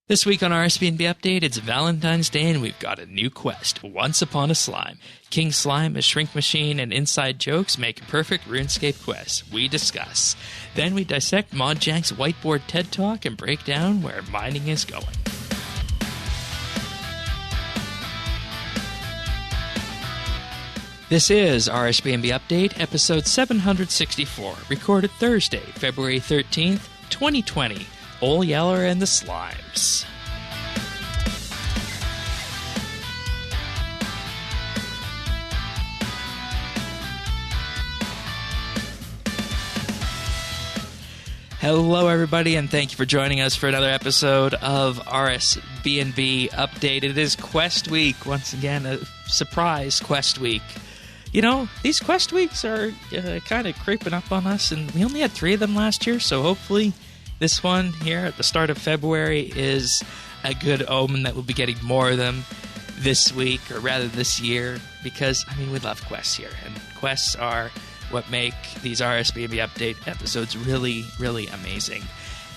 This week on RSBANDB Update, it's Valentine's Day and we've got a new quest, Once Upon a Slime. King Slime, a shrink machine, and inside jokes make a perfect RuneScape quest. We discuss. Then we dissect Modjank's whiteboard TED Talk and break down where mining is going. This is RSBANDB Update, episode 764, recorded Thursday, February 13th, 2020. Ol Yeller and the Slimes. Hello, everybody, and thank you for joining us for another episode of RSBANDB Update. It is Quest Week. Once again, a surprise Quest Week. You know, these Quest Weeks are kind of creeping up on us, and we only had 3 of them last year, so hopefully this one here at the start of February is a good omen that we'll be getting more of them this week, or rather this year, because, I mean, we love quests here, and quests are what make these RSBANDB Update episodes really, really amazing.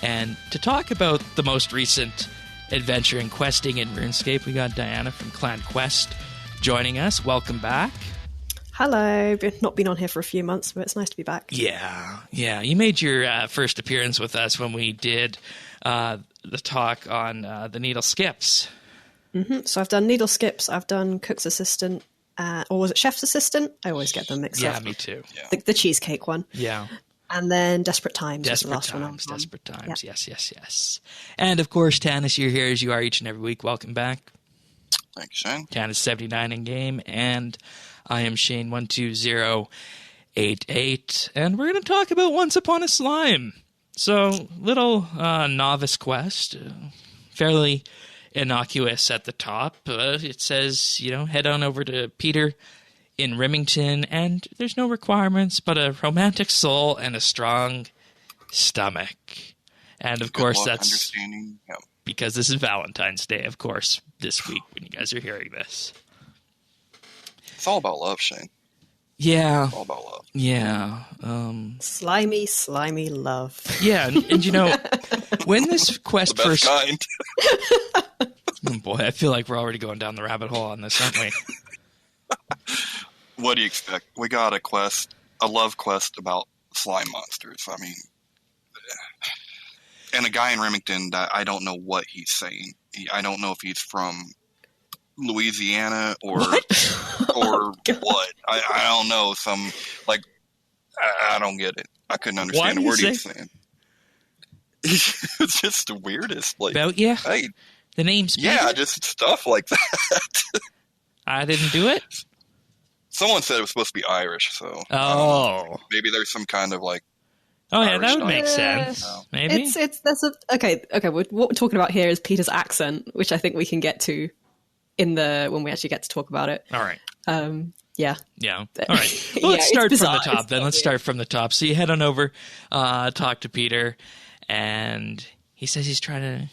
And to talk about the most recent adventure in questing in RuneScape, we got Diana from Clan Quest joining us. Welcome back. Hello. Not been on here for a few months, but it's nice to be back. Yeah. You made your first appearance with us when we did the talk on the needle skips. Mm-hmm. So I've done needle skips, I've done cook's assistant, or was it chef's assistant? I always get them mixed up. Yeah, me too. Yeah. The cheesecake one. Yeah. And then Desperate Times was the Desperate last one. Desperate Times. Yeah. Yes. And of course, Tanis, you're here as you are each and every week. Welcome back. Thanks, Shane. Tanis 79 in game, and I am Shane 12088, and we're going to talk about Once Upon a Slime. So, little novice quest, fairly innocuous at the top. It says, head on over to Peter in Remington, and there's no requirements but a romantic soul and a strong stomach. And of course, that's because this is Valentine's Day, of course, this week when you guys are hearing this. It's all about love, Shane. Yeah. It's all about love. Yeah. Slimy love. Yeah, and when this quest the best first... kind. Oh boy, I feel like we're already going down the rabbit hole on this, aren't we? What do you expect? We got a love quest about slime monsters. I mean, and a guy in Remington that I don't know what he's saying. I don't know if he's from Louisiana or what. I don't know. I don't get it. I couldn't understand a word he was saying. It's just the weirdest. Hey, the name's Peter? Yeah, just stuff like that. I didn't do it. Someone said it was supposed to be Irish, so maybe there's some kind of Oh yeah, Irish that would make sense. Maybe okay. What we're talking about here is Peter's accent, which I think we can get to when we actually get to talk about it. All right. Yeah. All right. Well, let's start from the top then. Let's start from the top. So you head on over, talk to Peter, and he says he's trying to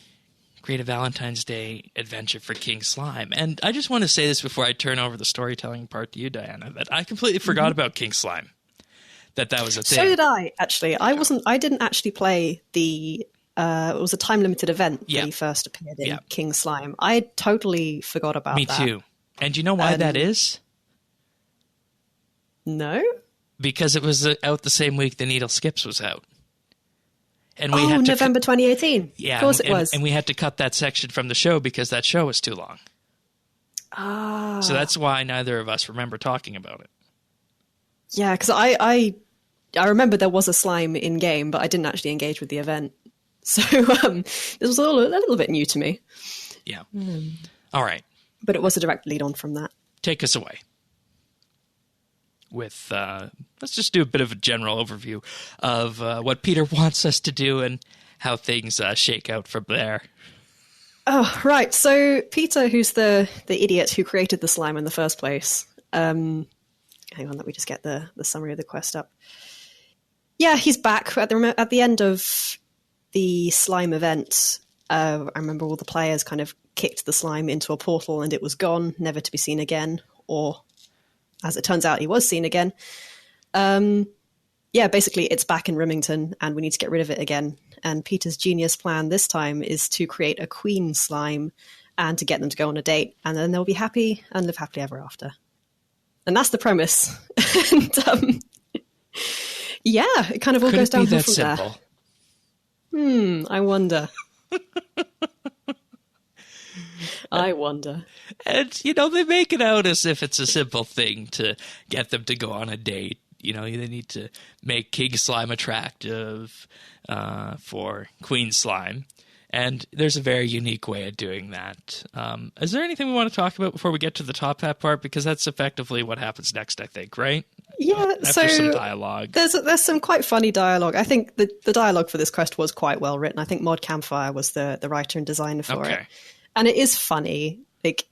create a Valentine's Day adventure for King Slime. And I just want to say this before I turn over the storytelling part to you, Diana, that I completely forgot about King Slime. That was a thing. So did I, actually. I didn't actually play the... it was a time-limited event when he first appeared in King Slime. I totally forgot about that. Me too. And do you know why that is? No? Because it was out the same week the Needle Skips was out. And we had November 2018. Yeah, of course it was. And we had to cut that section from the show because that show was too long. Ah. So that's why neither of us remember talking about it. Yeah, because I remember there was a slime in-game, but I didn't actually engage with the event. So this was all a little bit new to me. Yeah. All right. But it was a direct lead on from that. Take us away with, let's just do a bit of a general overview of what Peter wants us to do and how things shake out from there. Oh, right. So Peter, who's the idiot who created the slime in the first place. Hang on, let me just get the summary of the quest up. Yeah, he's back at the end of the slime event. I remember all the players kind of kicked the slime into a portal and it was gone, never to be seen again. Or, as it turns out, he was seen again. Basically it's back in Remington and we need to get rid of it again. And Peter's genius plan this time is to create a queen slime and to get them to go on a date, and then they'll be happy and live happily ever after. And that's the premise. And yeah, it kind of all goes downhill from simple? there. I wonder. I wonder. And, they make it out as if it's a simple thing to get them to go on a date. They need to make King Slime attractive for Queen Slime. And there's a very unique way of doing that. Is there anything we want to talk about before we get to the top hat part? Because that's effectively what happens next, I think, right? Yeah, After some dialogue. There's some quite funny dialogue. I think the dialogue for this quest was quite well written. I think Mod Campfire was the writer and designer for it. And it is funny. Like,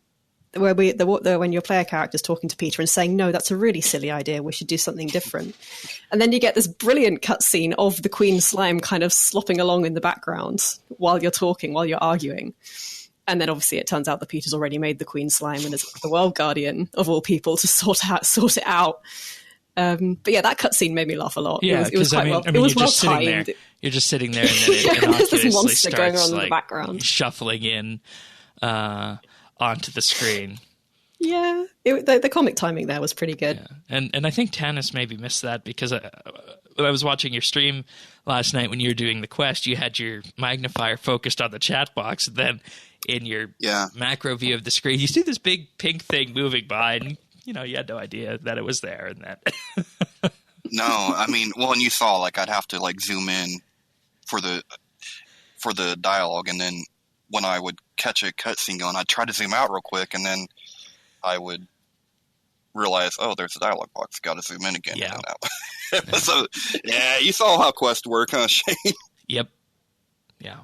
when your player character is talking to Peter and saying, no, that's a really silly idea, we should do something different. And then you get this brilliant cutscene of the Queen Slime kind of slopping along in the background while you're talking, while you're arguing. And then obviously it turns out that Peter's already made the Queen Slime and is the World Guardian of all people to sort it out. But yeah, that cutscene made me laugh a lot. Yeah, it was quite well. It was well timed. You're just sitting there, and then it innocuously this monster starts going on in the background, shuffling in onto the screen. Yeah, the comic timing there was pretty good. Yeah. And I think Tanis maybe missed that because when I was watching your stream last night when you were doing the quest, you had your magnifier focused on the chat box. And then in your macro view of the screen, you see this big pink thing moving by, and you had no idea that it was there. And that. No, I mean, and you saw I'd have to zoom in for the dialogue, and then when I would catch a cutscene going, I'd try to zoom out real quick, and then I would realize, oh, there's a dialogue box. Got to zoom in again. Yeah. So, yeah, you saw how quests work, huh, Shane? Yep. Yeah.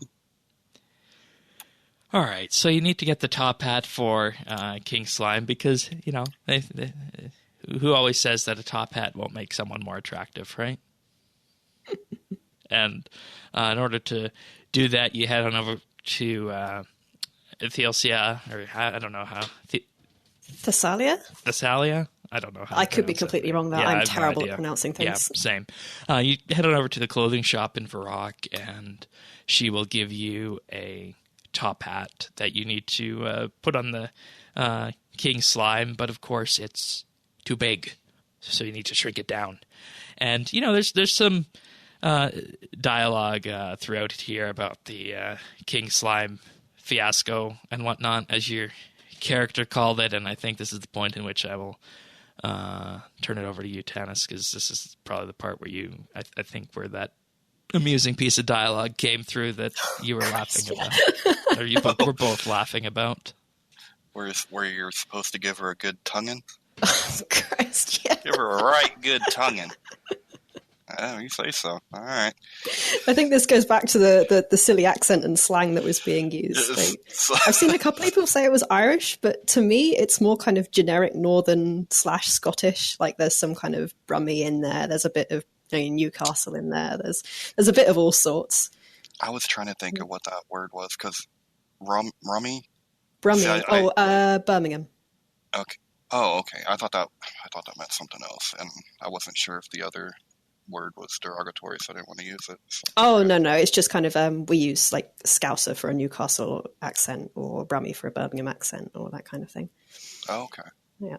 All right, so you need to get the top hat for King Slime because, who always says that a top hat won't make someone more attractive, right? And in order to do that, you head on over to Thessalia, or I don't know how. Thessalia? Thessalia? I don't know how. I could be completely wrong there. Yeah, I'm terrible at pronouncing things. Yeah, same. You head on over to the clothing shop in Varrock, and she will give you a top hat that you need to put on the King Slime, but of course it's too big, so you need to shrink it down. And, there's some dialogue throughout here about the King Slime fiasco and whatnot, as your character called it, and I think this is the point in which I will turn it over to you, Tanis, because this is probably the part where I think where that amusing piece of dialogue came through that you were laughing about, or you were both laughing about. Where you're supposed to give her a good tonguing? Oh, Christ, yeah. Give her a right good tonguing. Oh, you say so. All right. I think this goes back to the silly accent and slang that was being used. I've seen a couple of people say it was Irish, but to me, it's more kind of generic Northern / Scottish. There's some kind of Brummie in there. There's a bit of Newcastle in there. There's a bit of all sorts. I was trying to think of what that word was because Brummie. Birmingham. Okay. Oh, okay. I thought that meant something else, and I wasn't sure if the other word was derogatory, so I didn't want to use it. So. Oh, no. It's just kind of we use Scouser for a Newcastle accent or Brummie for a Birmingham accent or that kind of thing. Oh, okay. Yeah.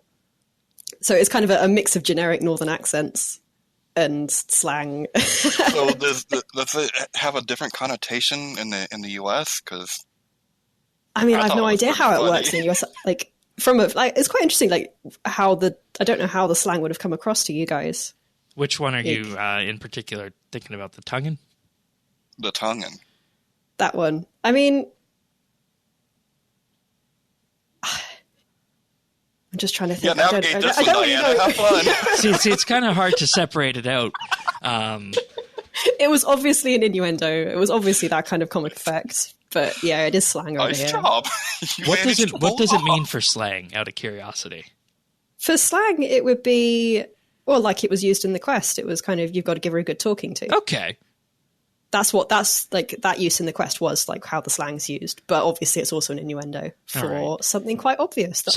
So it's kind of a mix of generic Northern accents and slang. So does it have a different connotation in the US? Because I have no idea how it works in the US. It's quite interesting. I don't know how the slang would have come across to you guys. Which one are you in particular thinking about? The tonguing? The tonguing. That one. I'm just trying to think. Yeah, navigate this one, Diana. Have fun. See, it's kind of hard to separate it out. It was obviously an innuendo. It was obviously that kind of comic effect. But yeah, it is slang over here. Nice job. What does it mean for slang, out of curiosity? For slang, it would be... Well, like it was used in the quest. It was kind of, you've got to give her a good talking to. Okay. That use in the quest was how the slang's used. But obviously it's also an innuendo for something quite obvious. That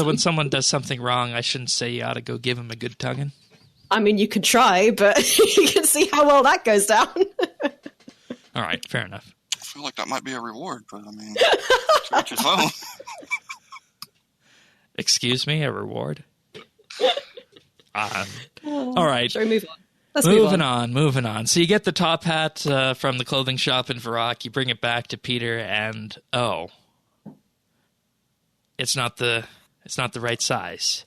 when someone does something wrong, I shouldn't say you ought to go give him a good tonguing. I mean, you could try, but you can see how well that goes down. All right, fair enough. I feel like that might be a reward, but I mean, to each his own. Excuse me, a reward? All right. Shall we move on? Moving on. So you get the top hat from the clothing shop in Varrock. You bring it back to Peter, and it's not the right size.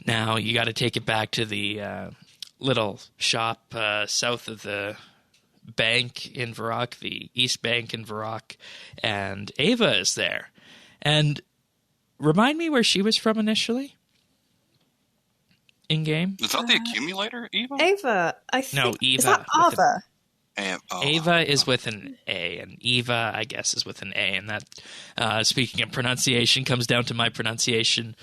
Now you got to take it back to the little shop south of the bank in Varrock, the East Bank in Varrock, and Ava is there. And remind me where she was from initially? In-game? Is that the accumulator, Eva? Ava, I think. No, Eva. Is that Ava? Ava is with an A, and Eva, I guess, is with an A. And that, speaking of pronunciation, comes down to my pronunciation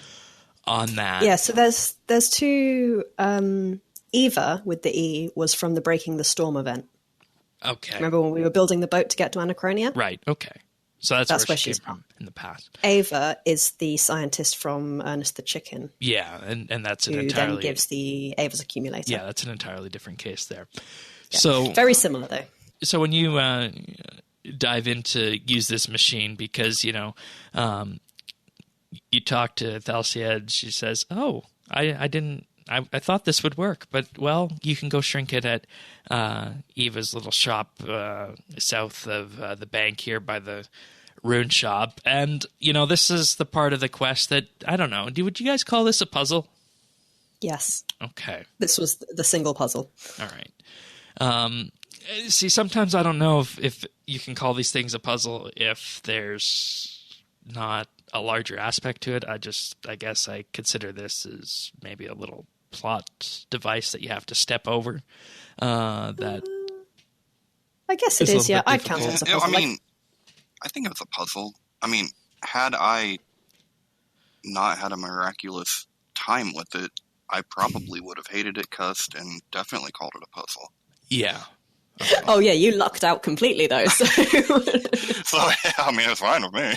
on that. Yeah, so there's two. Eva with the E was from the Breaking the Storm event. Okay. Remember when we were building the boat to get to Anachronia? Right, okay. So that's where she came from in the past. Ava is the scientist from Ernest the Chicken. Yeah, and that's an who entirely... then gives the Ava's accumulator. Yeah, that's an entirely different case there. Yeah. So very similar, though. So when you dive in to use this machine, because, you talk to Thalcia, and she says, oh, I thought this would work, but, well, you can go shrink it at Eva's little shop south of the bank here by the Rune shop. And, this is the part of the quest that, I don't know, would you guys call this a puzzle? Yes. Okay. This was the single puzzle. All right. See, sometimes I don't know if you can call these things a puzzle if there's not a larger aspect to it. I guess I consider this as maybe a little plot device that you have to step over. That I guess it is. Yeah, I'd count it as a puzzle. I mean, I think it's a puzzle. I mean, had I not had a miraculous time with it, I probably would have hated it, cussed, and definitely called it a puzzle. Yeah. Okay. Oh yeah, you lucked out completely though. So, yeah, I mean, it's fine with me.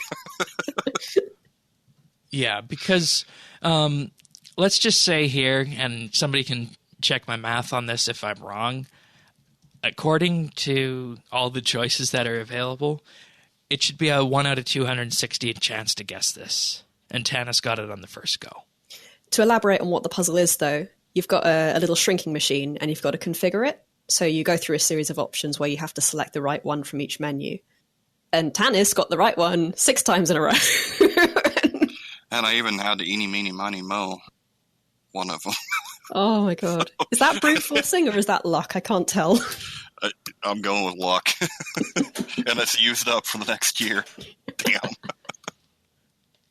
Yeah, because let's just say here, and somebody can check my math on this if I'm wrong. According to all the choices that are available, it should be a 1 out of 260 chance to guess this. And Tanis got it on the first go. To elaborate on what the puzzle is, though, you've got a little shrinking machine and you've got to configure it. So you go through a series of options where you have to select the right one from each menu. And Tanis got the right one 6 times in a row. And I even had to eeny, meeny, miny, mo one of them. Oh my god. Is that brute forcing or is that luck? I can't tell. I'm going with luck. And it's used up for the next year. Damn.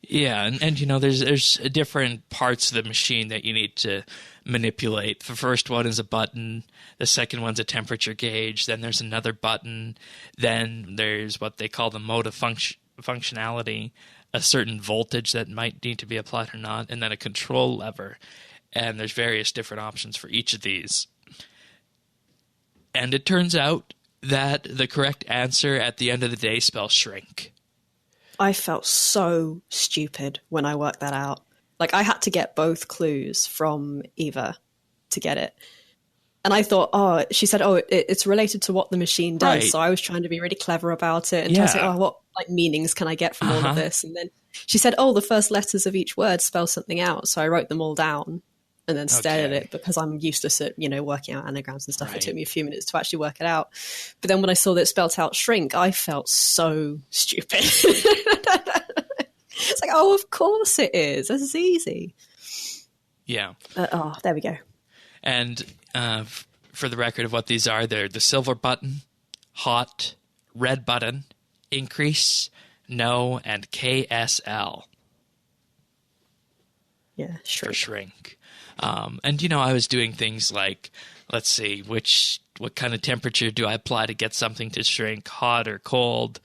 Yeah, and there's different parts of the machine that you need to manipulate. The first one is a button. The second one's a temperature gauge. Then there's another button. Then there's what they call the mode of functionality, a certain voltage that might need to be applied or not, and then a control lever. And there's various different options for each of these. And it turns out that the correct answer at the end of the day spells shrink. I felt so stupid when I worked that out. Like, I had to get both clues from Eva to get it. And I thought, she said, it's related to what the machine does. Right. So I was trying to be really clever about it and trying to say, what meanings can I get from all of this? And then she said, the first letters of each word spell something out. So I wrote them all down and then stared at it because I'm useless at, working out anagrams and stuff. Right. It took me a few minutes to actually work it out. But then when I saw that it spelled out shrink, I felt so stupid. It's like, of course it is. This is easy. Yeah. There we go. And for the record of what these are, they're the silver button, hot, red button, increase, no, and KSL. Yeah, shrink. For shrink. And, I was doing things like, let's see, what kind of temperature do I apply to get something to shrink, hot or cold?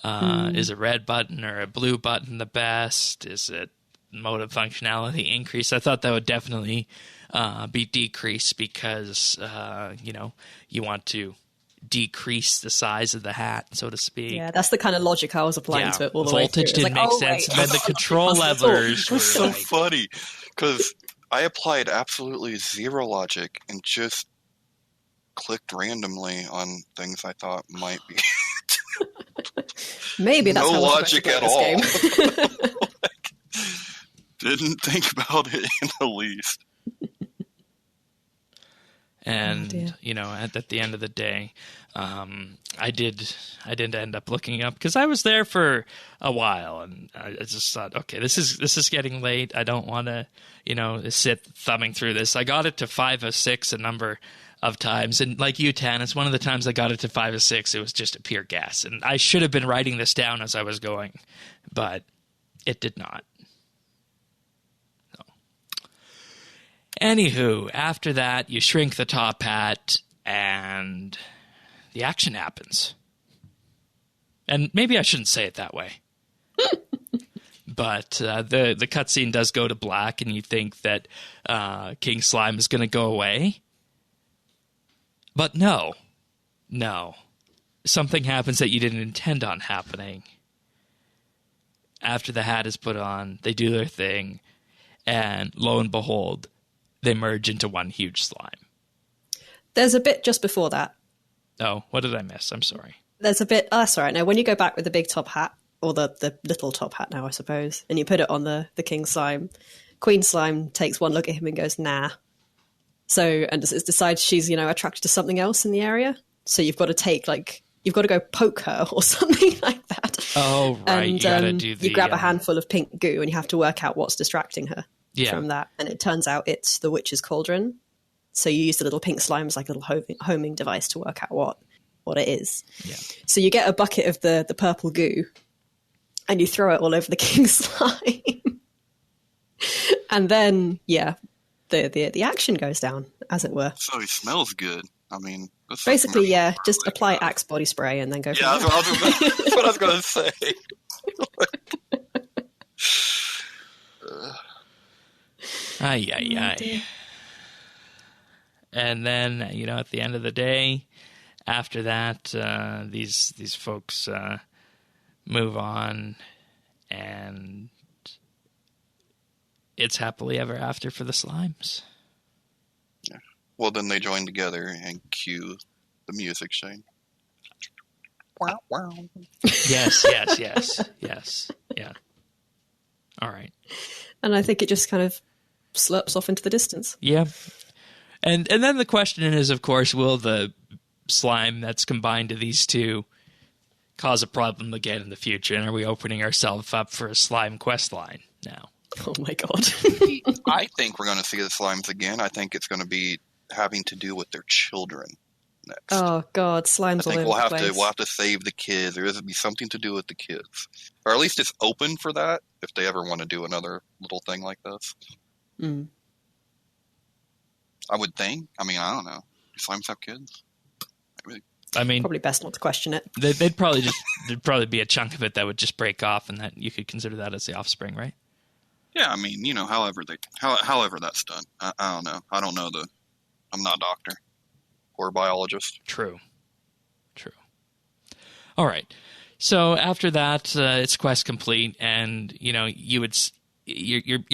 Is a red button or a blue button the best? Is it mode of functionality increase? I thought that would definitely be decrease because, you want to decrease the size of the hat, so to speak. Yeah, that's the kind of logic I was applying to it all the Voltage way through. Didn't make sense. And then the control levers were so funny because I applied absolutely zero logic and just clicked randomly on things I thought might be Maybe that's no how we're supposed logic to play at this all. game. Didn't think about it in the least. And at the end of the day, I didn't end up looking up because I was there for a while, and I just thought, okay, this is getting late. I don't want to sit thumbing through this. I got it to 5 of 6 a number of times, and like you, Tan, it's one of the times I got it to 5 of 6. It was just a pure guess, and I should have been writing this down as I was going, but it did not. Anywho, after that, you shrink the top hat, and the action happens. And maybe I shouldn't say it that way. But the cutscene does go to black, and you think that King Slime is going to go away. But no. Something happens that you didn't intend on happening. After the hat is put on, they do their thing, and lo and behold, they merge into one huge slime. There's a bit just before that. Oh, what did I miss? I'm sorry. There's a bit... that's all right. Now, when you go back with the big top hat, or the little top hat now, I suppose, and you put it on the King Slime, Queen Slime takes one look at him and goes, nah. So, and it decides she's, attracted to something else in the area. So you've got to you've got to go poke her or something like that. Oh, right. And you gotta do the... you grab a handful of pink goo and you have to work out what's distracting her. Yeah. From that, and it turns out it's the witch's cauldron. So you use the little pink slime as like a little homing device to work out what it is. Yeah. So you get a bucket of the purple goo, and you throw it all over the king slime, and then the action goes down, as it were. So he smells good. I mean, basically, just apply Axe body spray and then go. Yeah, that's what I was going to say. Ay. And then, at the end of the day, after that, these folks move on, and it's happily ever after for the slimes. Yeah. Well, then they join together and cue the music, Shane. Wow, wow. Yes. Yeah. All right. And I think it just kind of slurps off into the distance. Yeah. And then the question is, of course, will the slime that's combined to these two cause a problem again in the future? And are we opening ourselves up for a slime quest line now? Oh my god. I think we're going to see the slimes again. I think it's going to be having to do with their children next. Oh god, slimes all over the place. We'll have to save the kids. There has to be something to do with the kids. Or at least it's open for that if they ever want to do another little thing like this. Mm. I would think. I mean, I don't know. Do slimes have kids? I mean, probably best not to question it. There'd probably be a chunk of it that would just break off, and that you could consider that as the offspring, right? Yeah, I mean, however that's done. I don't know. I'm not a doctor or a biologist. True. All right. So after that, it's quest complete, and you're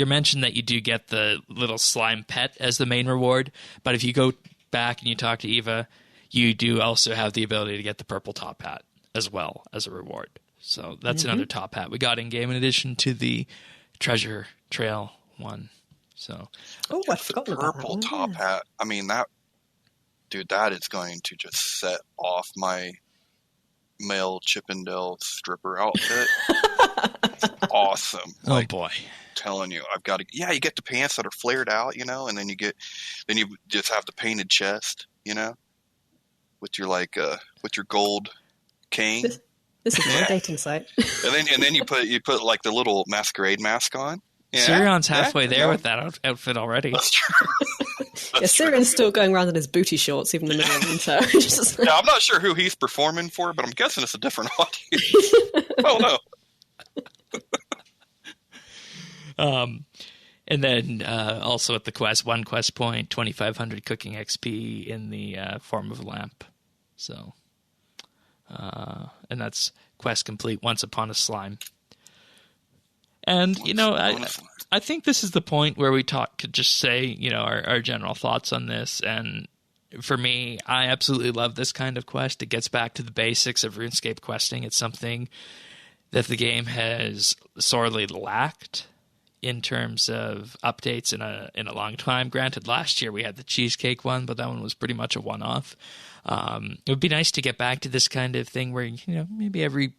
mentioned that you do get the little slime pet as the main reward, but if you go back and you talk to Eva, you do also have the ability to get the purple top hat as well as a reward. So that's another top hat we got in game in addition to the treasure trail one. So I'd forgotten about that. Purple top hat. I mean, that is going to just set off my male Chippendale stripper outfit. Awesome. Oh boy. Telling you, I've got to. Yeah, you get the pants that are flared out, and then you just have the painted chest, with your with your gold cane. This is my dating site. and then you put like the little masquerade mask on. Yeah, Sirion's halfway there with that outfit already. That's true. Sirion's still going around in his booty shorts even in the middle of winter. Yeah, I'm not sure who he's performing for, but I'm guessing it's a different audience. Oh no. And then also at the quest, 1 quest point, 2,500 cooking XP in the form of a lamp. So, and that's quest complete, Once Upon a Slime. And, I think this is the point where we could just say, our general thoughts on this. And for me, I absolutely love this kind of quest. It gets back to the basics of RuneScape questing. It's something that the game has sorely lacked in terms of updates in a long time. Granted, last year we had the cheesecake one, but that one was pretty much a one-off. It would be nice to get back to this kind of thing where, maybe every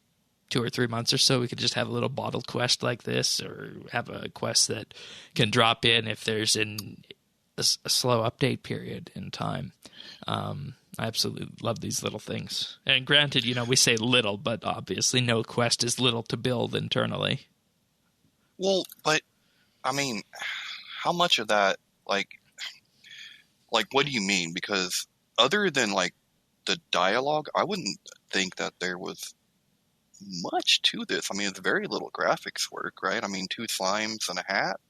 2 or 3 months or so, we could just have a little bottled quest like this, or have a quest that can drop in if there's a slow update period in time. I absolutely love these little things. And granted, we say little, but obviously no quest is little to build internally. Well, but, I mean, how much of that, like, what do you mean? Because other than, the dialogue, I wouldn't think that there was much to this. I mean, it's very little graphics work, right? I mean, 2 slimes and a hat.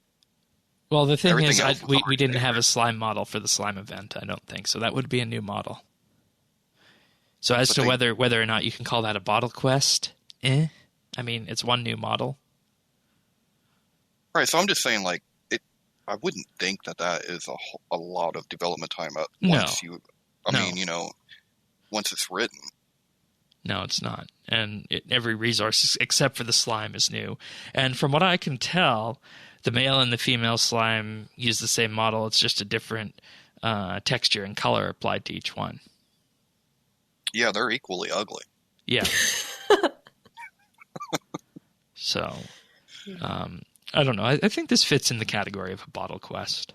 Well, the thing is, we didn't have a slime model for the slime event, I don't think. So that would be a new model. So as to whether or not you can call that a bottle quest, I mean, it's one new model. Right, so I'm just saying, I wouldn't think that is a lot of development time once it's written. No, it's not. And every resource except for the slime is new. And from what I can tell, the male and the female slime use the same model. It's just a different texture and color applied to each one. Yeah, they're equally ugly. Yeah. So, I don't know. I think this fits in the category of a bottle quest.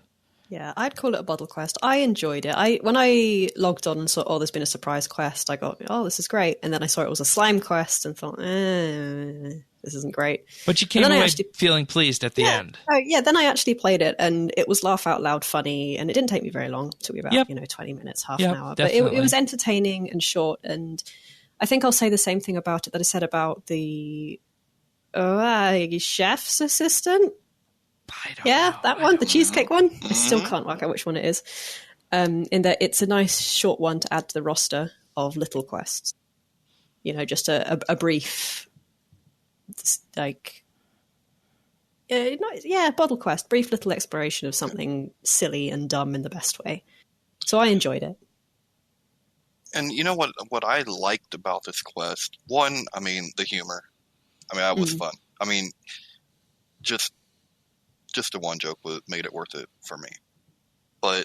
Yeah, I'd call it a bottle quest. I enjoyed it. When I logged on and saw, there's been a surprise quest, I got, this is great. And then I saw it was a slime quest and thought, this isn't great. But you came away feeling pleased at the end. Oh, yeah, then I actually played it, and it was laugh out loud funny, and it didn't take me very long. It took me about 20 minutes, half an hour. Definitely. But it was entertaining and short, and I think I'll say the same thing about it that I said about the chef's assistant. That one, the cheesecake one. I still can't work out which one it is. In that it's a nice short one to add to the roster of little quests. Just a brief, bottle quest, brief little exploration of something silly and dumb in the best way. So I enjoyed it. And you know what I liked about this quest? One, I mean, the humor. I mean, that was fun. I mean, just the one joke made it worth it for me. But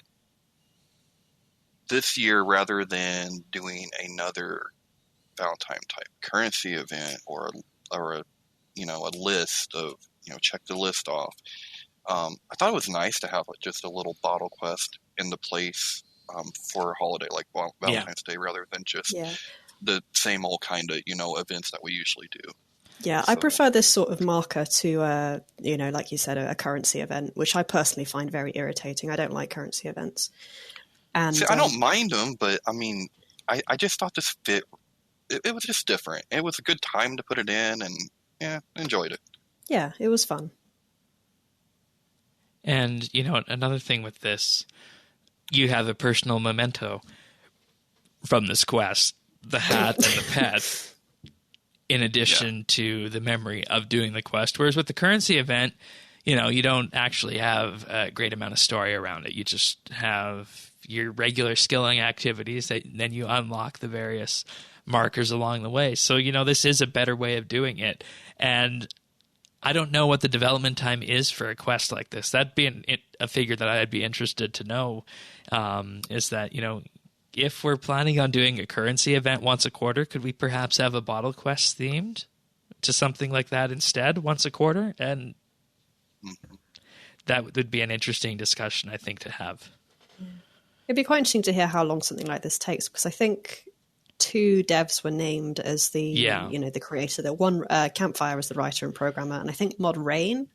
this year, rather than doing another Valentine type currency event or a list of check the list off, I thought it was nice to have just a little bottle quest in the place for a holiday like Valentine's Day, rather than just the same old kind of events that we usually do. Yeah, I prefer this sort of marker to, like you said, a currency event, which I personally find very irritating. I don't like currency events. And see, I don't mind them, but I mean, I just thought this fit. It was just different. It was a good time to put it in, and enjoyed it. Yeah, it was fun. And, another thing with this, you have a personal memento from this quest, the hat and the pet. In addition to the memory of doing the quest. Whereas with the currency event, you don't actually have a great amount of story around it. You just have your regular skilling activities that then you unlock the various markers along the way. So, this is a better way of doing it. And I don't know what the development time is for a quest like this. That'd be a figure that I'd be interested to know, is that, if we're planning on doing a currency event once a quarter, could we perhaps have a bottle quest themed to something like that instead once a quarter? And that would be an interesting discussion, I think, to have. It'd be quite interesting to hear how long something like this takes, because I think 2 devs were named as the the creator. The one Campfire as the writer and programmer, and I think Mod Rain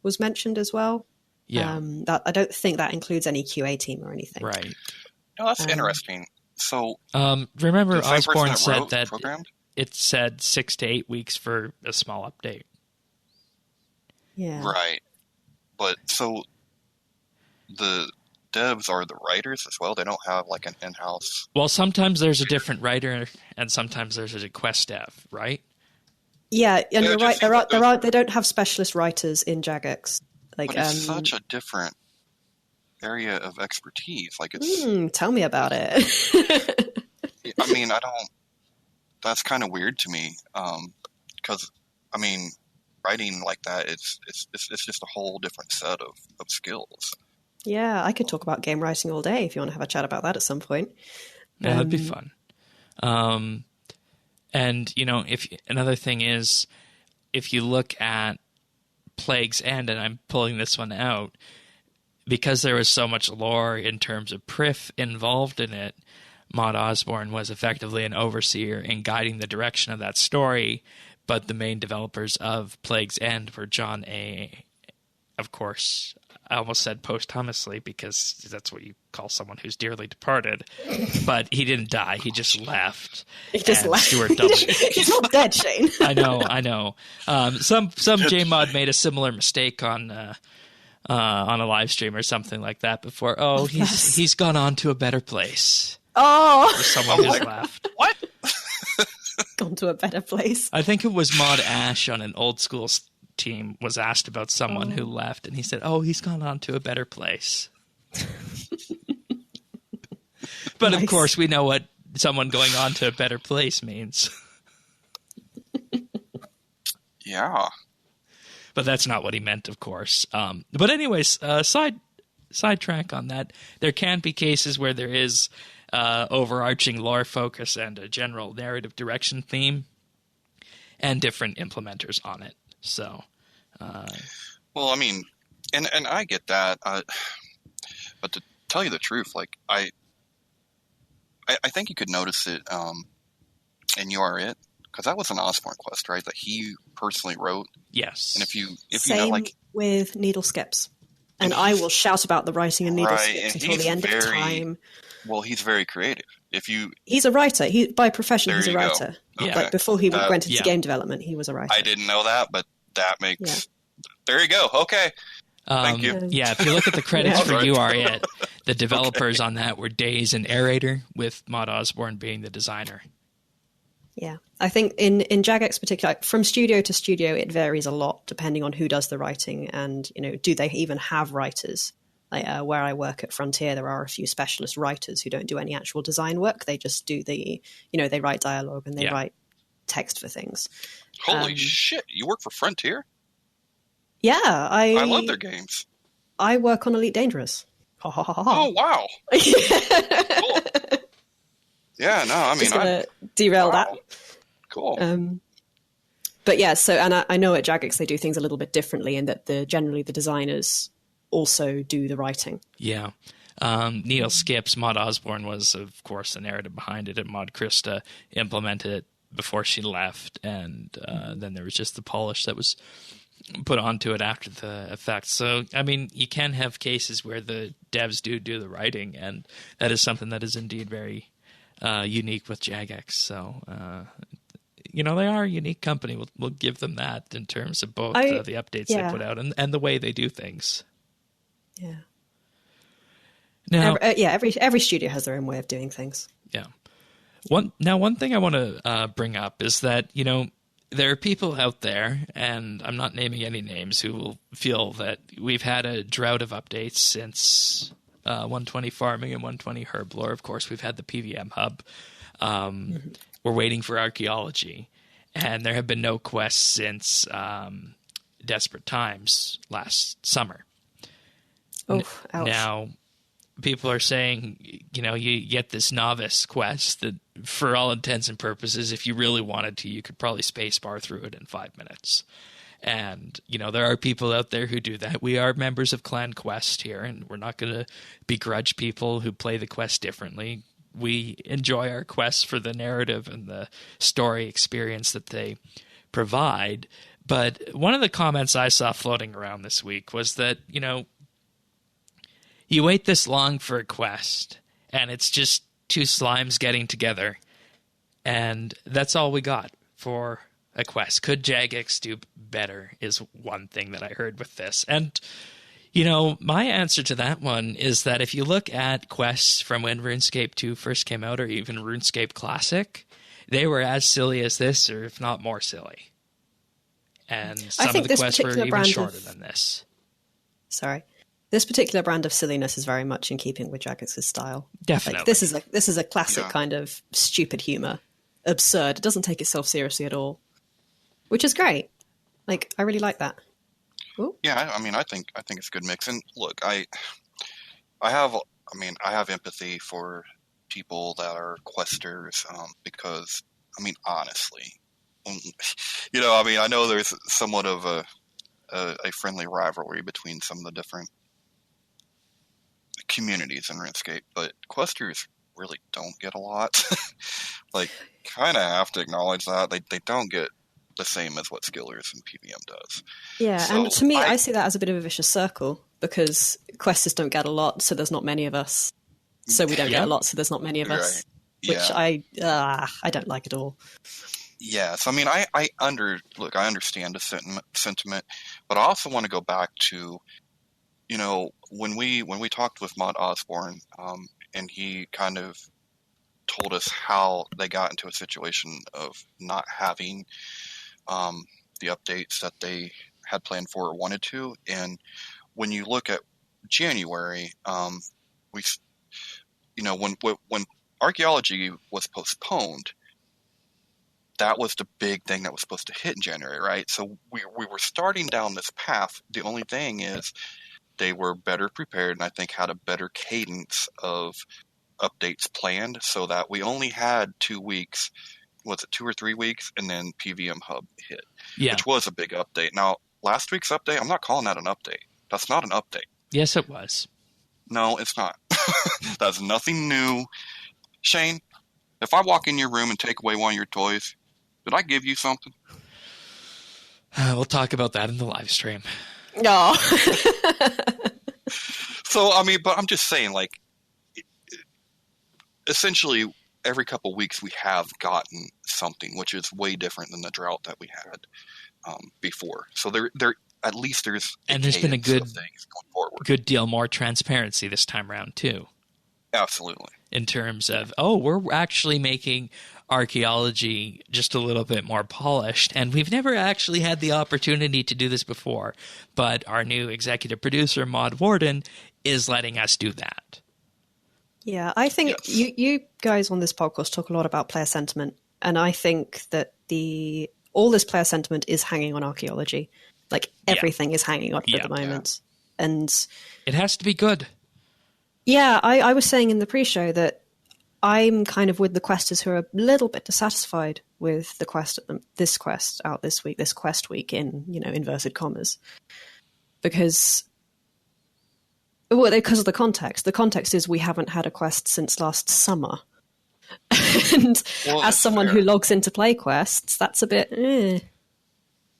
was mentioned as well. Yeah, that I don't think that includes any QA team or anything. Right. Oh, that's interesting. So, remember Osborne said that it said 6 to 8 weeks for a small update. Yeah. Right. But so the devs are the writers as well. They don't have an in-house. Well, sometimes there's a different writer, and sometimes there's a quest dev, right? Yeah, and Yeah, you're it right. just seems like They don't have specialist writers in Jagex. Like, but it's such a different area of expertise. Like it's, tell me about it. I mean, I don't. That's kind of weird to me. Because I mean, writing like that, it's just a whole different set of skills. Yeah, I could talk about game writing all day if you want to have a chat about that at some point. Yeah, that'd be fun. And if another thing is, if you look at Plague's End, and I'm pulling this one out because there was so much lore in terms of Prif involved in it. Maud Osborne was effectively an overseer in guiding the direction of that story, but the main developers of Plague's End were John A. Of course, I almost said posthumously because that's what you call someone who's dearly departed. But he didn't die; he just left. He just left. Stuart W. He's not dead, Shane. I know. Some JMod made a similar mistake on a live stream or something like that before. Oh, he's gone on to a better place. Oh, Someone who's left. What? Gone to a better place. I think it was Maud Ash on an old school team was asked about someone who left, and he said, "Oh, he's gone on to a better place." But Nice. of course, we know what someone going on to a better place means. Yeah. But that's not what he meant, of course. But anyways, sidetrack on that. There can be cases where there is overarching lore focus and a general narrative direction theme, and different implementers on it. So, Well, I mean, and I get that, but to tell you the truth, like I think you could notice it in You Are It, because that was an Osborne quest, right? That he personally wrote. yes. And if you know, Same like, with Needle Skips. And I will shout about the writing in Needle Right, Skips and until the he's end of time. well, he's very creative. If you, He's a writer. By profession, There he's a you go. writer. Yeah. Like before he went into yeah. game development, he was a writer. I didn't know that, but that makes. There you go. Okay. Thank you. Yeah, if you look at the credits Yeah. for Right. You Are It, the developers on that were Days and Aerator, with Maud Osborne being the designer. Yeah, I think in Jagex particular, like, from studio to studio, it varies a lot depending on who does the writing and, do they even have writers? Like where I work at Frontier, there are a few specialist writers who don't do any actual design work. They just do they write dialogue and they write text for things. Holy shit! You work for Frontier? Yeah, I love their games. I work on Elite Dangerous. Ha ha ha ha. Oh wow! Cool. Yeah, no, I mean, Just gonna derail that. Cool. But yeah, so and I know at Jagex they do things a little bit differently in that generally the designers also do the writing. Yeah. Needle Skips, Maud Osborne was, of course, the narrative behind it, and Maud Krista implemented it before she left, and then there was just the polish that was put onto it after the effect. So, I mean, you can have cases where the devs do the writing, and that is something that is indeed very unique with Jagex. So, they are a unique company. We'll give them that in terms of both the updates they put out and the way they do things. Yeah. Now, every studio has their own way of doing things. Yeah. One thing I want to bring up is that, there are people out there, and I'm not naming any names, who will feel that we've had a drought of updates since 120 Farming and 120 Herblore. Of course, we've had the PVM Hub. We're waiting for Archaeology, and there have been no quests since Desperate Times last summer. Oh, ouch. Now, people are saying, you get this novice quest that, for all intents and purposes, if you really wanted to, you could probably spacebar through it in 5 minutes. And, there are people out there who do that. We are members of Clan Quest here, and we're not going to begrudge people who play the quest differently. We enjoy our quests for the narrative and the story experience that they provide. But one of the comments I saw floating around this week was that, you wait this long for a quest, and it's just two slimes getting together, and that's all we got for a quest. Could Jagex do better is one thing that I heard with this. And, my answer to that one is that if you look at quests from when RuneScape 2 first came out, or even RuneScape Classic, they were as silly as this, or if not more silly. And I some think of the this quests were particular even brand shorter of- than this. Sorry. This particular brand of silliness is very much in keeping with Jagex' style. Definitely. Like, this is a classic kind of stupid humor. Absurd. It doesn't take itself seriously at all. Which is great. Like, I really like that. Ooh. Yeah, I mean, I think it's a good mix. And look, I have empathy for people that are questers, because, I mean, honestly, I know there's somewhat of a friendly rivalry between some of the different communities in RuneScape, but questers really don't get a lot. Like, kind of have to acknowledge that they don't get the same as what skillers and PVM does. Yeah, So and to me, I see that as a bit of a vicious circle, because questers don't get a lot, so there's not many of us. So we don't get a lot, so there's not many of us. Right. Which I don't like at all. Yes, I mean, I understand the sentiment, but I also want to go back to, when we talked with Mod Osborne, and he kind of told us how they got into a situation of not having the updates that they had planned for or wanted to, and when you look at January, when archaeology was postponed, that was the big thing that was supposed to hit in January, right? So we were starting down this path. The only thing is they were better prepared, and I think had a better cadence of updates planned, so that we only had 2 weeks. Was it 2 or 3 weeks? And then PVM Hub hit, which was a big update. Now, last week's update, I'm not calling that an update. That's not an update. Yes, it was. No, it's not. That's nothing new. Shane, if I walk in your room and take away one of your toys, did I give you something? We'll talk about that in the live stream. No. So, I mean, but I'm just saying, like, essentially, every couple weeks we have gotten something, which is way different than the drought that we had before. So there at least there's been a good things going forward. Good deal more transparency this time around too. Absolutely. In terms of, we're actually making archaeology just a little bit more polished, and we've never actually had the opportunity to do this before, but our new executive producer, Maud Warden, is letting us do that. Yeah, I think you guys on this podcast talk a lot about player sentiment, and I think that all this player sentiment is hanging on archaeology. Like, everything is hanging on it at the moment. Yeah. And it has to be good. Yeah, I was saying in the pre-show that I'm kind of with the questers who are a little bit dissatisfied with this quest out this week, this quest week in, inverted commas. Because of the context. The context is we haven't had a quest since last summer. And as someone who logs into play quests, that's a bit...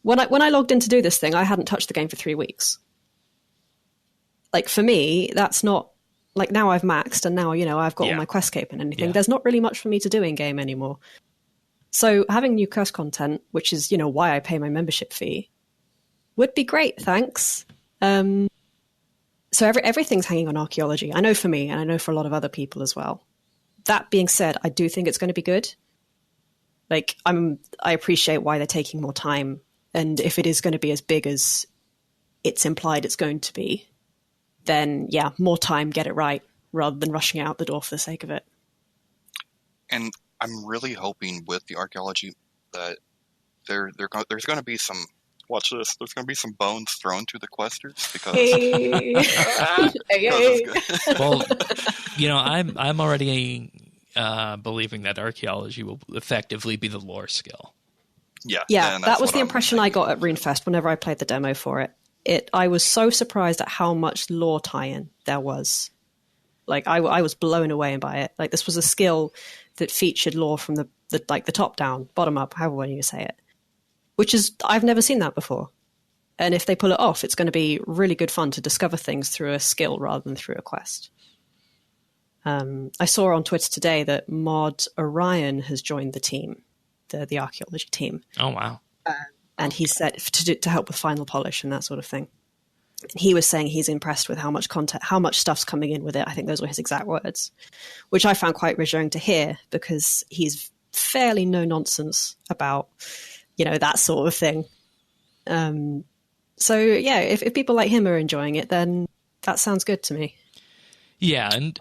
When I logged in to do this thing, I hadn't touched the game for 3 weeks. Like, for me, that's not... Like, now I've maxed, and now, I've got all my quest cape and anything. Yeah. There's not really much for me to do in-game anymore. So having new quest content, which is, why I pay my membership fee, would be great, thanks. So everything's hanging on archaeology. I know for me, and I know for a lot of other people as well. That being said, I do think it's going to be good. Like, I appreciate why they're taking more time. And if it is going to be as big as it's implied it's going to be, then more time, get it right, rather than rushing out the door for the sake of it. And I'm really hoping with the archaeology that there's going to be some... Watch this. There's going to be some bones thrown to the questers because. Well, I'm already believing that archaeology will effectively be the lore skill. Yeah. That was the impression I got at RuneFest whenever I played the demo for it. I was so surprised at how much lore tie-in there was. Like, I was blown away by it. Like, this was a skill that featured lore from the top down, bottom up, however you say it. Which is, I've never seen that before. And if they pull it off, it's going to be really good fun to discover things through a skill rather than through a quest. I saw on Twitter today that Mod Orion has joined the team, the archaeology team. Oh, wow. And he said to help with final polish and that sort of thing. And he was saying he's impressed with how much content, how much stuff's coming in with it. I think those were his exact words, which I found quite reassuring to hear because he's fairly no nonsense about... that sort of thing. So yeah, if people like him are enjoying it, then that sounds good to me. Yeah, and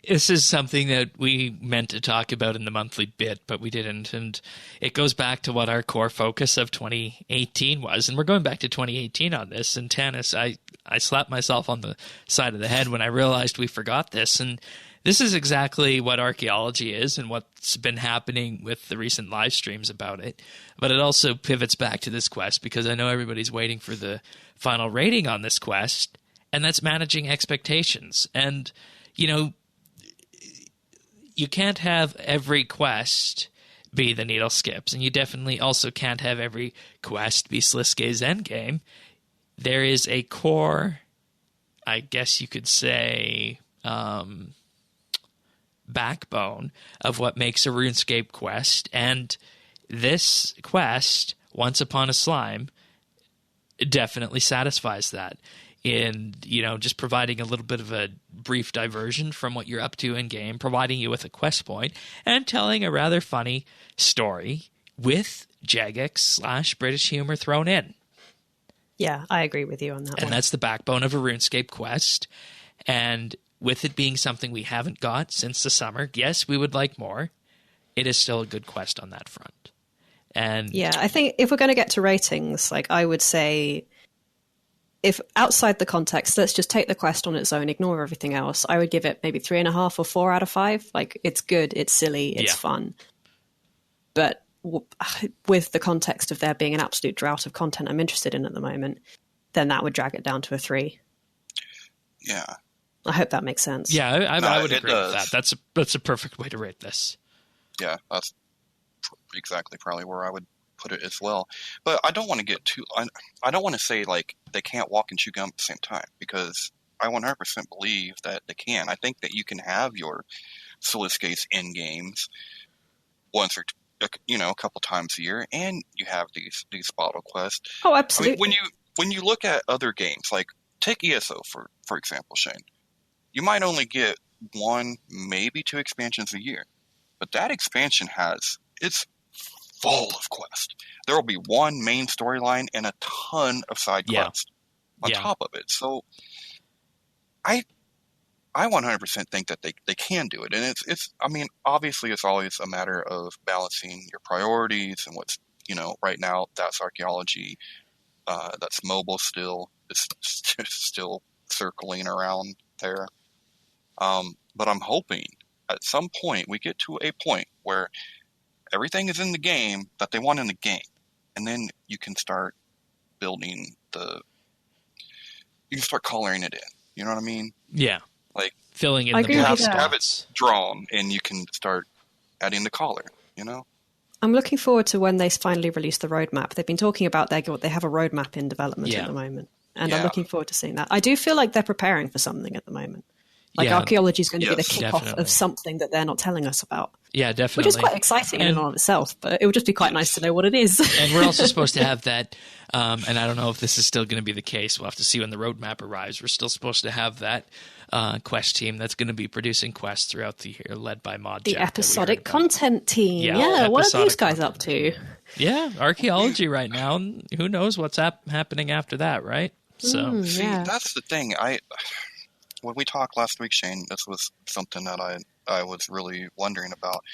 this is something that we meant to talk about in the monthly bit, but we didn't. And it goes back to what our core focus of 2018 was. And we're going back to 2018 on this. And Tanis, I slapped myself on the side of the head when I realized we forgot this. And this is exactly what archaeology is and what's been happening with the recent live streams about it. But it also pivots back to this quest because I know everybody's waiting for the final rating on this quest, and that's managing expectations. And, you can't have every quest be the needle skips, and you definitely also can't have every quest be Sliske's endgame. There is a core, I guess you could say, backbone of what makes a RuneScape quest, and this quest, Once Upon a Slime, definitely satisfies that in, just providing a little bit of a brief diversion from what you're up to in game, providing you with a quest point, and telling a rather funny story with Jagex/British humor thrown in. Yeah, I agree with you on that one. And that's the backbone of a RuneScape quest. And with it being something we haven't got since the summer, yes, we would like more. It is still a good quest on that front. And yeah, I think if we're going to get to ratings, I would say, if outside the context, let's just take the quest on its own, ignore everything else, I would give it maybe 3.5 or 4 out of 5. It's good, it's silly, it's fun. But with the context of there being an absolute drought of content I'm interested in at the moment, then that would drag it down to a 3. Yeah. I hope that makes sense. Yeah, I would agree with that. That's a perfect way to rate this. Yeah, that's exactly probably where I would put it as well. But I don't want to get too... I don't want to say, they can't walk and chew gum at the same time, because I 100% believe that they can. I think that you can have your Sliske's end games once or a couple times a year, and you have these bottle quests. Oh, absolutely. I mean, when you look at other games, take ESO for example, Shane, you might only get 1, maybe 2 expansions a year, but that expansion it's full of quests. There will be 1 main storyline and a ton of side quests on top of it. So I 100% think that they can do it. And it's I mean, obviously it's always a matter of balancing your priorities and what's, right now that's archaeology, that's mobile still, it's still circling around there. But I'm hoping at some point we get to a point where everything is in the game that they want in the game. And then you can start building you can start coloring it in. You know what I mean? Yeah. Filling in the gaps. Have it drawn, and you can start adding the color, I'm looking forward to when they finally release the roadmap. They've been talking about they have a roadmap in development at the moment. And I'm looking forward to seeing that. I do feel like they're preparing for something at the moment. Archaeology is going to be the kickoff of something that they're not telling us about. Yeah, definitely. Which is quite exciting in and of itself, but it would just be quite nice to know what it is. And we're also supposed to have that, and I don't know if this is still going to be the case. We'll have to see when the roadmap arrives. We're still supposed to have that quest team that's going to be producing quests throughout the year, led by Mod The Jeff episodic content team. Yeah, what are these guys up to? Yeah, archaeology right now. Who knows what's happening after that, right? So see, that's the thing. When we talked last week, Shane, this was something that I was really wondering about.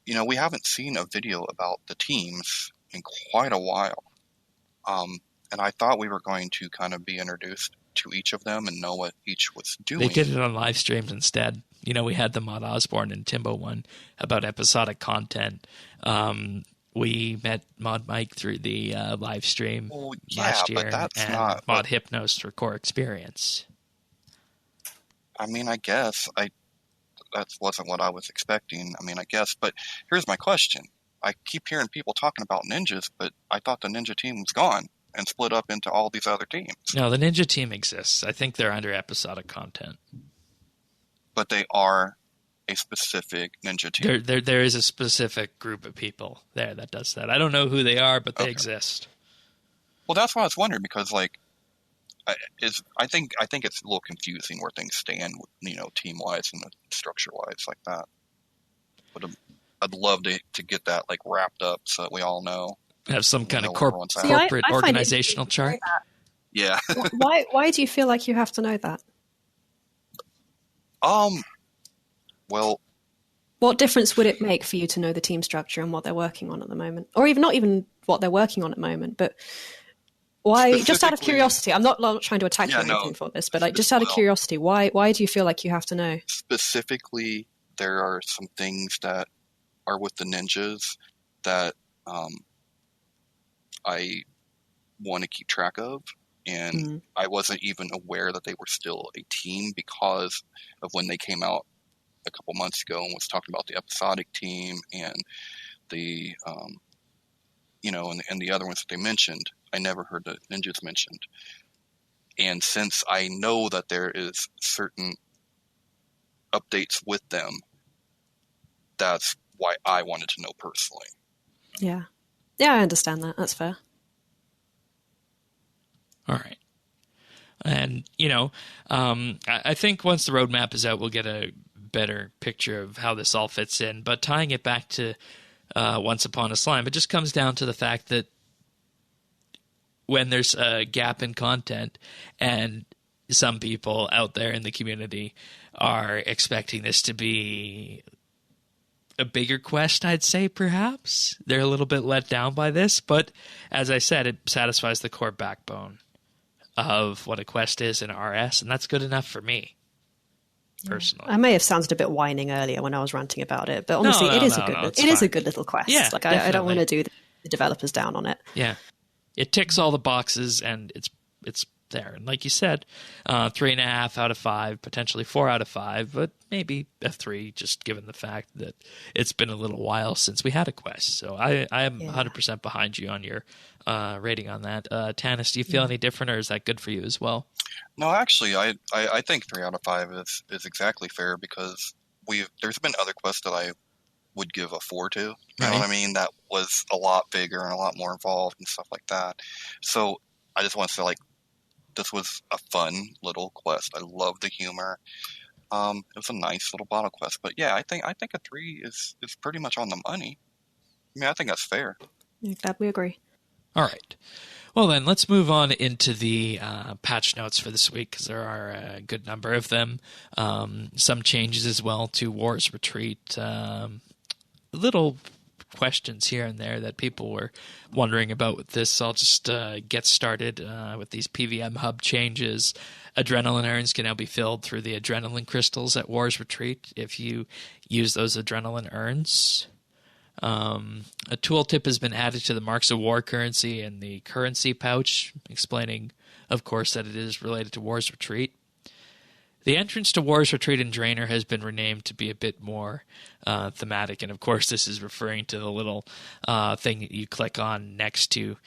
We haven't seen a video about the teams in quite a while. And I thought we were going to kind of be introduced to each of them and know what each was doing. They did it on live streams instead. We had the Mod Osborne and Timbo one about episodic content. We met Mod Mike through the live stream last year, but that's and not Mod Hypnos for Core Experience. I mean, I guess that wasn't what I was expecting. I mean, I guess, but here's my question. I keep hearing people talking about ninjas, but I thought the ninja team was gone and split up into all these other teams. No, the ninja team exists. I think they're under episodic content. But they are a specific ninja team. There is a specific group of people there that does that. I don't know who they are, but they exist. Well, that's why I was wondering, because I think it's a little confusing where things stand, team wise and structure wise like that. But I'd love to get that wrapped up so that we all know. Have some kind of everyone's at. corporate I find it organizational chart. Yeah. Why do you feel like you have to know that? Well, What difference would it make for you to know the team structure and what they're working on at the moment? Or even not even what they're working on at the moment, but why, just out of curiosity, I'm not trying to attack you or anything for this, but like just out of curiosity, why do you feel like you have to know? specifically, there are some things that are with the ninjas that I want to keep track of, and I wasn't even aware that they were still a team because of when they came out a couple months ago and was talking about the episodic team and the and the other ones that they mentioned. I never heard the ninjas mentioned, and since I know that there is certain updates with them, that's why I wanted to know personally. Yeah, I understand that. That's fair. All right. And, I think once the roadmap is out, we'll get a better picture of how this all fits in. But tying it back to Once Upon a Slime, it just comes down to the fact that when there's a gap in content and some people out there in the community are expecting this to be a bigger quest, I'd say, perhaps. They're a little bit let down by this. But as I said, it satisfies the core backbone of what a quest is in RS, and that's good enough for me, personally. I may have sounded a bit whining earlier when I was ranting about it, but honestly, it is a good little quest. Yeah, like I don't want to do the developers down on it. Yeah, it ticks all the boxes, and it's there. And like you said, 3.5 out of 5, potentially 4 out of 5, but maybe a 3, just given the fact that it's been a little while since we had a quest. So I am 100% behind you on your rating on that. Tanis, do you feel any different, or is that good for you as well? No, actually, I think 3 out of 5 is exactly fair because there's been other quests that I would give a 4 to. You know what I mean? That was a lot bigger and a lot more involved and stuff like that. So I just want to say, like, this was a fun little quest. I love the humor. It was a nice little bottle quest. But yeah, I think a 3 is pretty much on the money. I mean, I think that's fair. Yeah, glad we agree. All right. Well, then, let's move on into the patch notes for this week, because there are a good number of them. Some changes as well to War's Retreat. Little questions here and there that people were wondering about with this. I'll just get started with these PVM hub changes. Adrenaline urns can now be filled through the adrenaline crystals at War's Retreat if you use those adrenaline urns. A tooltip has been added to the Marks of War currency and the currency pouch, explaining, of course, that it is related to War's Retreat. The entrance to War's Retreat and Draenor has been renamed to be a bit more thematic, and of course this is referring to the little thing that you click on next to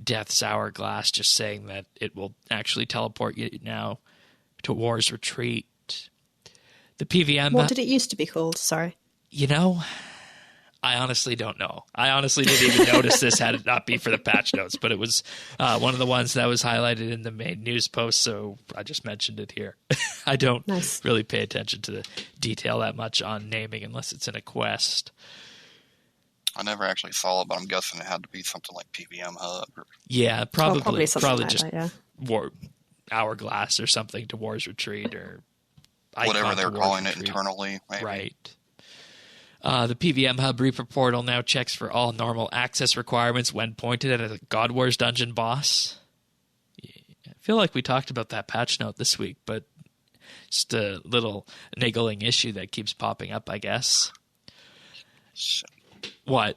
Death's Hourglass, just saying that it will actually teleport you now to War's Retreat. The PVM... What did it used to be called? Sorry. I honestly don't know. I honestly didn't even notice this had it not be for the patch notes, but it was one of the ones that was highlighted in the main news post, so I just mentioned it here. I don't really pay attention to the detail that much on naming unless it's in a quest. I never actually saw it, but I'm guessing it had to be something like PVM Hub. Yeah, probably just that, War Hourglass or something to War's Retreat, or whatever they're calling it internally. Maybe. Right. The PVM Hub Reaper portal now checks for all normal access requirements when pointed at a God Wars dungeon boss. I feel like we talked about that patch note this week, but just a little niggling issue that keeps popping up, I guess. What?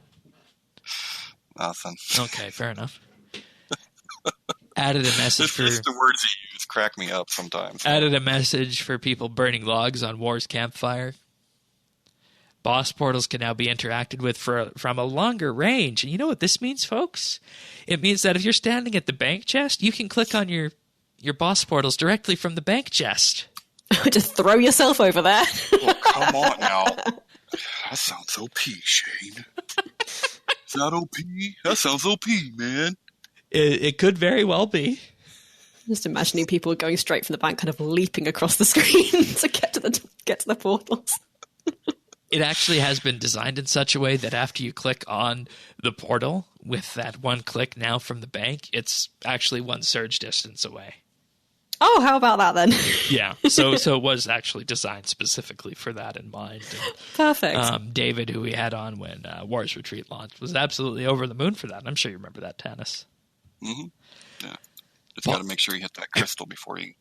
Nothing. Okay, fair enough. Added a message for... Just the words you use crack me up sometimes. Added a message for people burning logs on War's campfire. Boss portals can now be interacted with from a longer range. And you know what this means, folks? It means that if you're standing at the bank chest, you can click on your boss portals directly from the bank chest. Just throw yourself over there. Well, come on now. That sounds OP, Shane. Is that OP? That sounds OP, man. It could very well be. Just imagining people going straight from the bank, kind of leaping across the screen to get to the portals. It actually has been designed in such a way that after you click on the portal, with that one click now from the bank, it's actually one surge distance away. Oh, how about that then? Yeah, so it was actually designed specifically for that in mind. And, Perfect. David, who we had on when Wars Retreat launched, was absolutely over the moon for that. And I'm sure you remember that, Tannis. Mm-hmm. Yeah. Just got to make sure you hit that crystal before you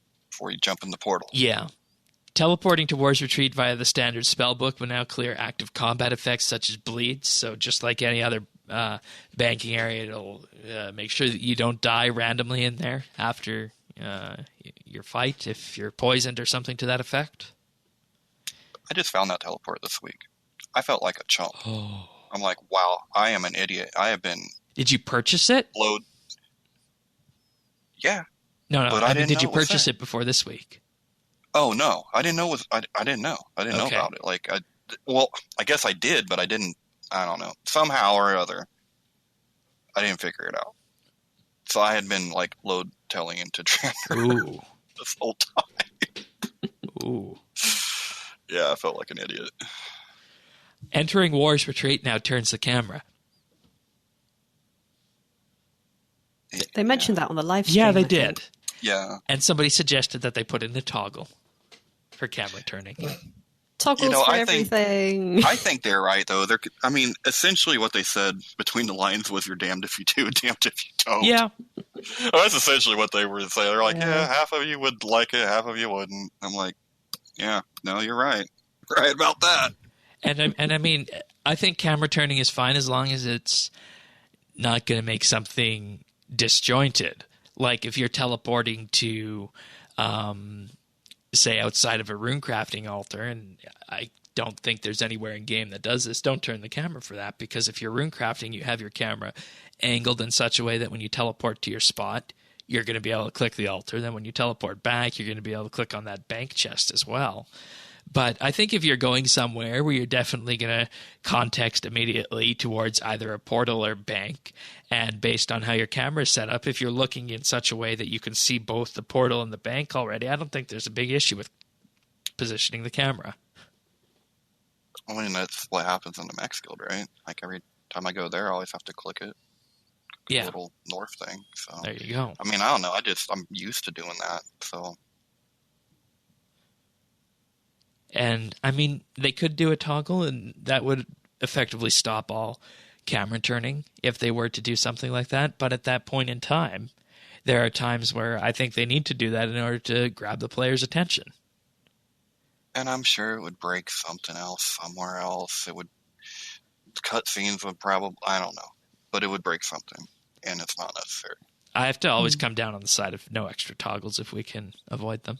jump in the portal. Yeah. Teleporting to War's Retreat via the standard spellbook will now clear active combat effects such as bleeds. So just like any other banking area, it'll make sure that you don't die randomly in there after your fight if you're poisoned or something to that effect. I just found that teleport this week. I felt like a chump. Oh. I'm like, wow, I am an idiot. I have been... Did you purchase it? Yeah. No. But I didn't did you know it was purchase there. it before this week? Oh, no. I didn't know. I didn't know. I didn't know Okay. about it. Like, I guess I did, but I didn't. I don't know. Somehow or other, I didn't figure it out. So I had been, like, load telling into Tracker Ooh. this whole time. Ooh. Yeah, I felt like an idiot. Entering War's Retreat now turns the camera. They mentioned that on the live stream. Yeah, they I did. think. Yeah. And somebody suggested that they put in a toggle for camera turning. Toggles You know, for I think- everything. I think they're right, though. I mean, essentially what they said between the lines was you're damned if you do, damned if you don't. Yeah. Well, that's essentially what they were saying. They're like, yeah, half of you would like it, half of you wouldn't. I'm like, yeah, no, you're right. Right about that. And I mean, I think camera turning is fine as long as it's not going to make something disjointed. Like if you're teleporting to, say, outside of a rune crafting altar, and I don't think there's anywhere in game that does this, don't turn the camera for that, because if you're rune crafting, you have your camera angled in such a way that when you teleport to your spot, you're going to be able to click the altar. Then when you teleport back, you're going to be able to click on that bank chest as well. But I think if you're going somewhere where you're definitely going to context immediately towards either a portal or bank, and based on how your camera is set up, if you're looking in such a way that you can see both the portal and the bank already, I don't think there's a big issue with positioning the camera. I mean, that's what happens in the Max Guild, right? Like every time I go there, I always have to click it. The Yeah, little north thing. So there you go. I mean, I don't know. I'm used to doing that. So And, I mean, they could do a toggle, and that would effectively stop all camera turning if they were to do something like that. But at that point in time, there are times where I think they need to do that in order to grab the player's attention. and I'm sure it would break something else somewhere else. It would cutscenes would probably, I don't know, but it would break something, and it's not necessary. I have to always come down on the side of no extra toggles if we can avoid them.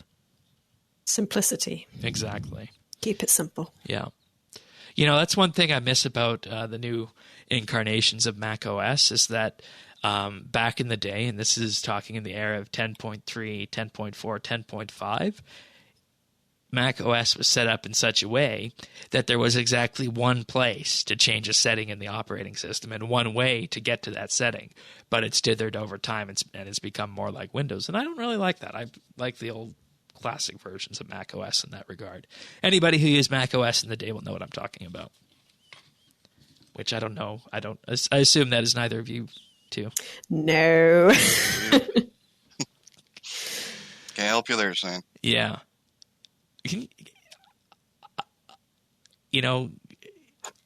Simplicity. Exactly. Keep it simple. Yeah. You know, that's one thing I miss about the new incarnations of Mac OS is that back in the day, and this is talking in the era of 10.3, 10.4, 10.5, Mac OS was set up in such a way that there was exactly one place to change a setting in the operating system and one way to get to that setting. But it's dithered over time and it's become more like Windows. And I don't really like that. I like the old classic versions of Mac OS in that regard. Anybody who used Mac OS in the day will know what I'm talking about. Which I don't know. I assume that is neither of you two. No. Can't help you there, Shane. Yeah. You know,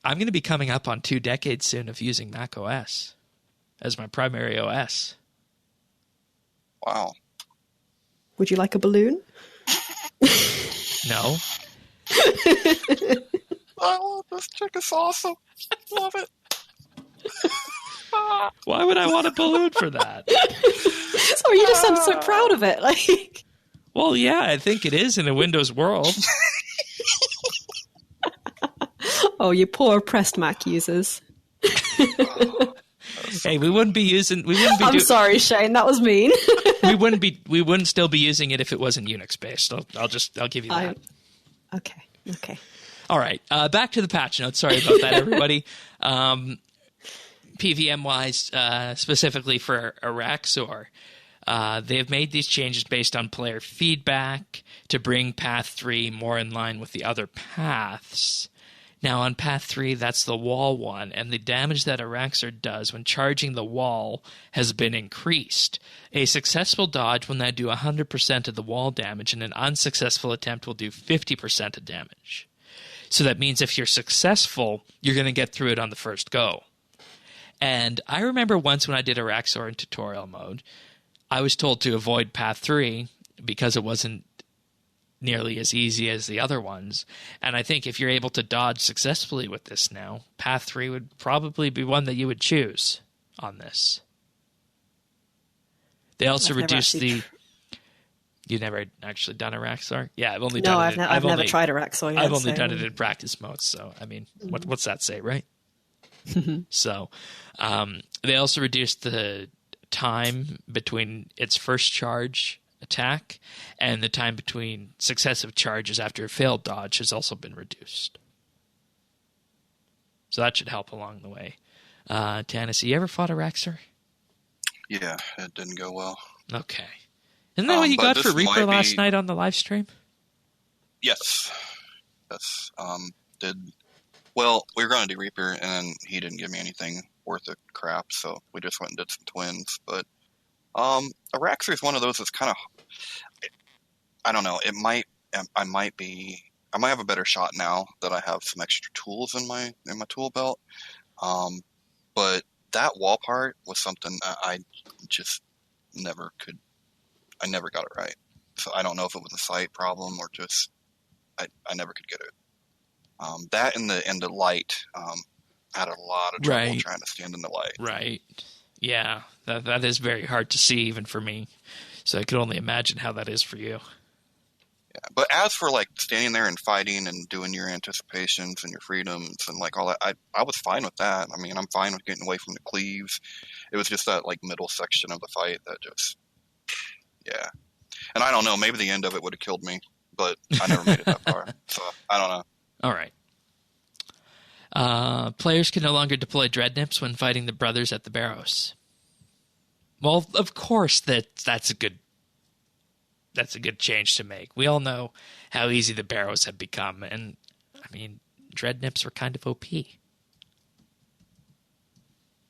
I'm going to be coming up on 2 decades soon of using Mac OS as my primary OS. Wow. Would you like a balloon? No. I love this chick. It's awesome. Love it. Why would I want a balloon for that? Sorry, you just sound so proud of it. Like, Well, yeah, I think it is in a Windows world. oh, you poor oppressed Mac users. Hey, we wouldn't be I'm sorry, Shane. That was mean. we wouldn't still be using it if it wasn't Unix based. I'll give you that. Okay. All right, back to the patch notes. Sorry about that, everybody. PVM wise, specifically for Araxor, they have made these changes based on player feedback to bring Path 3 more in line with the other paths. Now, on Path 3, that's the wall one, and the damage that Araxar does when charging the wall has been increased. A successful dodge will now do 100% of the wall damage, and an unsuccessful attempt will do 50% of damage. So that means if you're successful, you're going to get through it on the first go. And I remember once when I did Araxar in tutorial mode, I was told to avoid Path 3 because it wasn't nearly as easy as the other ones. And I think if you're able to dodge successfully with this now, Path 3 would probably be one that you would choose on this. They also reduced the... You never actually done Araxar? Yeah, I've only done it. No, I've never tried Araxar yet. I've only done it in practice mode, so, I mean, what's that say, right? So, they also reduced the time between its first charge attack and the time between successive charges after a failed dodge has also been reduced. So that should help along the way. Tanis, you ever fought Araxar? Yeah, it didn't go well. Okay. Isn't that what you got for Reaper last night on the live stream? Yes. Yes. Well, we were going to do Reaper, and then he didn't give me anything worth of crap, so we just went and did some twins. But Araxar is one of those that's kind of, I don't know, I might have a better shot now that I have some extra tools in my tool belt. But that wall part was something I just never got it right. So I don't know if it was a sight problem or just I never could get it. That and the light, had a lot of trouble trying to stand in the light. Right. Yeah, that is very hard to see even for me. So I could only imagine how that is for you. Yeah, but as for like standing there and fighting and doing your anticipations and your freedoms and like all that, I was fine with that. I mean, I'm fine with getting away from the cleaves. It was just that like middle section of the fight that just, yeah. And I don't know, maybe the end of it would have killed me, but I never made it that far. So I don't know. All right. Players can no longer deploy dread nips when fighting the brothers at the barrows. Well, of course that's a good change to make. We all know how easy the barrows have become, and I mean, dread nips were kind of OP.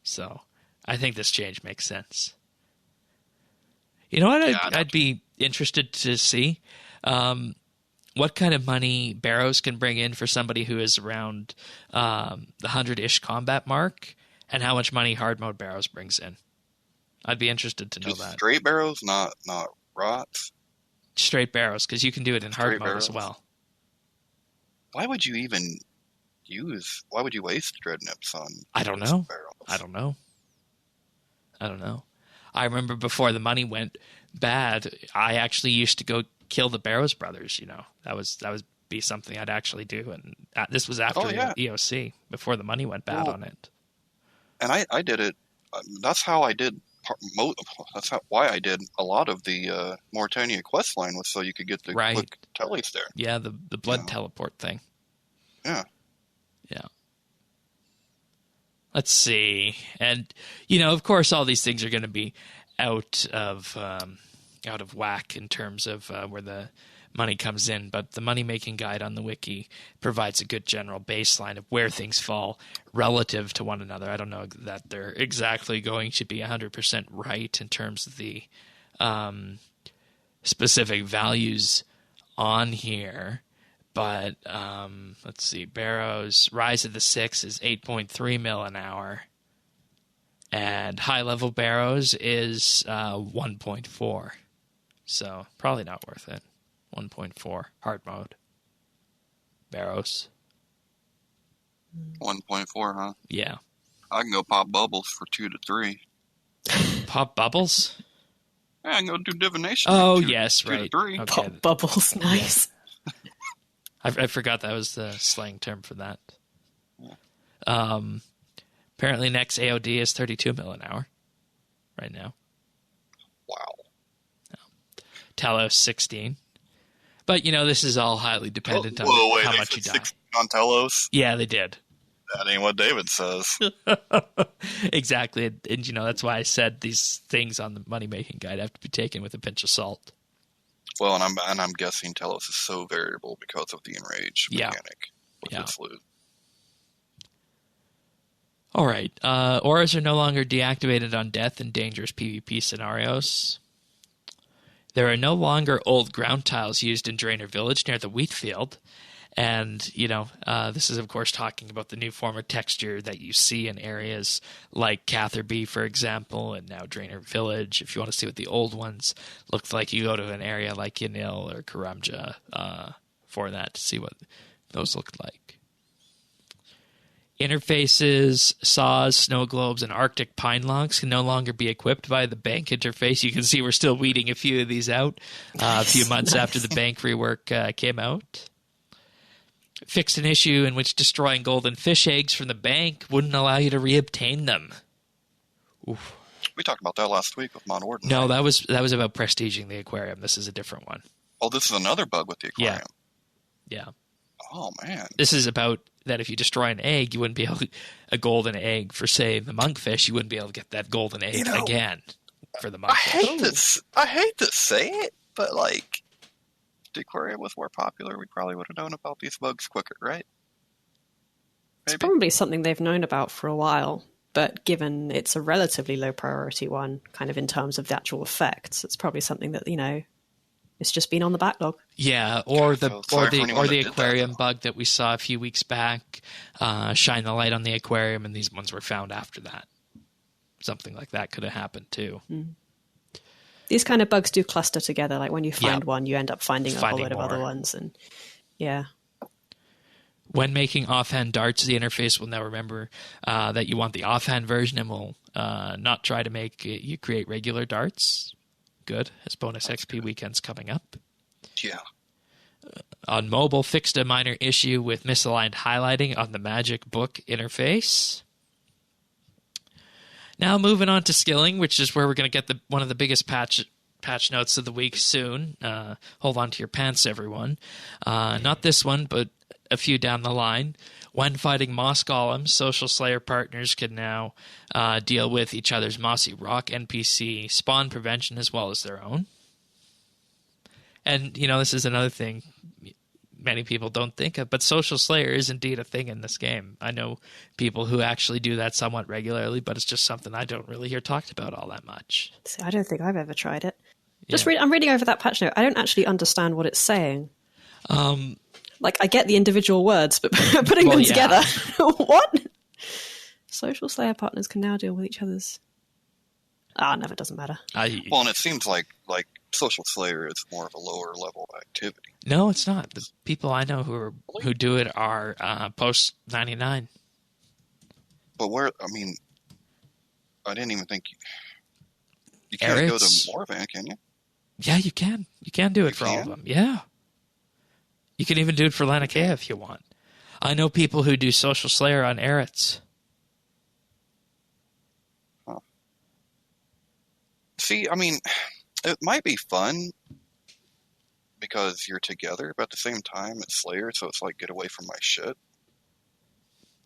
So I think this change makes sense. You know what? I'd be interested to see what kind of money barrows can bring in for somebody who is around the 100-ish combat mark, and how much money hard mode barrows brings in. I'd be interested to know that. Straight barrows, not rots? Straight barrows, because you can do it in hard mode as well. Why would you waste dread nips on I don't know. barrels? I don't know. I remember before the money went bad, I actually used to go kill the Barrows brothers, you know. That would be something I'd actually do, and this was after EOC, before the money went bad on it. And I did it. That's how I did. Why I did a lot of the Mauritania quest line was so you could get the quick tellies there. Yeah, the blood teleport thing. Yeah. Yeah. Let's see. And, you know, of course, all these things are going to be out of whack in terms of where the money comes in. But the money-making guide on the wiki provides a good general baseline of where things fall relative to one another. I don't know that they're exactly going to be 100% right in terms of the specific values on here. But let's see, Barrows, Rise of the Six is 8.3 mil an hour. And high-level Barrows is 1.4. So probably not worth it. 1.4, hard mode. Barrows. 1.4, huh? Yeah. I can go pop bubbles for 2 to 3. Pop bubbles? Yeah, I can go do divination. Oh, yes, right. 2 to 3. Okay. Pop bubbles, nice. I forgot that was the slang term for that. Apparently next AOD is 32 mil an hour right now. Wow. Telos 16. But, you know, this is all highly dependent on how much you die. On Telos? Yeah, they did. That ain't what David says. Exactly. And, you know, that's why I said these things on the money-making guide have to be taken with a pinch of salt. Well, and I'm guessing Telos is so variable because of the enrage mechanic with its loot. All right. Auras are no longer deactivated on death in dangerous PvP scenarios. There are no longer old ground tiles used in Draenor Village near the wheat field. And, this is, of course, talking about the new form of texture that you see in areas like Catherby, for example, and now Draenor Village. If you want to see what the old ones looked like, you go to an area like Yanil or Karamja for that to see what those looked like. Interfaces, saws, snow globes, and Arctic pine logs can no longer be equipped by the bank interface. You can see we're still weeding a few of these out a few months after the bank rework came out. Fixed an issue in which destroying golden fish eggs from the bank wouldn't allow you to reobtain them. Oof. We talked about that last week with Mon Warden. No, right? that was about prestiging the aquarium. This is a different one. Oh, this is another bug with the aquarium. Yeah. Oh, man. This is about that if you destroy an egg, you wouldn't be able to, a golden egg for, say, the monkfish, you wouldn't be able to get that golden egg again for the monkfish. I hate to say it, but like, if the aquarium was more popular, we probably would have known about these bugs quicker, right? It's probably something they've known about for a while, but given it's a relatively low priority one, kind of in terms of the actual effects, it's probably something that, it's just been on the backlog. Yeah, or the did aquarium that. bug that we saw a few weeks back, shine the light on the aquarium, and these ones were found after that. Something like that could have happened too. Mm. These kind of bugs do cluster together. Like when you find one, you end up finding a whole load of other ones, and yeah. When making offhand darts, the interface will now remember that you want the offhand version and will not try to make you create regular darts. Good. Has bonus XP weekends coming up. Yeah. On mobile, fixed a minor issue with misaligned highlighting on the Magic Book interface. Now moving on to skilling, which is where we're going to get one of the biggest patch notes of the week soon. Hold on to your pants, everyone. Not this one, but a few down the line. When fighting moss golems, social slayer partners can now deal with each other's mossy rock NPC spawn prevention as well as their own. And, this is another thing many people don't think of, but social slayer is indeed a thing in this game. I know people who actually do that somewhat regularly, but it's just something I don't really hear talked about all that much. See, I don't think I've ever tried it. Yeah. I'm reading over that patch note. I don't actually understand what it's saying. I get the individual words, but putting them together, what? Social Slayer partners can now deal with each other's... never doesn't matter. Well, and it seems like Social Slayer is more of a lower level activity. No, it's not. The people I know who do it are post 99. But I didn't even think you can't go to Morvan, can you? Yeah, you can. You can do it for all of them. Yeah. You can even do it for Lanatea if you want. I know people who do Social Slayer on Eretz. Huh. See, it might be fun because you're together, but at the same time, it's Slayer, so it's like, get away from my shit.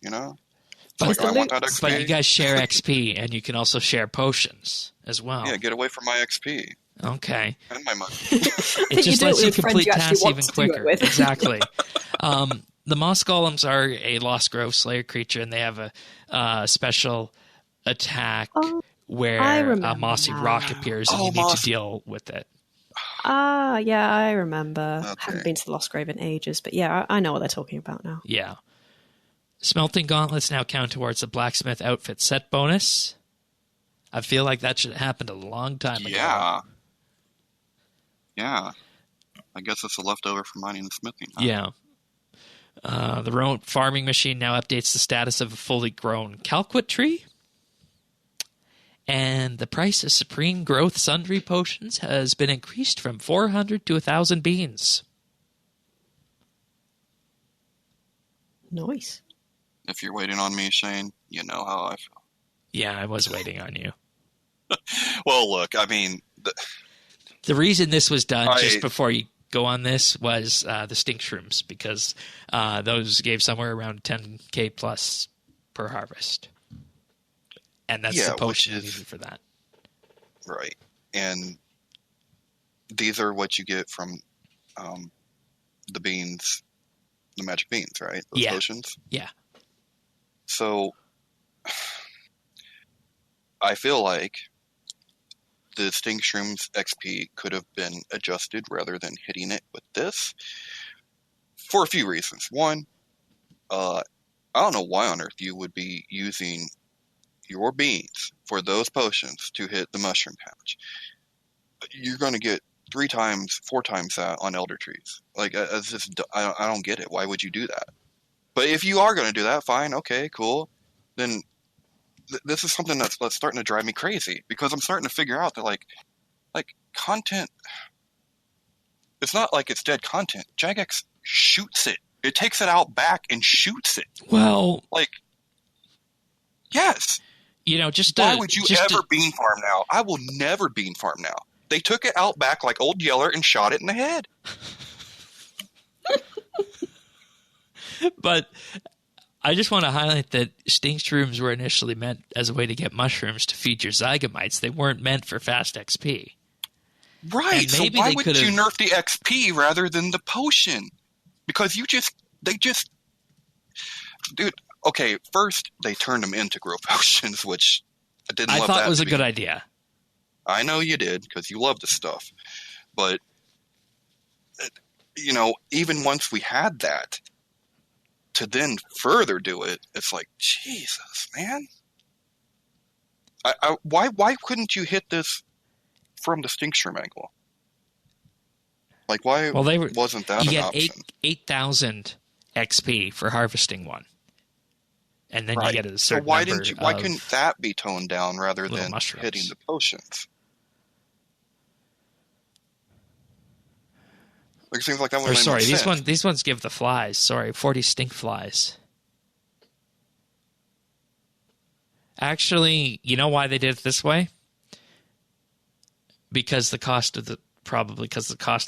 But, I want that XP. But you guys share XP, and you can also share potions as well. Yeah, get away from my XP. Okay. And my money. It just lets you complete tasks even quicker. Exactly. The Moss Golems are a Lost Grove Slayer creature, and they have a special attack where a mossy rock appears, and you need to deal with it. Yeah, I remember. Okay. I haven't been to the Lost Grove in ages, but yeah, I know what they're talking about now. Yeah. Smelting gauntlets now count towards the blacksmith outfit set bonus. I feel like that should have happened a long time ago. Yeah. I guess it's a leftover from mining and smithing. Huh? Yeah. The remote farming machine now updates the status of a fully grown Calquit tree. And the price of Supreme Growth Sundry Potions has been increased from 400 to 1,000 beans. Nice. If you're waiting on me, Shane, you know how I feel. Yeah, I was waiting on you. Well, look, the reason this was done just before you go on this was the stink shrooms, because those gave somewhere around 10k plus per harvest. And that's the potion needed for that. Right. And these are what you get from the beans, the magic beans, right? Those potions? Yeah. So I feel like the Sting Shrooms XP could have been adjusted rather than hitting it with this for a few reasons. One, I don't know why on earth you would be using your beans for those potions to hit the mushroom patch. You're going to get 3 times, 4 times that on Elder Trees. Like, I don't get it. Why would you do that? But if you are going to do that, fine, okay, cool. Then this is something that's starting to drive me crazy, because I'm starting to figure out that like content, it's not like it's dead content. Jagex shoots it. It takes it out back and shoots it. Well, like, yes. Why would you ever bean farm now? I will never bean farm now. They took it out back like Old Yeller and shot it in the head. But I just want to highlight that Sting Shrooms were initially meant as a way to get mushrooms to feed your Zygomites. They weren't meant for fast XP. Right, so why would you nerf the XP rather than the potion? Because dude, okay, first they turned them into grow potions, which I thought was a good idea. I know you did, because you love the stuff. But, even once we had that, to then further do it, it's like, Jesus, man. Why couldn't you hit this from the Stink Shroom angle? Like, why wasn't that an option? You get 8,000 XP for harvesting one. And then you get a certain why couldn't that be toned down rather than hitting the potions? Like, it seems like that would make more sense. These ones give the flies. 40 stink flies. Actually, you know why they did it this way? Because the cost of the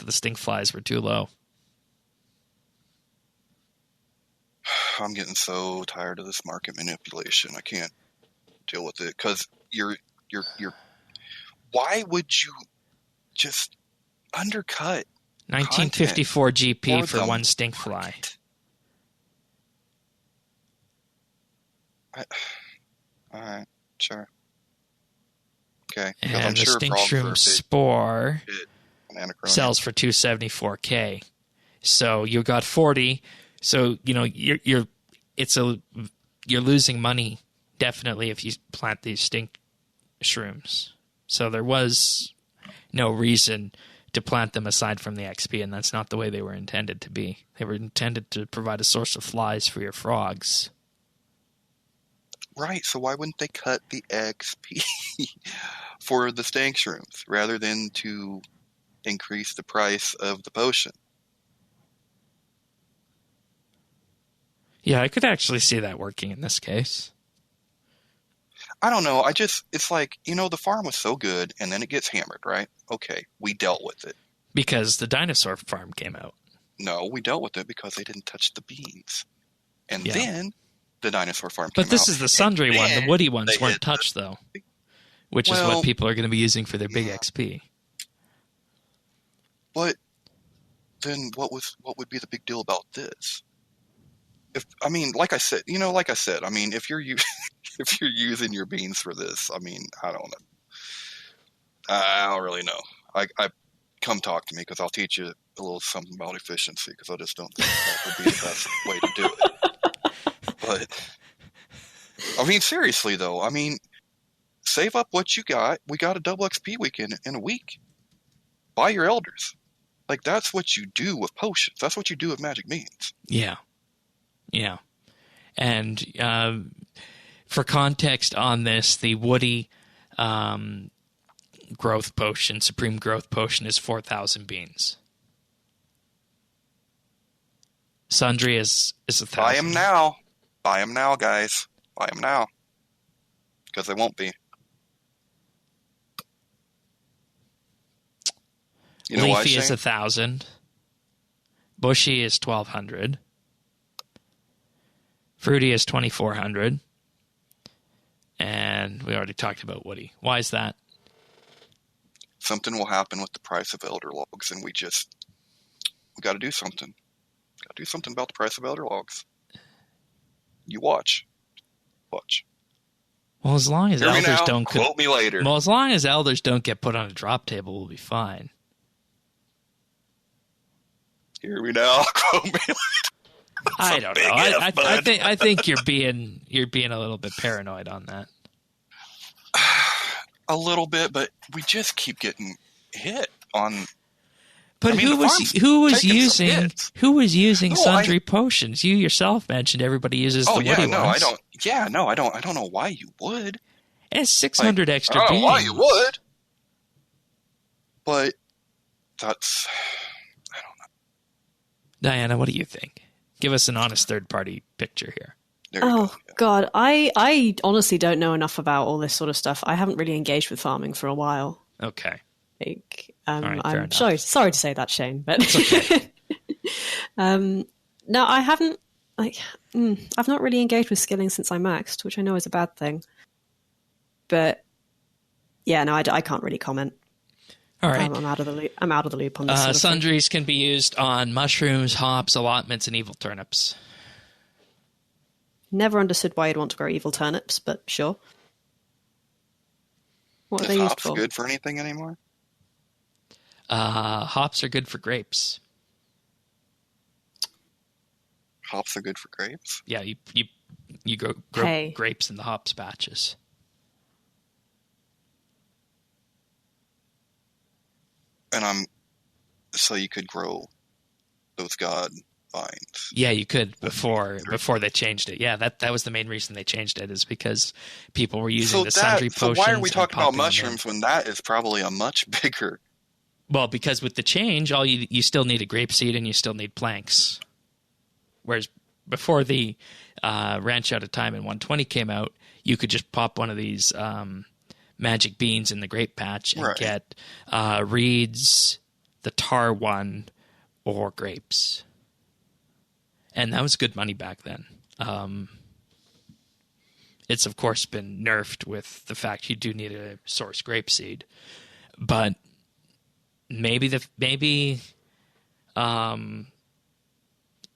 stink flies were too low. I'm getting so tired of this market manipulation. I can't deal with it, because you're why would you just undercut 1954 GP for one stink fly? All right, sure. Okay, and I'm the sure stink shroom spore sells for 274K. So you got 40. So you're losing money definitely if you plant these stink shrooms. So there was no reason to plant them aside from the XP, and that's not the way they were intended to be. They were intended to provide a source of flies for your frogs. Right, so why wouldn't they cut the XP for the stank shrooms rather than to increase the price of the potion? Yeah, I could actually see that working in this case. I don't know. It's like, the farm was so good, and then it gets hammered, right? Okay, we dealt with it. Because the dinosaur farm came out. No, we dealt with it because they didn't touch the beans. And then the dinosaur farm came out. But this is the sundry one. The woody ones weren't touched, though. Which is what people are going to be using for their big XP. But then what would be the big deal about this? Like I said, if you're if you're using your beans for this, I don't know. I don't really know. I come talk to me, because I'll teach you a little something about efficiency, because I just don't think that would be the best way to do it. But seriously though, save up what you got. We got a double XP weekend in a week. Buy your elders. Like, that's what you do with potions. That's what you do with magic beans. Yeah. Yeah. And for context on this, the woody growth potion, supreme growth potion, is 4,000 beans. Sundry is 1,000. Buy them now. Buy them now, guys. Buy them now. Because they won't be. Leafy is 1,000. Bushy is 1,200. Fruity is 2,400. And we already talked about woody. Why is that? Something will happen with the price of elder logs, and we got to do something. Got to do something about the price of elder logs. You watch. Well, as long as Hear me elders now, don't quote me later. Well, as long as elders don't get put on a drop table, we'll be fine. Hear me now, quote me later. I don't know. I think you're being a little bit paranoid on that. A little bit, but we just keep getting hit on. But I mean, who was using No, sundry potions? You yourself mentioned everybody uses the woody ones. I don't. Yeah, no, I don't know why you would. And it's 600 extra. I don't know why you would. But that's. I don't know. Diana, what do you think? Give us an honest third-party picture here. God, I honestly don't know enough about all this sort of stuff. I haven't really engaged with farming for a while. Okay. I'm sorry to say that, Shane, but it's okay. No, I haven't. I've not really engaged with skilling since I maxed, which I know is a bad thing. But yeah, no, I can't really comment. All right, I'm out of the loop. I'm out of the loop on this. Sort of sundries can be used on mushrooms, hops, allotments, and evil turnips. Never understood why you'd want to grow evil turnips, but sure. What are they used for? Hops good for anything anymore? Hops are good for grapes. Hops are good for grapes? Yeah, you grow grapes in the hops batches. And so you could grow those god vines. Yeah, you could before they changed it. Yeah, that was the main reason they changed it, is because people were using the sundry potions. So why are we talking about mushrooms when that is probably a much bigger? Well, because with the change, you still need a grape seed and you still need planks. Whereas before the Ranch Out of Time and 120 came out, you could just pop one of these magic beans in the grape patch and get reeds, the tar one, or grapes. And that was good money back then. It's, of course, been nerfed with the fact you do need a source grape seed. But maybe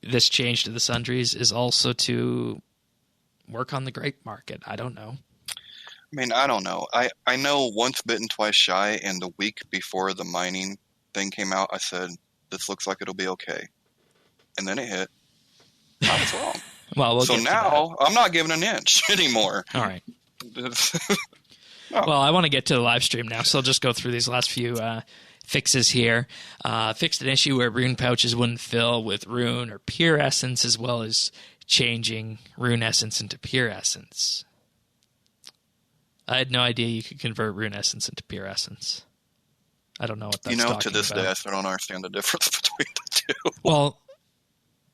this change to the sundries is also to work on the grape market. I don't know. I mean, I don't know. I know once bitten, twice shy, and the week before the mining thing came out, I said, this looks like it'll be okay. And then it hit. I was wrong. Well, so now I'm not giving an inch anymore. All right. Well, I want to get to the live stream now, so I'll just go through these last few fixes here. Fixed an issue where rune pouches wouldn't fill with rune or pure essence, as well as changing rune essence into pure essence. I had no idea you could convert rune essence into pure essence. I don't know what that's talking about. To this day, I still don't understand the difference between the two. Well,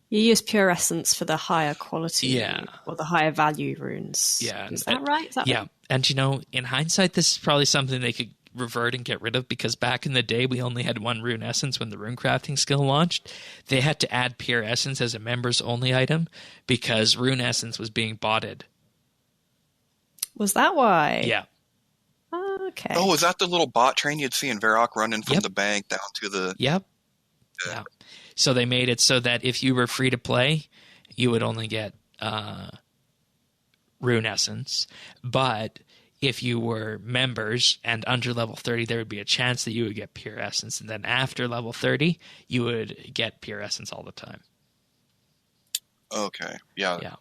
you use pure essence for the higher quality or the higher value runes. Yeah. Is that right? Yeah. And, in hindsight, this is probably something they could revert and get rid of, because back in the day, we only had one rune essence when the rune crafting skill launched. They had to add pure essence as a members-only item because rune essence was being botted. Was that why? Yeah. Okay. Oh, is that the little bot train you'd see in Varrock running from the bank down to the... Yep. Yeah. So they made it so that if you were free to play, you would only get rune essence. But if you were members and under level 30, there would be a chance that you would get pure essence. And then after level 30, you would get pure essence all the time. Okay. Yeah.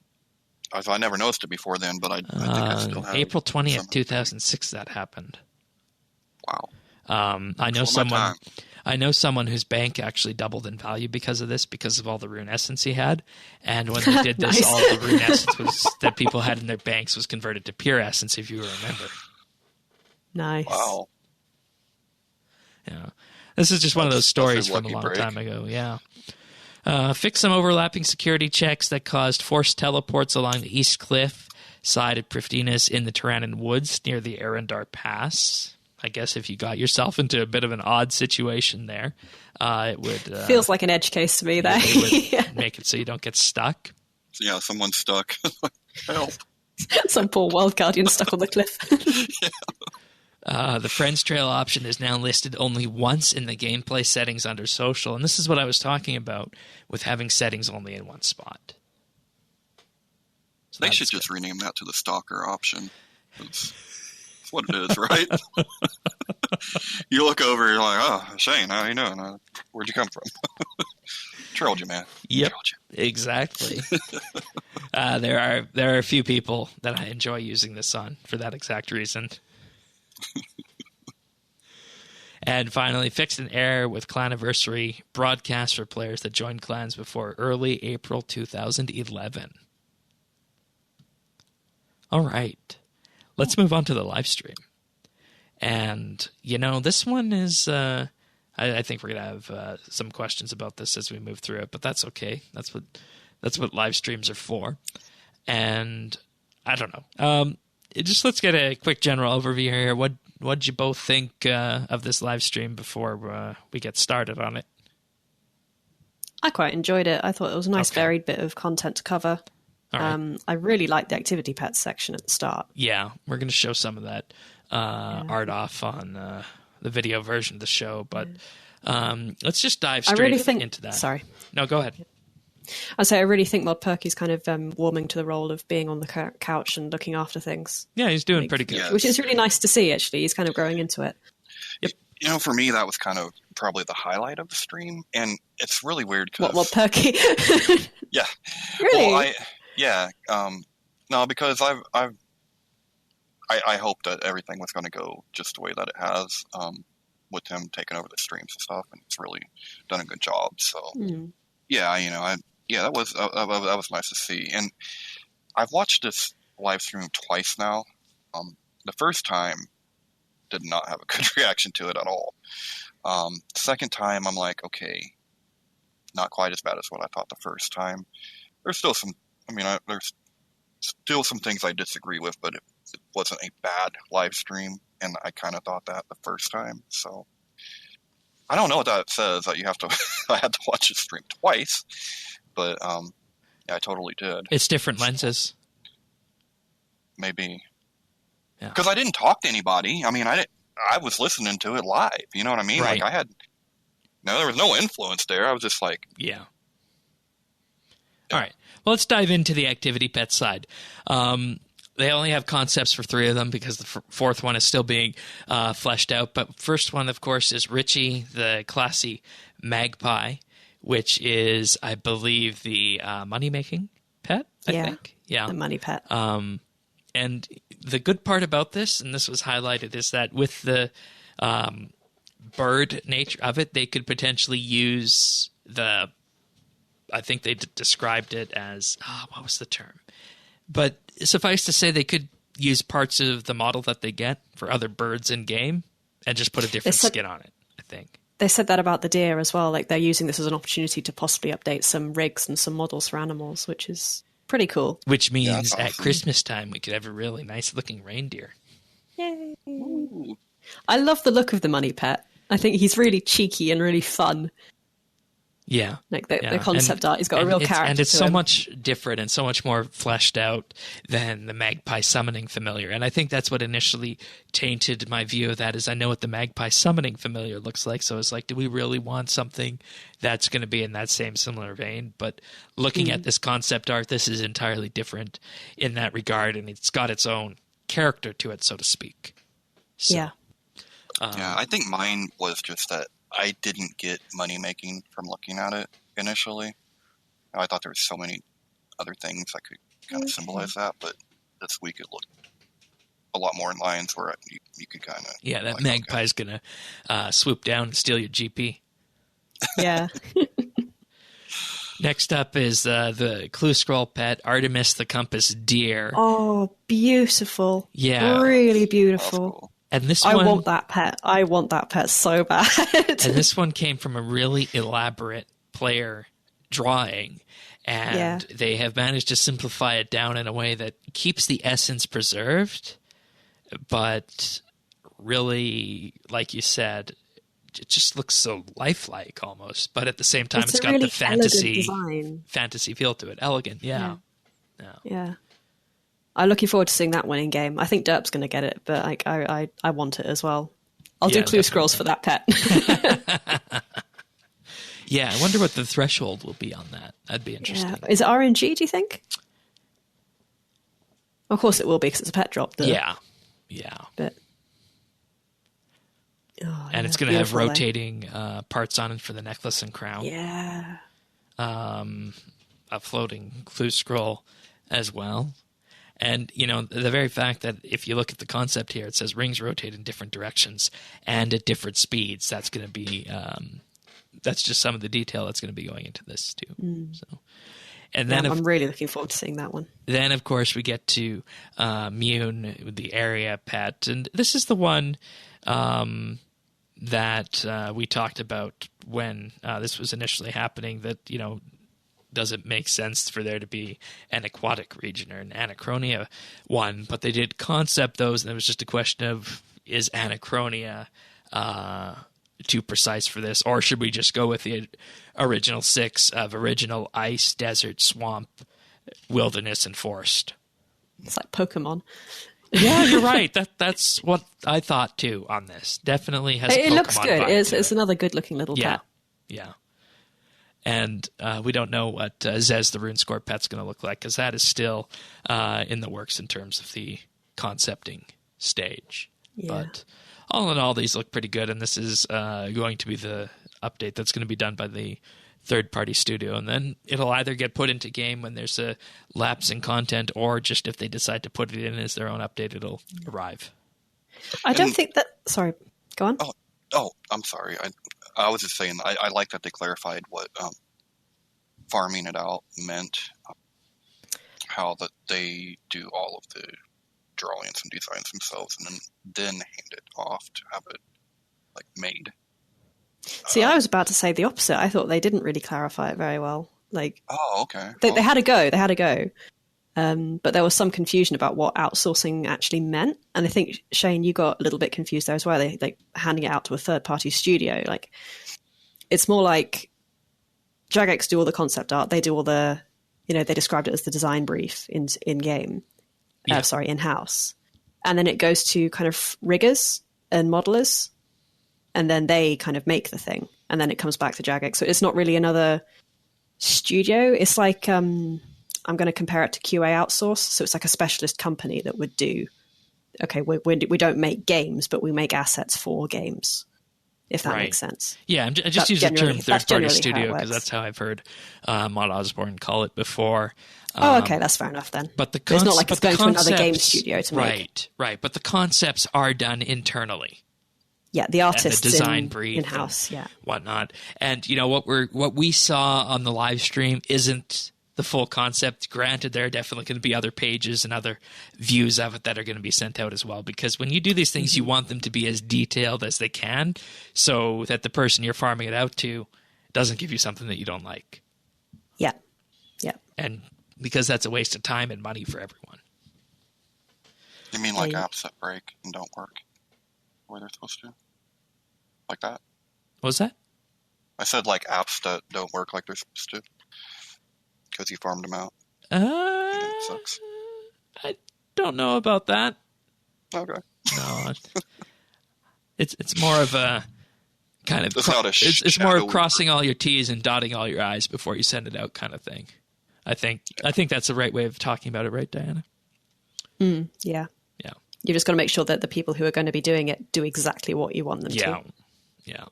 I never noticed it before then, but I think I still have April 20th, 2006, that happened. Wow. I know someone whose bank actually doubled in value because of this, because of all the rune essence he had. And when they did this, all the rune essence that people had in their banks was converted to pure essence, if you remember. Nice. Wow. Yeah. This is just one of those stories from a long time ago. Yeah. Fix some overlapping security checks that caused forced teleports along the east cliff side of Prifdina's in the Tyrannan Woods near the Arendar Pass. I guess if you got yourself into a bit of an odd situation there, it would... feels like an edge case to me there. It would make it so you don't get stuck. Yeah, someone's stuck. Help. Some poor wild guardian stuck on the cliff. The Friends Trail option is now listed only once in the gameplay settings under social, and this is what I was talking about with having settings only in one spot. So they should just rename that to the Stalker option. That's what it is, right? You look over, you're like, oh, Shane, how you doing? Where'd you come from? Trolled you, man. Yep, Trolled you. exactly. There are a few people that I enjoy using this on for that exact reason. And finally, fixed an error with Claniversary broadcast for players that joined clans before early April 2011. All right, let's move on to the live stream. And, this one is, I think we're going to have some questions about this as we move through it, but that's okay. That's what live streams are for. And I don't know. Let's get a quick general overview here. What'd you both think of this live stream before we get started on it? I quite enjoyed it. I thought it was a nice varied bit of content to cover. Right. I really liked the activity pets section at the start. Yeah, we're going to show some of that art off on the video version of the show, but let's just dive straight into that. Sorry. No, go ahead. I really think Mod Perky's kind of warming to the role of being on the couch and looking after things. Yeah, he's doing pretty good. Yes. Which is really nice to see, actually. He's kind of growing into it. Yep. For me, that was kind of probably the highlight of the stream, and it's really weird because... What, Perky? Yeah. Really? Well, no, because I hoped that everything was going to go just the way that it has, with him taking over the streams and stuff, and it's really done a good job. So, that was nice to see. And I've watched this live stream twice now. The first time did not have a good reaction to it at all. The second time, I'm like, okay, not quite as bad as what I thought the first time. There's still some. There's still some things I disagree with, but it wasn't a bad live stream, and I kind of thought that the first time. So I don't know what that says, that you have to. I had to watch the stream twice, but I totally did. It's different lenses. Maybe because I didn't talk to anybody. I was listening to it live. You know what I mean? Right. Like there was no influence there. I was just like, yeah. All right. Well, let's dive into the activity pet side. They only have concepts for 3 of them because the fourth one is still being fleshed out. But first one, of course, is Richie, the classy magpie, which is, I believe, the money-making pet, I think. Yeah, the money pet. And the good part about this, and this was highlighted, is that with the bird nature of it, they could potentially use the... I think they described it as, what was the term? But suffice to say, they could use parts of the model that they get for other birds in game and just put a different skin on it, I think. They said that about the deer as well. Like, they're using this as an opportunity to possibly update some rigs and some models for animals, which is pretty cool. Which means at Christmas time, we could have a really nice-looking reindeer. Yay! ooh. I love the look of the money pet. I think he's really cheeky and really fun. Yeah. Like the concept art, he's got a real character. And it's to so him. much different and so much more fleshed out than the magpie summoning familiar. And I think that's what initially tainted my view of that, is I know what the magpie summoning familiar looks like. So it's like, do we really want something that's going to be in that same similar vein? But looking at this concept art, this is entirely different in that regard. And it's got its own character to it, so to speak. So, yeah. I think mine was just that I didn't get money making from looking at it initially. I thought there were so many other things that could kind of symbolize that, but this week it looked a lot more in lines where you could kind of... Yeah, that magpie's going to swoop down and steal your GP. Yeah. Next up is the Clue Scroll pet, Artemis the Compass Deer. Oh, beautiful. Yeah. Really beautiful. Cool. And this I one, want that pet. I want that pet so bad. And this one came from a really elaborate player drawing. And they have managed to simplify it down in a way that keeps the essence preserved, but really, like you said, it just looks so lifelike almost. But at the same time, it's got really the fantasy feel to it. Elegant, yeah. I'm looking forward to seeing that one in game. I think Derp's going to get it, but I want it as well. I'll do clue scrolls for that pet. Yeah, I wonder what the threshold will be on that. That'd be interesting. Yeah. Is it RNG, do you think? Of course it will be because it's a pet drop. Yeah. But And it's going to have rotating parts on it for the necklace and crown. Yeah. A floating clue scroll as well. And, the very fact that if you look at the concept here, it says rings rotate in different directions and at different speeds. That's going to be, that's just some of the detail that's going to be going into this too. So, and then I'm really looking forward to seeing that one. Then, of course, we get to Mune with the area pet. And this is the one that we talked about when this was initially happening, that, does it make sense for there to be an aquatic region or an Anachronia one? But they did concept those, and it was just a question of, is Anachronia too precise for this, or should we just go with the original 6 of original ice, desert, swamp, wilderness, and forest? It's like Pokemon. Yeah, you're right. That's what I thought too on this. Definitely has. It Pokemon looks good. vibe It's another good-looking little pet. Yeah. And we don't know what Zez the RuneScore pet's going to look like, because that is still in the works in terms of the concepting stage. Yeah. But all in all, these look pretty good, and this is going to be the update that's going to be done by the third-party studio, and then it'll either get put into game when there's a lapse in content, or just if they decide to put it in as their own update, it'll arrive. I don't think that... Sorry, go on. Oh, I'm sorry. I was just saying, I like that they clarified what farming it out meant, how that they do all of the drawings and designs themselves, and then hand it off to have it made. See, I was about to say the opposite. I thought they didn't really clarify it very well. Oh, okay. They had a go. They had a go. But there was some confusion about what outsourcing actually meant. And I think, Shane, you got a little bit confused there as well. They handing it out to a third-party studio. It's more like Jagex do all the concept art. They do all the, they described it as the design brief in-game. In-house. And then it goes to kind of riggers and modelers. And then they kind of make the thing. And then it comes back to Jagex. So it's not really another studio. It's like... I'm going to compare it to QA outsource. So it's like a specialist company that would do, okay, we don't make games, but we make assets for games, if that makes sense. Yeah, I just use the term third-party studio because that's how I've heard Mod Osborne call it before. Okay, that's fair enough then. But it's not like it's going to another game studio to make. Right. But the concepts are done internally. Yeah, the artists and the design brief in-house, whatnot. And what we saw on the live stream isn't the full concept. Granted, there are definitely going to be other pages and other views of it that are going to be sent out as well, because when you do these things, you want them to be as detailed as they can so that the person you're farming it out to doesn't give you something that you don't like. Yeah. And because that's a waste of time and money for everyone. You mean apps that break and don't work where they're supposed to? Like that? What was that? I said apps that don't work like they're supposed to. Because you farmed them out. It sucks. I don't know about that. Okay. No, it's more of a kind of. It's more of crossing all your T's and dotting all your I's before you send it out, kind of thing. I think that's the right way of talking about it, right, Diana? Yeah. You've just got to make sure that the people who are going to be doing it do exactly what you want them to. Yeah.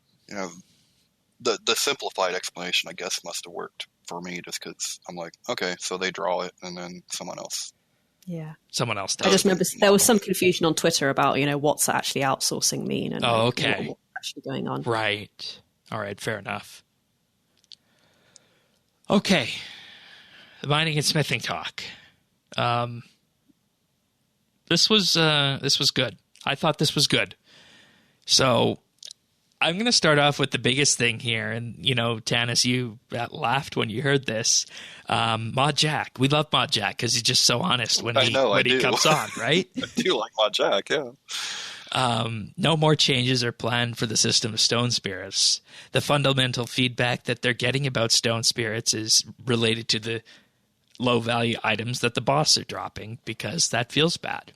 The simplified explanation, I guess, must have worked for me, just because I'm like, okay, so they draw it, and then someone else. Yeah. Someone else does. I just remember there was some confusion on Twitter about, what's actually outsourcing mean and what's actually going on. Right. All right, fair enough. Okay. The mining and smithing talk. This was good. I thought this was good. So I'm going to start off with the biggest thing here. And, Tanis, you laughed when you heard this. Mod Jack. We love Mod Jack because he's just so honest when he comes on, right? I do like Mod Jack, yeah. No more changes are planned for the system of stone spirits. The fundamental feedback that they're getting about stone spirits is related to the low-value items that the boss are dropping, because that feels bad.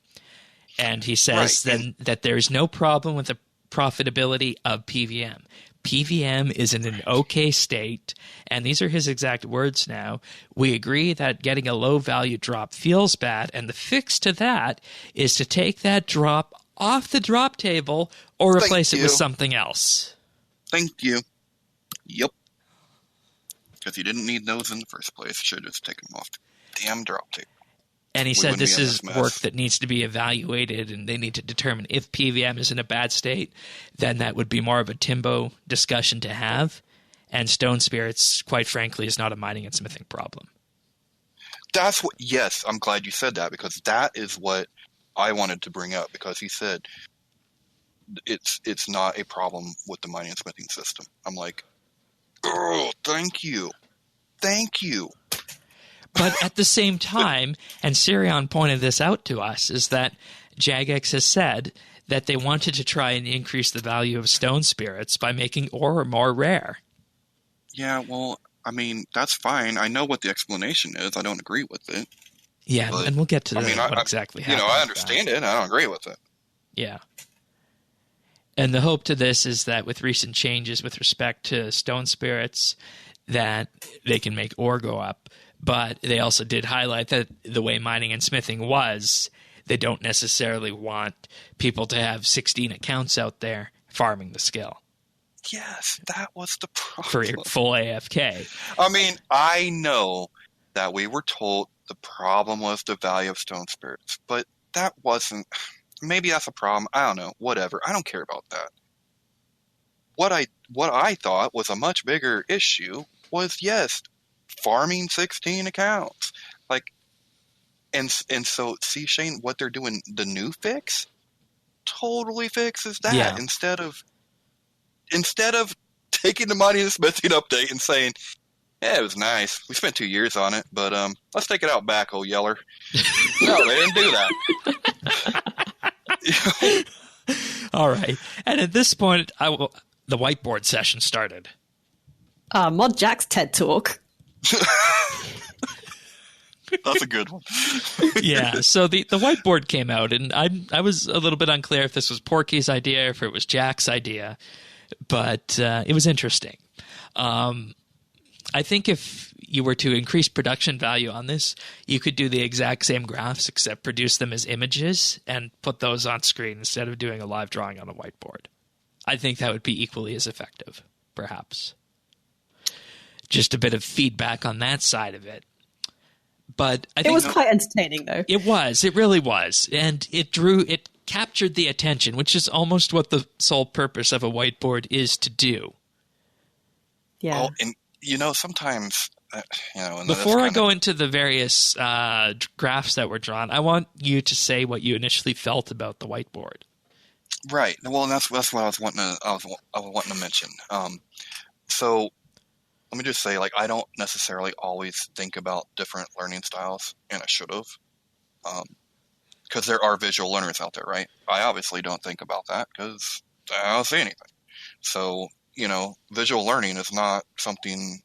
And he says that there is no problem with the profitability of PVM. PVM is in an okay state, and these are his exact words now. We agree that getting a low value drop feels bad, and the fix to that is to take that drop off the drop table or replace it with something else. Thank you. Yep. Because you didn't need those in the first place. Should have just taken them off the damn drop table. And he said this is work that needs to be evaluated, and they need to determine if PVM is in a bad state. Then that would be more of a Timbo discussion to have. And Stone Spirits, quite frankly, is not a mining and smithing problem. That's what. Yes, I'm glad you said that, because that is what I wanted to bring up. Because he said it's not a problem with the mining and smithing system. I'm like, oh, thank you. But at the same time, and Sirion pointed this out to us, is that Jagex has said that they wanted to try and increase the value of Stone Spirits by making ore more rare. Yeah, well, I mean, that's fine. I know what the explanation is. I don't agree with it. Yeah, but, and we'll get to what exactly happened. I understand it. I don't agree with it. Yeah. And the hope to this is that with recent changes with respect to Stone Spirits, that they can make ore go up. But they also did highlight that the way mining and smithing was, they don't necessarily want people to have 16 accounts out there farming the skill. Yes, that was the problem. For full AFK. I mean, I know that we were told the problem was the value of Stone Spirits, but that wasn't... Maybe that's a problem. I don't know. Whatever. I don't care about that. What I thought was a much bigger issue was, yes, farming 16 accounts. Like, and so, see, Shane, what they're doing, the new fix totally fixes that. Yeah. Instead of taking the mining and smithing update and saying, yeah, it was nice. We spent 2 years on it, but let's take it out back, old Yeller. No, they didn't do that. All right. And at this point, the whiteboard session started. Mod Jack's TED Talk. That's a good one. Yeah, so the whiteboard came out, and I was a little bit unclear if this was Porky's idea or if it was Jack's idea, but it was interesting. I think if you were to increase production value on this, you could do the exact same graphs except produce them as images and put those on screen instead of doing a live drawing on a whiteboard. I think that would be equally as effective, perhaps. Just a bit of feedback on that side of it. But I think it was quite entertaining, though. It was. It really was. And it captured the attention, which is almost what the sole purpose of a whiteboard is to do. Yeah. Well, and, sometimes, And before I go into the various graphs that were drawn, I want you to say what you initially felt about the whiteboard. Right. Well, and that's what I was wanting to mention. So let me just say, I don't necessarily always think about different learning styles, and I should have, because there are visual learners out there, right? I obviously don't think about that because I don't see anything. So, visual learning is not something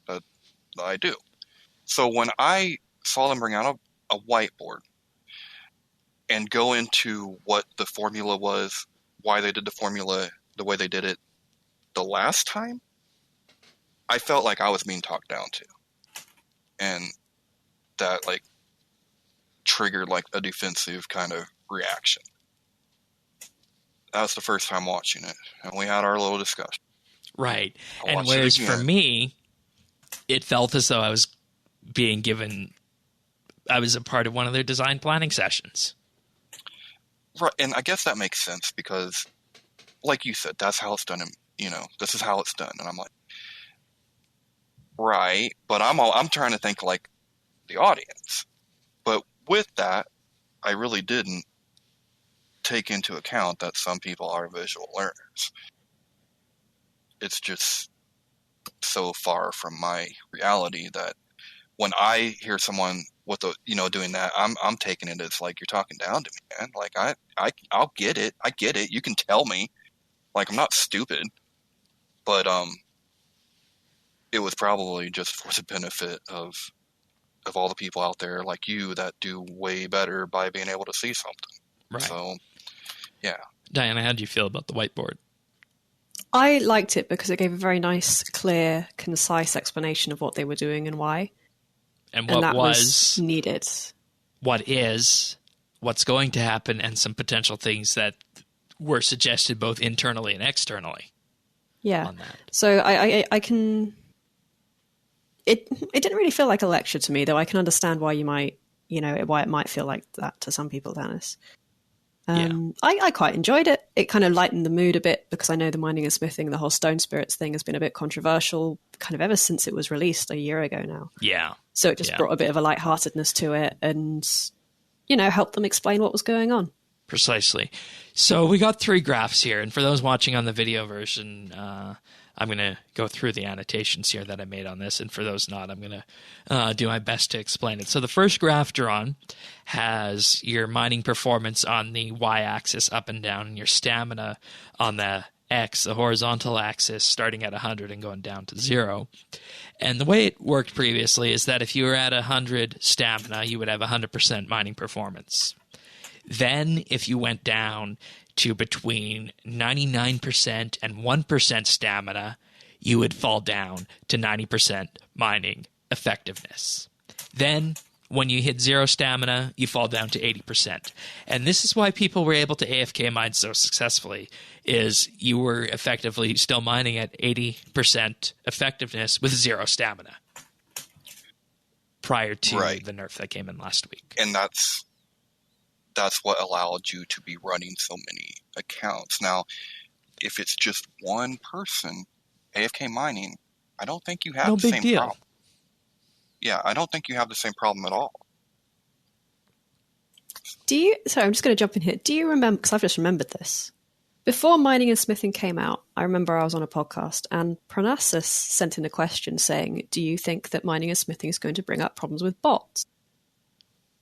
that I do. So when I saw them bring out a whiteboard and go into what the formula was, why they did the formula the way they did it the last time, I felt like I was being talked down to. And that, triggered, a defensive kind of reaction. That was the first time watching it, and we had our little discussion. Right. And whereas for me, it felt as though I was a part of one of their design planning sessions. Right, and I guess that makes sense because, like you said, that's how it's done. This is how it's done, and I'm like, right. But I'm trying to think like the audience. But with that, I really didn't take into account that some people are visual learners. It's just so far from my reality that when I hear someone with doing that, I'm taking it as you're talking down to me, man. I'll get it. I get it. You can tell me. I'm not stupid. But it was probably just for the benefit of all the people out there like you that do way better by being able to see something. Right. So, yeah. Diana, how do you feel about the whiteboard? I liked it because it gave a very nice, clear, concise explanation of what they were doing and why. And what that was needed. What is, what's going to happen, and some potential things that were suggested both internally and externally. Yeah. On that. So I can... It didn't really feel like a lecture to me, though I can understand why you might, why it might feel like that to some people, Dennis. I quite enjoyed it. It kind of lightened the mood a bit because I know the mining and smithing, the whole stone spirits thing has been a bit controversial kind of ever since it was released a year ago now. Yeah. So it just brought a bit of a lightheartedness to it and, helped them explain what was going on. Precisely. So we got 3 graphs here. And for those watching on the video version, I'm going to go through the annotations here that I made on this. And for those not, I'm going to do my best to explain it. So the first graph drawn has your mining performance on the y-axis up and down, and your stamina on the x, the horizontal axis, starting at 100 and going down to 0. And the way it worked previously is that if you were at 100 stamina, you would have 100% mining performance. Then if you went down to between 99% and 1% stamina, you would fall down to 90% mining effectiveness. Then when you hit 0 stamina, you fall down to 80%. And this is why people were able to AFK mine so successfully, is you were effectively still mining at 80% effectiveness with 0 stamina prior to the nerf that came in last week. And that's what allowed you to be running so many accounts. Now, if it's just one person AFK mining, I don't think you have the same problem. Yeah, I don't think you have the same problem at all. Sorry, I'm just going to jump in here. Do you remember, because I've just remembered this, before mining and smithing came out, I remember I was on a podcast and Pronasis sent in a question saying, do you think that mining and smithing is going to bring up problems with bots?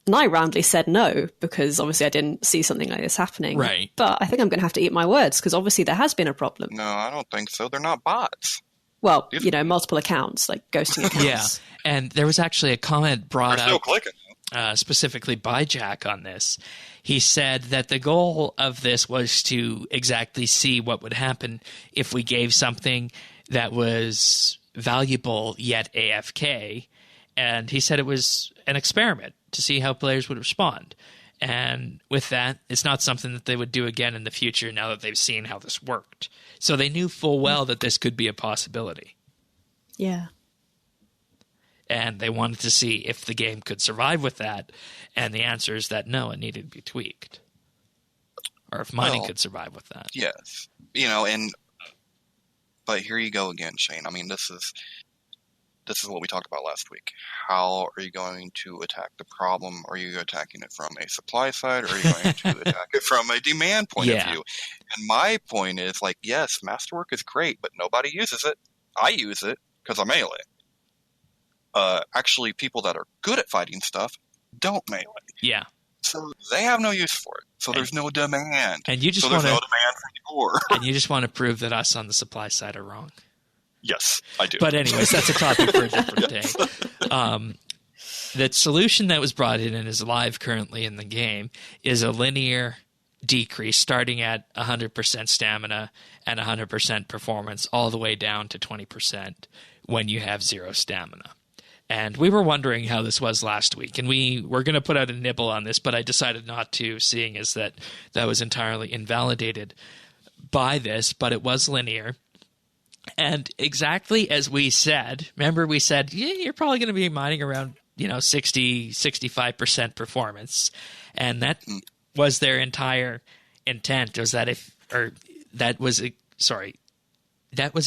And I roundly said no, because obviously I didn't see something like this happening. Right. But I think I'm going to have to eat my words, because obviously there has been a problem. No, I don't think so. They're not bots. Well, multiple accounts, like ghosting accounts. Yeah, and there was actually a comment brought They're still out clicking. Specifically by Jack on this. He said that the goal of this was to exactly see what would happen if we gave something that was valuable yet AFK. And he said it was an experiment to see how players would respond. And with that, it's not something that they would do again in the future now that they've seen how this worked. So they knew full well that this could be a possibility. Yeah. And they wanted to see if the game could survive with that. And the answer is that no, it needed to be tweaked. Or if mining could survive with that. Yes. But here you go again, Shane. I mean, this is what we talked about last week. How are you going to attack the problem? Are you attacking it from a supply side, or are you going to attack it from a demand point of view? And my point is, yes, Masterwork is great, but nobody uses it. I use it because I melee. Actually, people that are good at fighting stuff don't melee. Yeah. So they have no use for it. So there's no demand. And you just there's no demand for your. And you just want to prove that us on the supply side are wrong. Yes, I do. But anyways, that's a topic for a different day. The solution that was brought in and is live currently in the game is a linear decrease starting at 100% stamina and 100% performance all the way down to 20% when you have 0 stamina. And we were wondering how this was last week, and we were going to put out a nibble on this, but I decided not to, seeing as that was entirely invalidated by this, but it was linear. And exactly as we said, remember we said, you're probably going to be mining around, 60, 65% performance. And that was their entire intent, was that that was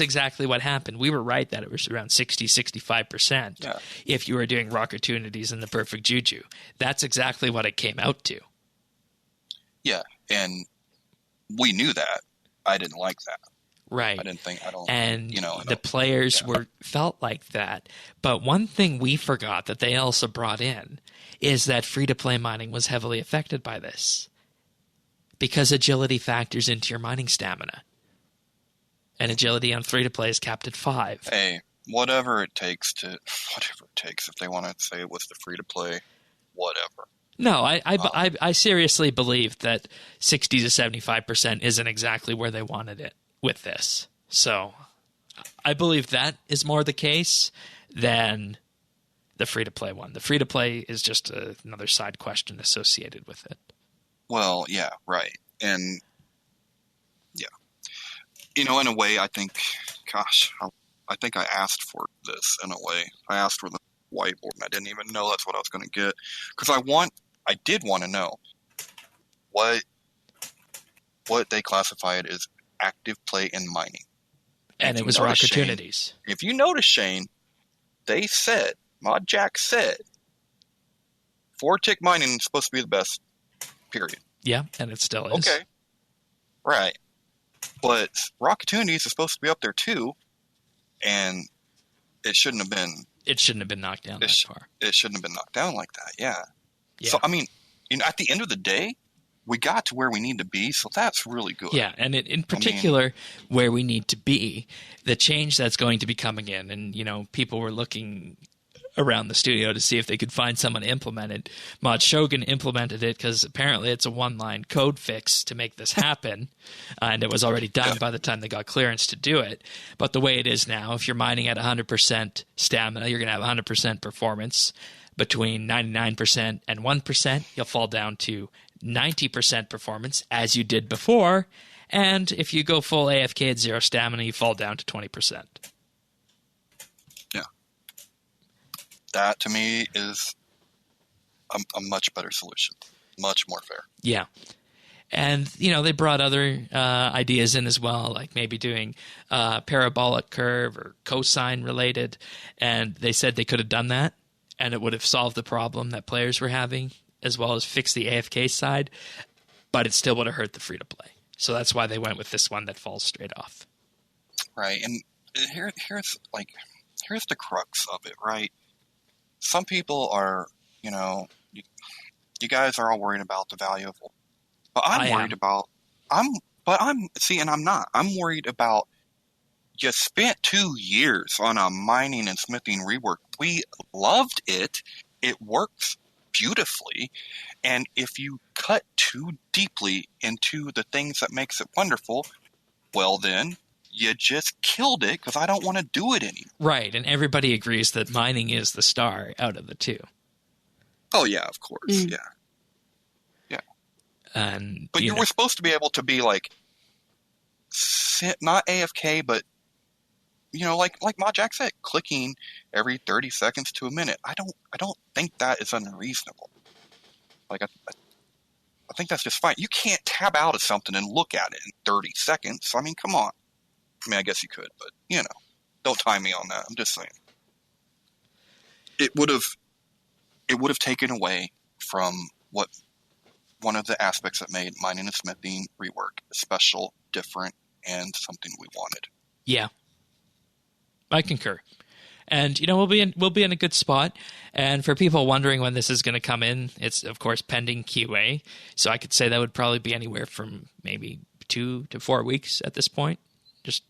exactly what happened. We were right that it was around 60, 65% if you were doing Rocketunities and the Perfect Juju. That's exactly what it came out to. Yeah, and we knew that. I didn't like that. Right. And the players felt like that. But one thing we forgot that they also brought in is that free-to-play mining was heavily affected by this, because agility factors into your mining stamina. And agility on free-to-play is capped at 5. Hey, whatever it takes. If they want to say it was the free-to-play, whatever. No, I seriously believe that 60 to 75% isn't exactly where they wanted it with this. So I believe that is more the case than the free-to-play one. The free-to-play is just another side question associated with it. Well, yeah, right. And, yeah. You know, in a way, I think, gosh, I think I asked for this in a way. I asked for the whiteboard, and I didn't even know that's what I was going to get. Because I did want to know what they classified as active play in mining. And it was Rocketunities. If you notice, Shane, they said, Mod Jack said, 4-tick mining is supposed to be the best, period. Yeah, and it still is. Okay. Right. But Rocketunities is supposed to be up there too, and it shouldn't have been. It shouldn't have been knocked down that far. It shouldn't have been knocked down like that, yeah. Yeah. So, I mean, you know, at the end of the day, we got to where we need to be, so that's really good. Yeah, and in particular, where we need to be, the change that's going to be coming in, and, you know, people were looking around the studio to see if they could find someone to implement it. Mod Shogun implemented it because apparently it's a one-line code fix to make this happen, and it was already done by the time they got clearance to do it. But the way it is now, if you're mining at 100% stamina, you're going to have 100% performance. Between 99% and 1%, you'll fall down to 90% performance, as you did before. And if you go full AFK at 0 stamina, you fall down to 20%. Yeah. That, to me, is a much better solution. Much more fair. Yeah. And, you know, they brought other ideas in as well, like maybe doing parabolic curve or cosine related. And they said they could have done that, and it would have solved the problem that players were having, as well as fix the AFK side, but it still would have hurt the free-to-play. So that's why they went with this one that falls straight off. Right, and here's the crux of it, right? Some people are, you know, you guys are all worried about the value of, but I'm worried about, I'm not. I'm worried about, you spent 2 years on a mining and smithing rework. We loved it. It works beautifully. And if you cut too deeply into the things that makes it wonderful, well then, you just killed it because I don't want to do it anymore. Right, and everybody agrees that mining is the star out of the two. Oh yeah, of course, yeah. But you were supposed to be able to be like, not AFK, but you know, like Mod Jack said, clicking every 30 seconds to a minute. I don't think that is unreasonable. Like I think that's just fine. You can't tab out of something and look at it in 30 seconds. I mean, come on. I mean, I guess you could, but you know, don't time me on that. I'm just saying. It would have taken away from what one of the aspects that made mining and smithing rework special, different, and something we wanted. Yeah. I concur. And, you know, we'll be in a good spot. And for people wondering when this is going to come in, it's, of course, pending QA. So I could say that would probably be anywhere from maybe 2 to 4 weeks at this point. Just,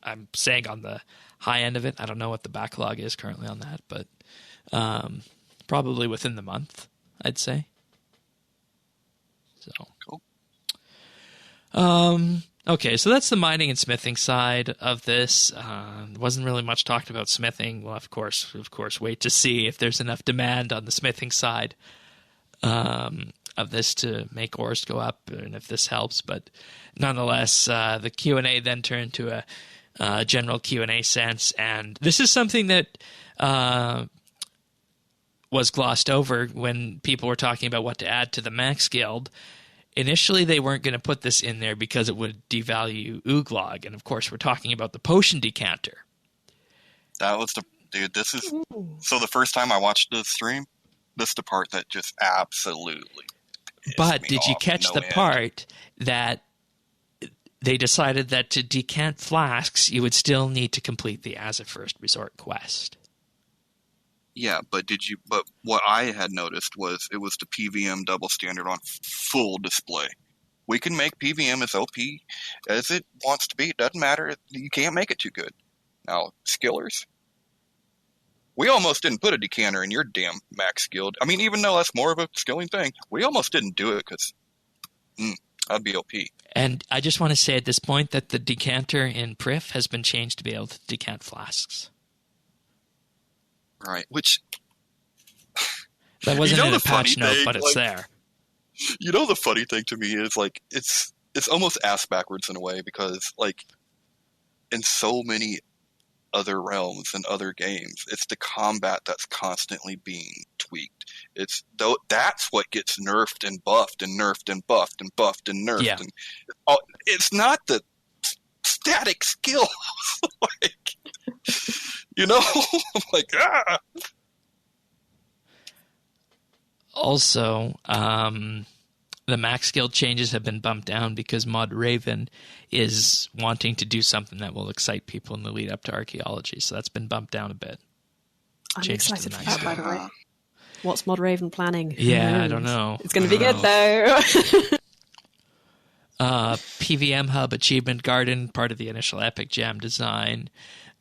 I'm saying on the high end of it. I don't know what the backlog is currently on that, but probably within the month, I'd say. So cool. Okay, so that's the mining and smithing side of this. Wasn't really much talked about smithing. Well, of course, wait to see if there's enough demand on the smithing side of this to make ores go up, and if this helps. But nonetheless, the Q&A then turned to a general Q&A sense, and this is something that was glossed over when people were talking about what to add to the Max Guild. Initially, they weren't going to put this in there because it would devalue Ooglog. And, of course, we're talking about the potion decanter. That was this is... So the first time I watched the stream, this is the part that just absolutely But did you catch the part that they decided that to decant flasks, you would still need to complete the As a First Resort quest? Yeah, but what I had noticed was it was the PVM double standard on full display. We can make PVM as OP as it wants to be. It doesn't matter. You can't make it too good. Now, skillers, we almost didn't put a decanter in your damn Max Guild. I mean, even though that's more of a skilling thing, we almost didn't do it because That'd be OP. And I just want to say at this point that the decanter in Prif has been changed to be able to decant flasks. Right, which... That wasn't in the a patch funny note, thing, but it's there. You know, the funny thing to me is, like, it's almost ass backwards in a way, because, like, in so many other realms and other games, it's the combat that's constantly being tweaked. That's what gets nerfed and buffed and nerfed and buffed and buffed and nerfed. Yeah. And it's not the static skills. Like, I'm like, ah. Also, the max skill changes have been bumped down because Mod Raven is wanting to do something that will excite people in the lead up to archaeology. So that's been bumped down a bit. I'm Changes to excited the for max that, by skill. the way. What's Mod Raven planning? Who Yeah, I knows? don't know. It's going to be good, though. PVM Hub Achievement Garden, part of the initial Epic Jam design.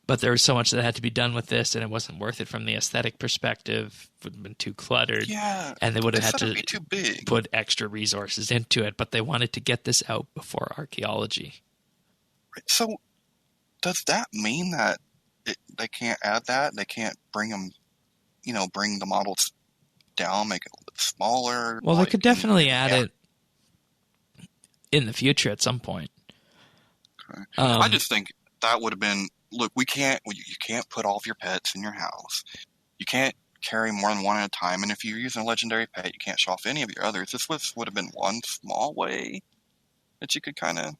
But there was so much that had to be done with this, and it wasn't worth it from the aesthetic perspective. It would have been too cluttered. Yeah, and they would have had it'd to be too big. put extra resources into it. But they wanted to get this out before archaeology. So, does that mean that they can't add that? They can't bring them, bring the models down, make it a little bit smaller? Well, they could definitely add it in the future at some point. Okay. I just think that would have been... Look, you can't put all of your pets in your house. You can't carry more than one at a time. And if you're using a legendary pet, you can't show off any of your others. This would have been one small way that you could kind of...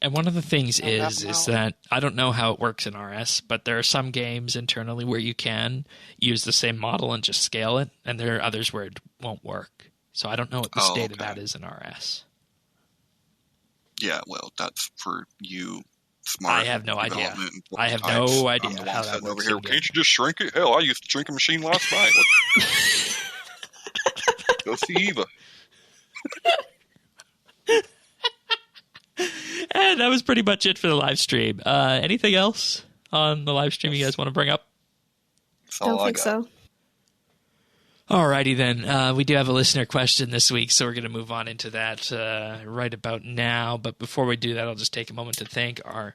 And one of the things is that I don't know how it works in RS, but there are some games internally where you can use the same model and just scale it, and there are others where it won't work. So I don't know what the state of that is in RS. Yeah, well, that's for you... Smart. I have no idea. I have types. no idea I'm the how one that sitting works. over here. Can't you just shrink it? Hell, I used the shrinking machine last night. Go see Eva. And that was pretty much it for the live stream. Anything else on the live stream you guys want to bring up? Don't think so. Alrighty then. We do have a listener question this week, so we're going to move on into that right about now. But before we do that, I'll just take a moment to thank our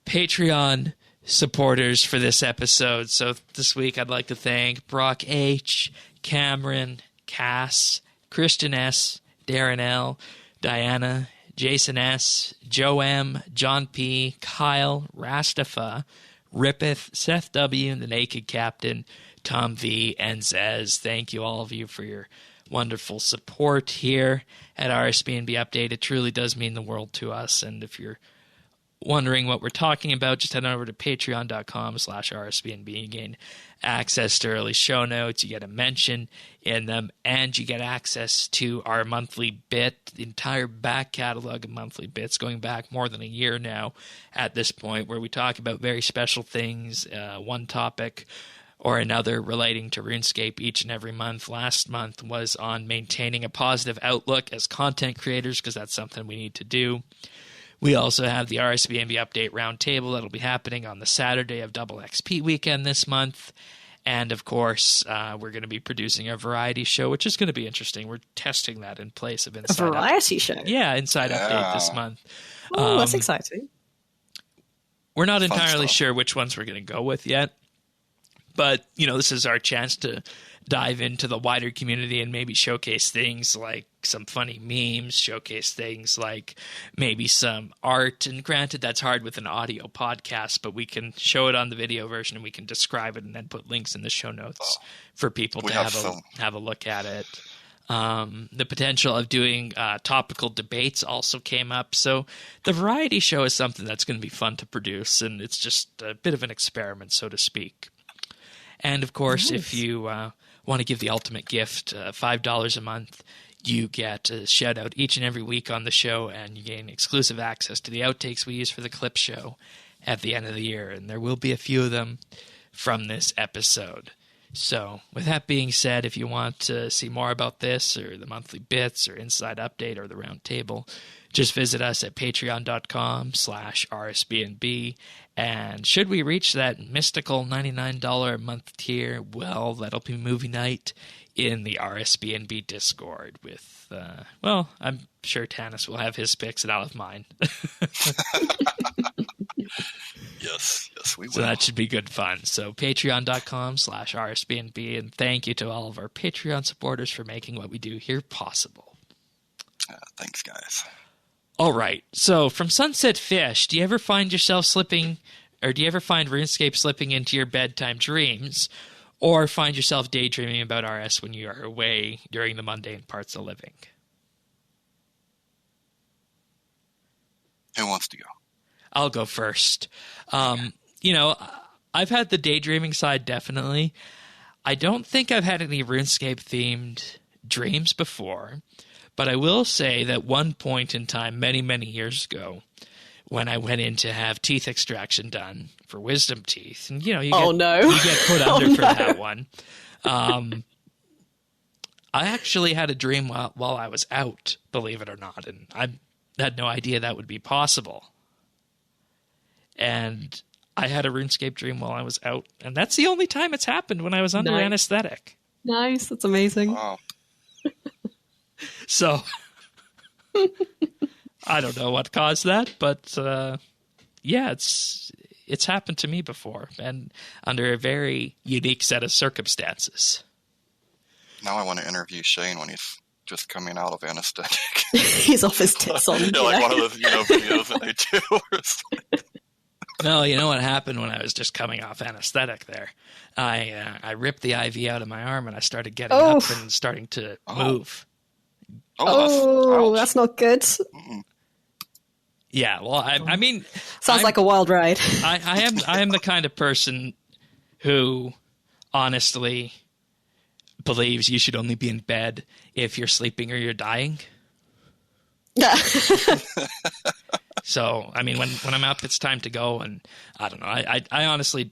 Patreon supporters for this episode. So this week, I'd like to thank Brock H., Cameron, Cass, Christian S., Darren L., Diana, Jason S., Joe M., John P., Kyle, Rastafa, Rippeth, Seth W., The Naked Captain, Tom V, and Zez. Thank you, all of you, for your wonderful support here at RSBANDB Update. It truly does mean the world to us. And if you're wondering what we're talking about, just head on over to patreon.com/RSBANDB. You gain access to early show notes, you get a mention in them, and you get access to our monthly bit, the entire back catalog of monthly bits, going back more than a year now at this point, where we talk about very special things, one topic or another relating to RuneScape each and every month. Last month was on maintaining a positive outlook as content creators, because that's something we need to do. We also have the RSBANDB Update Roundtable that'll be happening on the Saturday of Double XP weekend this month. And, of course, we're going to be producing a variety show, which is going to be interesting. We're testing that in place of Inside A variety show? Yeah, Inside Update this month. Oh, that's exciting. We're not entirely sure which ones we're going to go with yet. But, this is our chance to dive into the wider community and maybe showcase things like some funny memes, showcase things like maybe some art. And granted, that's hard with an audio podcast, but we can show it on the video version and we can describe it and then put links in the show notes for people to have a look at it. The potential of doing topical debates also came up. So the variety show is something that's going to be fun to produce, and it's just a bit of an experiment, so to speak. And, of course, if you want to give the ultimate gift, $5 a month, you get a shout-out each and every week on the show, and you gain exclusive access to the outtakes we use for the clip show at the end of the year. And there will be a few of them from this episode. So, with that being said, if you want to see more about this, or the monthly bits, or Inside Update, or the Roundtable, just visit us at patreon.com/RSBANDB. And should we reach that mystical $99 a month tier, well, that'll be movie night in the RSBANDB Discord with, well, I'm sure Tanis will have his picks and I'll have mine. Yes, we will. So that should be good fun. So patreon.com/RSBANDB, and thank you to all of our Patreon supporters for making what we do here possible. Thanks, guys. All right. So from Sunset Fish, do you ever find yourself slipping, or do you ever find RuneScape slipping into your bedtime dreams, or find yourself daydreaming about RS when you are away during the mundane parts of living? Who wants to go? I'll go first. You know, I've had the daydreaming side, definitely. I don't think I've had any RuneScape-themed dreams before, but I will say that one point in time, many, many years ago, when I went in to have teeth extraction done for wisdom teeth, and, you know, you get put under for that one. I actually had a dream while I was out, believe it or not, and I had no idea that would be possible. And I had a RuneScape dream while I was out, and that's the only time it's happened when I was under anesthetic. Nice, that's amazing. Wow. So, I don't know what caused that, but yeah, it's happened to me before, and under a very unique set of circumstances. Now I want to interview Shane when he's just coming out of anesthetic. He's off his tits on. Yeah, like one of those videos that they do. No, you know what happened when I was just coming off anesthetic there? I ripped the IV out of my arm, and I started getting up and starting to move. That's not good. Yeah, well, I mean... Sounds like a wild ride. I am the kind of person who honestly believes you should only be in bed if you're sleeping or you're dying. So, I mean, when I'm up, it's time to go, and I don't know. I honestly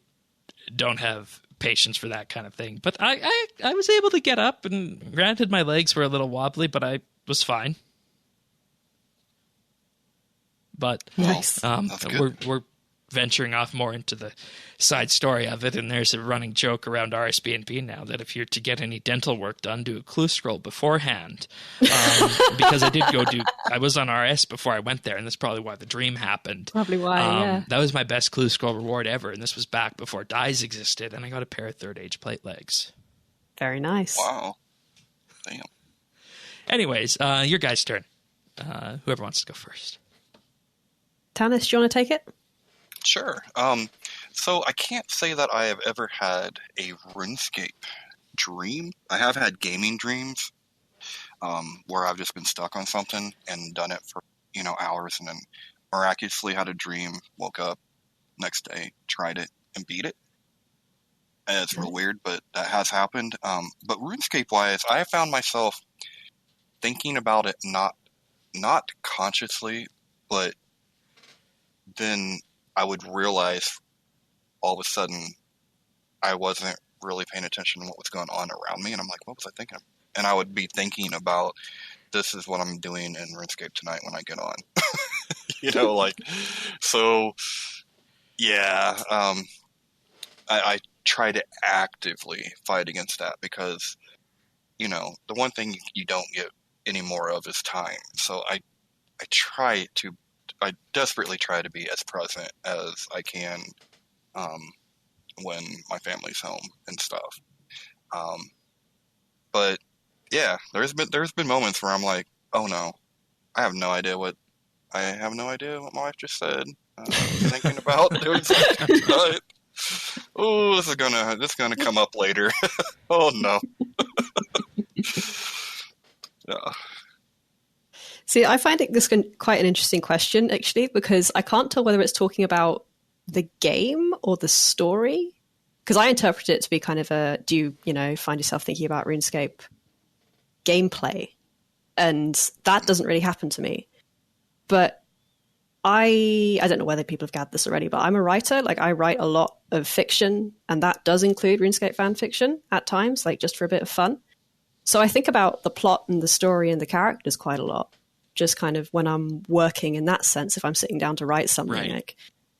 don't have patience for that kind of thing. But I was able to get up, and granted, my legs were a little wobbly, but I was fine. But nice. We're venturing off more into the side story of it, and there's a running joke around RSBANDB now that if you're to get any dental work done, do a clue scroll beforehand. Because I was on RS before I went there, and that's probably why the dream happened. Probably why, yeah. That was my best clue scroll reward ever, and this was back before dyes existed, and I got a pair of third age plate legs. Very nice. Wow. Damn. Anyways, your guys' turn. Whoever wants to go first. Tanis, do you want to take it? Sure. So I can't say that I have ever had a RuneScape dream. I have had gaming dreams where I've just been stuck on something and done it for, hours, and then miraculously had a dream, woke up, next day, tried it, and beat it. And it's real weird, but that has happened. But RuneScape-wise, I have found myself thinking about it not consciously, but then I would realize all of a sudden I wasn't really paying attention to what was going on around me. And I'm like, what was I thinking of? And I would be thinking about, this is what I'm doing in RuneScape tonight when I get on. So, yeah. I try to actively fight against that because, the one thing you don't get any more of is time. So I desperately try to be as present as I can when my family's home and stuff. But yeah, there's been moments where I'm like, oh no, I have no idea what my wife just said. Thinking about doing something, but this is gonna come up later. Oh no. Yeah. See, I find quite an interesting question, actually, because I can't tell whether it's talking about the game or the story. Because I interpret it to be kind of do you find yourself thinking about RuneScape gameplay? And that doesn't really happen to me. But I don't know whether people have gathered this already, but I'm a writer. Like, I write a lot of fiction, and that does include RuneScape fan fiction at times, like just for a bit of fun. So I think about the plot and the story and the characters quite a lot. Just kind of when I'm working in that sense, if I'm sitting down to write something, right. like,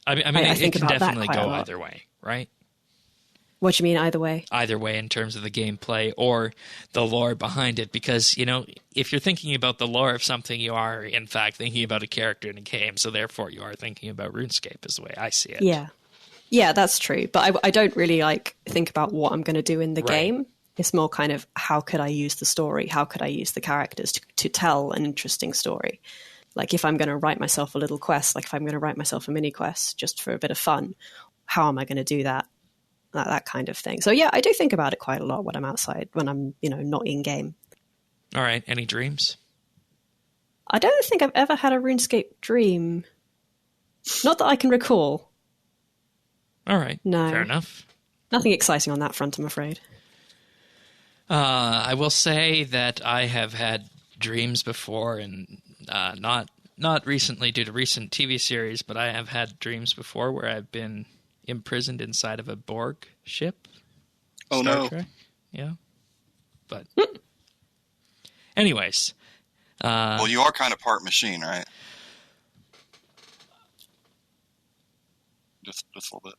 I mean, I it think can about that definitely quite a go lot. either way, right? What do you mean either way? Either way in terms of the gameplay or the lore behind it. Because, if you're thinking about the lore of something, you are, in fact, thinking about a character in a game. So therefore, you are thinking about RuneScape is the way I see it. Yeah. Yeah, that's true. But I don't really think about what I'm going to do in the game. It's more kind of how could I use the story? How could I use the characters to tell an interesting story? Like if I'm going to write myself a little quest, like if I'm going to write myself a mini quest just for a bit of fun, how am I going to do that? That kind of thing. So yeah, I do think about it quite a lot when I'm outside, when I'm, not in game. All right. Any dreams? I don't think I've ever had a RuneScape dream. Not that I can recall. All right. No. Fair enough. Nothing exciting on that front, I'm afraid. I will say that I have had dreams before, and not recently due to recent TV series, but I have had dreams before where I've been imprisoned inside of a Borg ship. Oh, Star no. Trek. Yeah. But anyways. Well, you are kind of part machine, right? Just a little bit.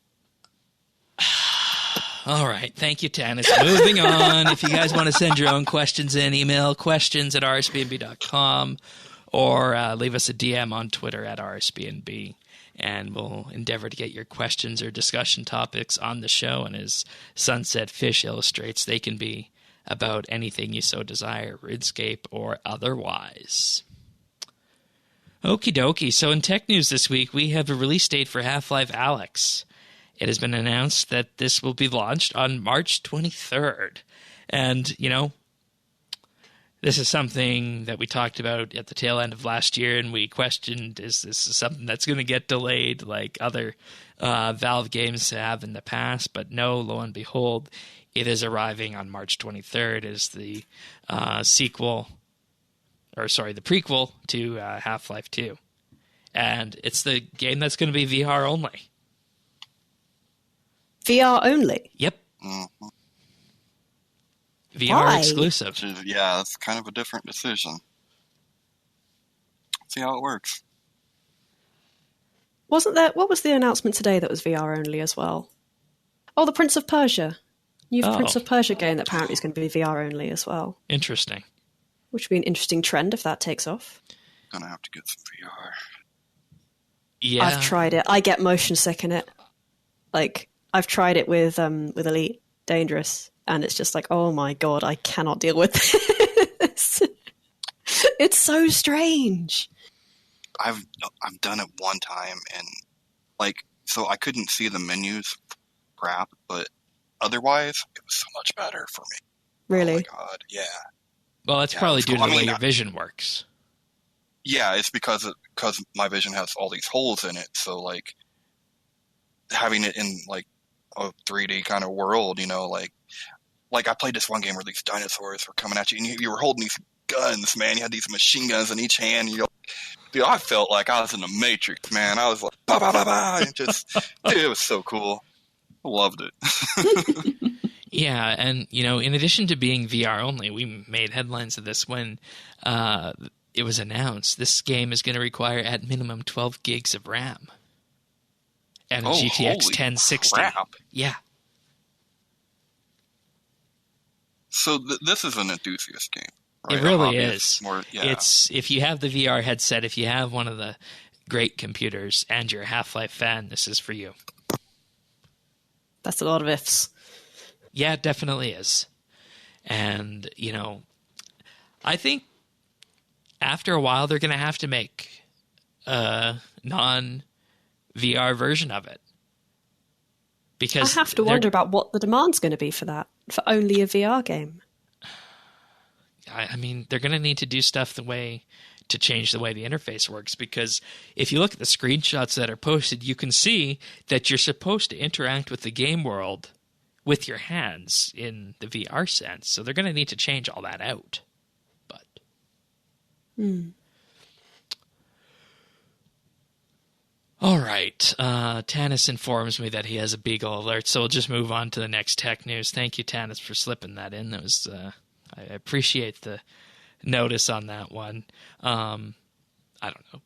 All right. Thank you, Tannis. Moving on. If you guys want to send your own questions in, email questions@rsbnb.com or leave us a DM on Twitter @RSBNB. And we'll endeavor to get your questions or discussion topics on the show. And as Sunset Fish illustrates, they can be about anything you so desire, RuneScape or otherwise. Okie dokie. So in tech news this week, we have a release date for Half-Life Alyx. It has been announced that this will be launched on March 23rd. And, this is something that we talked about at the tail end of last year, and we questioned, is this something that's going to get delayed like other Valve games have in the past? But no, lo and behold, it is arriving on March 23rd. It is the the prequel to Half-Life 2. And it's the game that's going to be VR only. VR only? Yep. Mm-hmm. VR Why? exclusive. Yeah, that's kind of a different decision. See how it works. Wasn't there? What was the announcement today that was VR only as well? Oh, the Prince of Persia. New Prince of Persia game that apparently is going to be VR only as well. Interesting. Which would be an interesting trend if that takes off. Gonna have to get some VR. Yeah. I've tried it. I get motion sick in it. I've tried it with Elite Dangerous, and it's just like, oh my god, I cannot deal with this. It's so strange. I've done it one time, and so I couldn't see the menus crap, but otherwise it was so much better for me. Really? Oh my god, yeah. Well, that's probably due to the way your I- vision works. Yeah, it's because my vision has all these holes in it, so having it in a 3D kind of world, like I played this one game where these dinosaurs were coming at you, and you were holding these guns, man. You had these machine guns in each hand. Dude, I felt like I was in the Matrix, man. I was like, bah, bah, bah, bah, and just, dude, it was so cool. I loved it. Yeah, and, in addition to being VR only, we made headlines of this when it was announced. This game is going to require at minimum 12 gigs of RAM. And a GTX 1060. Crap. Yeah. So this is an enthusiast game. Right? It really Obvious, is. More, yeah. It's if you have the VR headset, if you have one of the great computers, and you're a Half-Life fan, this is for you. That's a lot of ifs. Yeah, it definitely is. And, I think after a while they're going to have to make a non-VR version of it. Because I have to wonder about what the demand's going to be for that, for only a VR game. I mean, they're going to need to do stuff to change the way the interface works, because if you look at the screenshots that are posted, you can see that you're supposed to interact with the game world with your hands in the VR sense. So they're going to need to change all that out. But all right. Tannis informs me that he has a Beagle alert, so we'll just move on to the next tech news. Thank you, Tannis, for slipping that in. That was I appreciate the notice on that one. I don't know.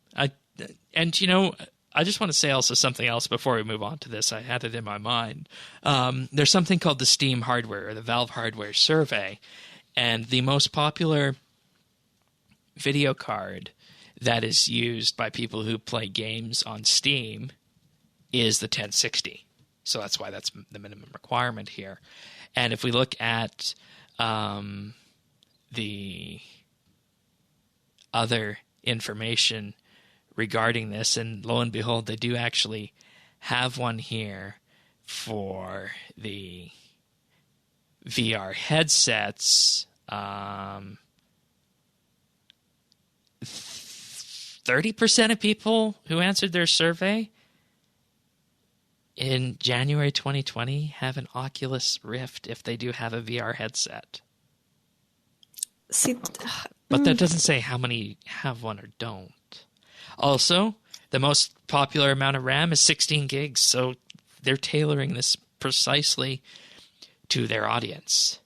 I just want to say also something else before we move on to this. I had it in my mind. There's something called the Steam Hardware or the Valve Hardware Survey, and the most popular video card that is used by people who play games on Steam is the 1060. So that's why that's the minimum requirement here. And if we look at the other information regarding this, and lo and behold, they do actually have one here for the VR headsets. 30% of people who answered their survey in January 2020 have an Oculus Rift if they do have a VR headset. See, but that doesn't say how many have one or don't. Also, the most popular amount of RAM is 16 gigs, so they're tailoring this precisely to their audience.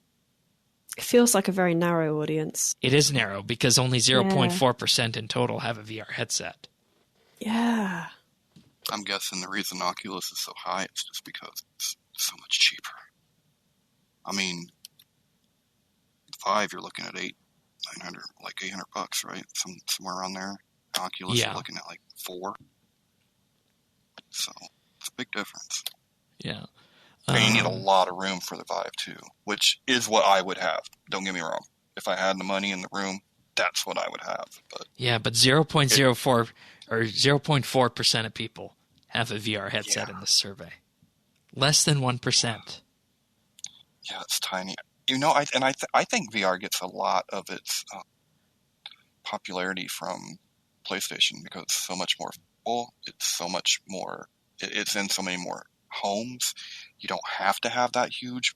it feels like a very narrow audience. It is narrow because only 0.4% in total have a VR headset. Yeah. I'm guessing the reason Oculus is so high is just because it's so much cheaper. I mean, Vive, you're looking at $800, right? Somewhere around there. Oculus, you're looking at like $400. So it's a big difference. Yeah. And you need a lot of room for the Vive too, which is what I would have. Don't get me wrong. If I had the money in the room, that's what I would have. But 0.04 or 0.4% of people have a VR headset in this survey. Less than 1%. Yeah, it's tiny. You know, I think VR gets a lot of its popularity from PlayStation because it's so much more full. It's so much more. It's in so many more homes. You don't have to have that huge,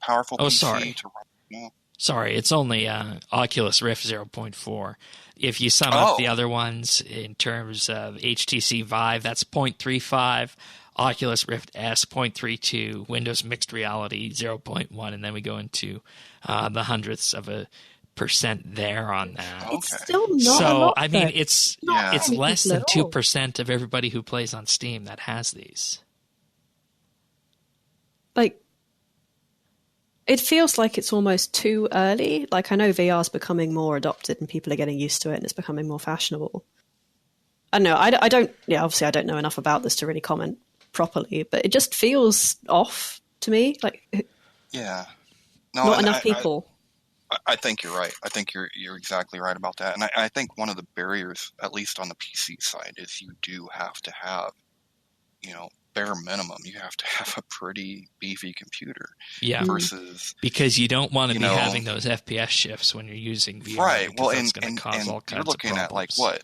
powerful PC to run. No. Sorry, it's only Oculus Rift 0.4. If you sum up the other ones in terms of HTC Vive, that's 0.35, Oculus Rift S 0.32, Windows Mixed Reality 0.1, and then we go into the hundredths of a percent there on that. Okay. It's still not a lot, I mean, it's less than 2% of everybody who plays on Steam that has these. Like, it feels like it's almost too early. Like, I know VR is becoming more adopted and people are getting used to it and it's becoming more fashionable. I don't know. I don't, obviously I don't know enough about this to really comment properly, but it just feels off to me. Like, not enough people. I think you're right. I think you're exactly right about that. And I think one of the barriers, at least on the PC side, is you do have to have, bare minimum, you have to have a pretty beefy computer. Yeah. Versus because you don't want to be having those FPS shifts when you're using VR. Right. Well, and you're looking at like what,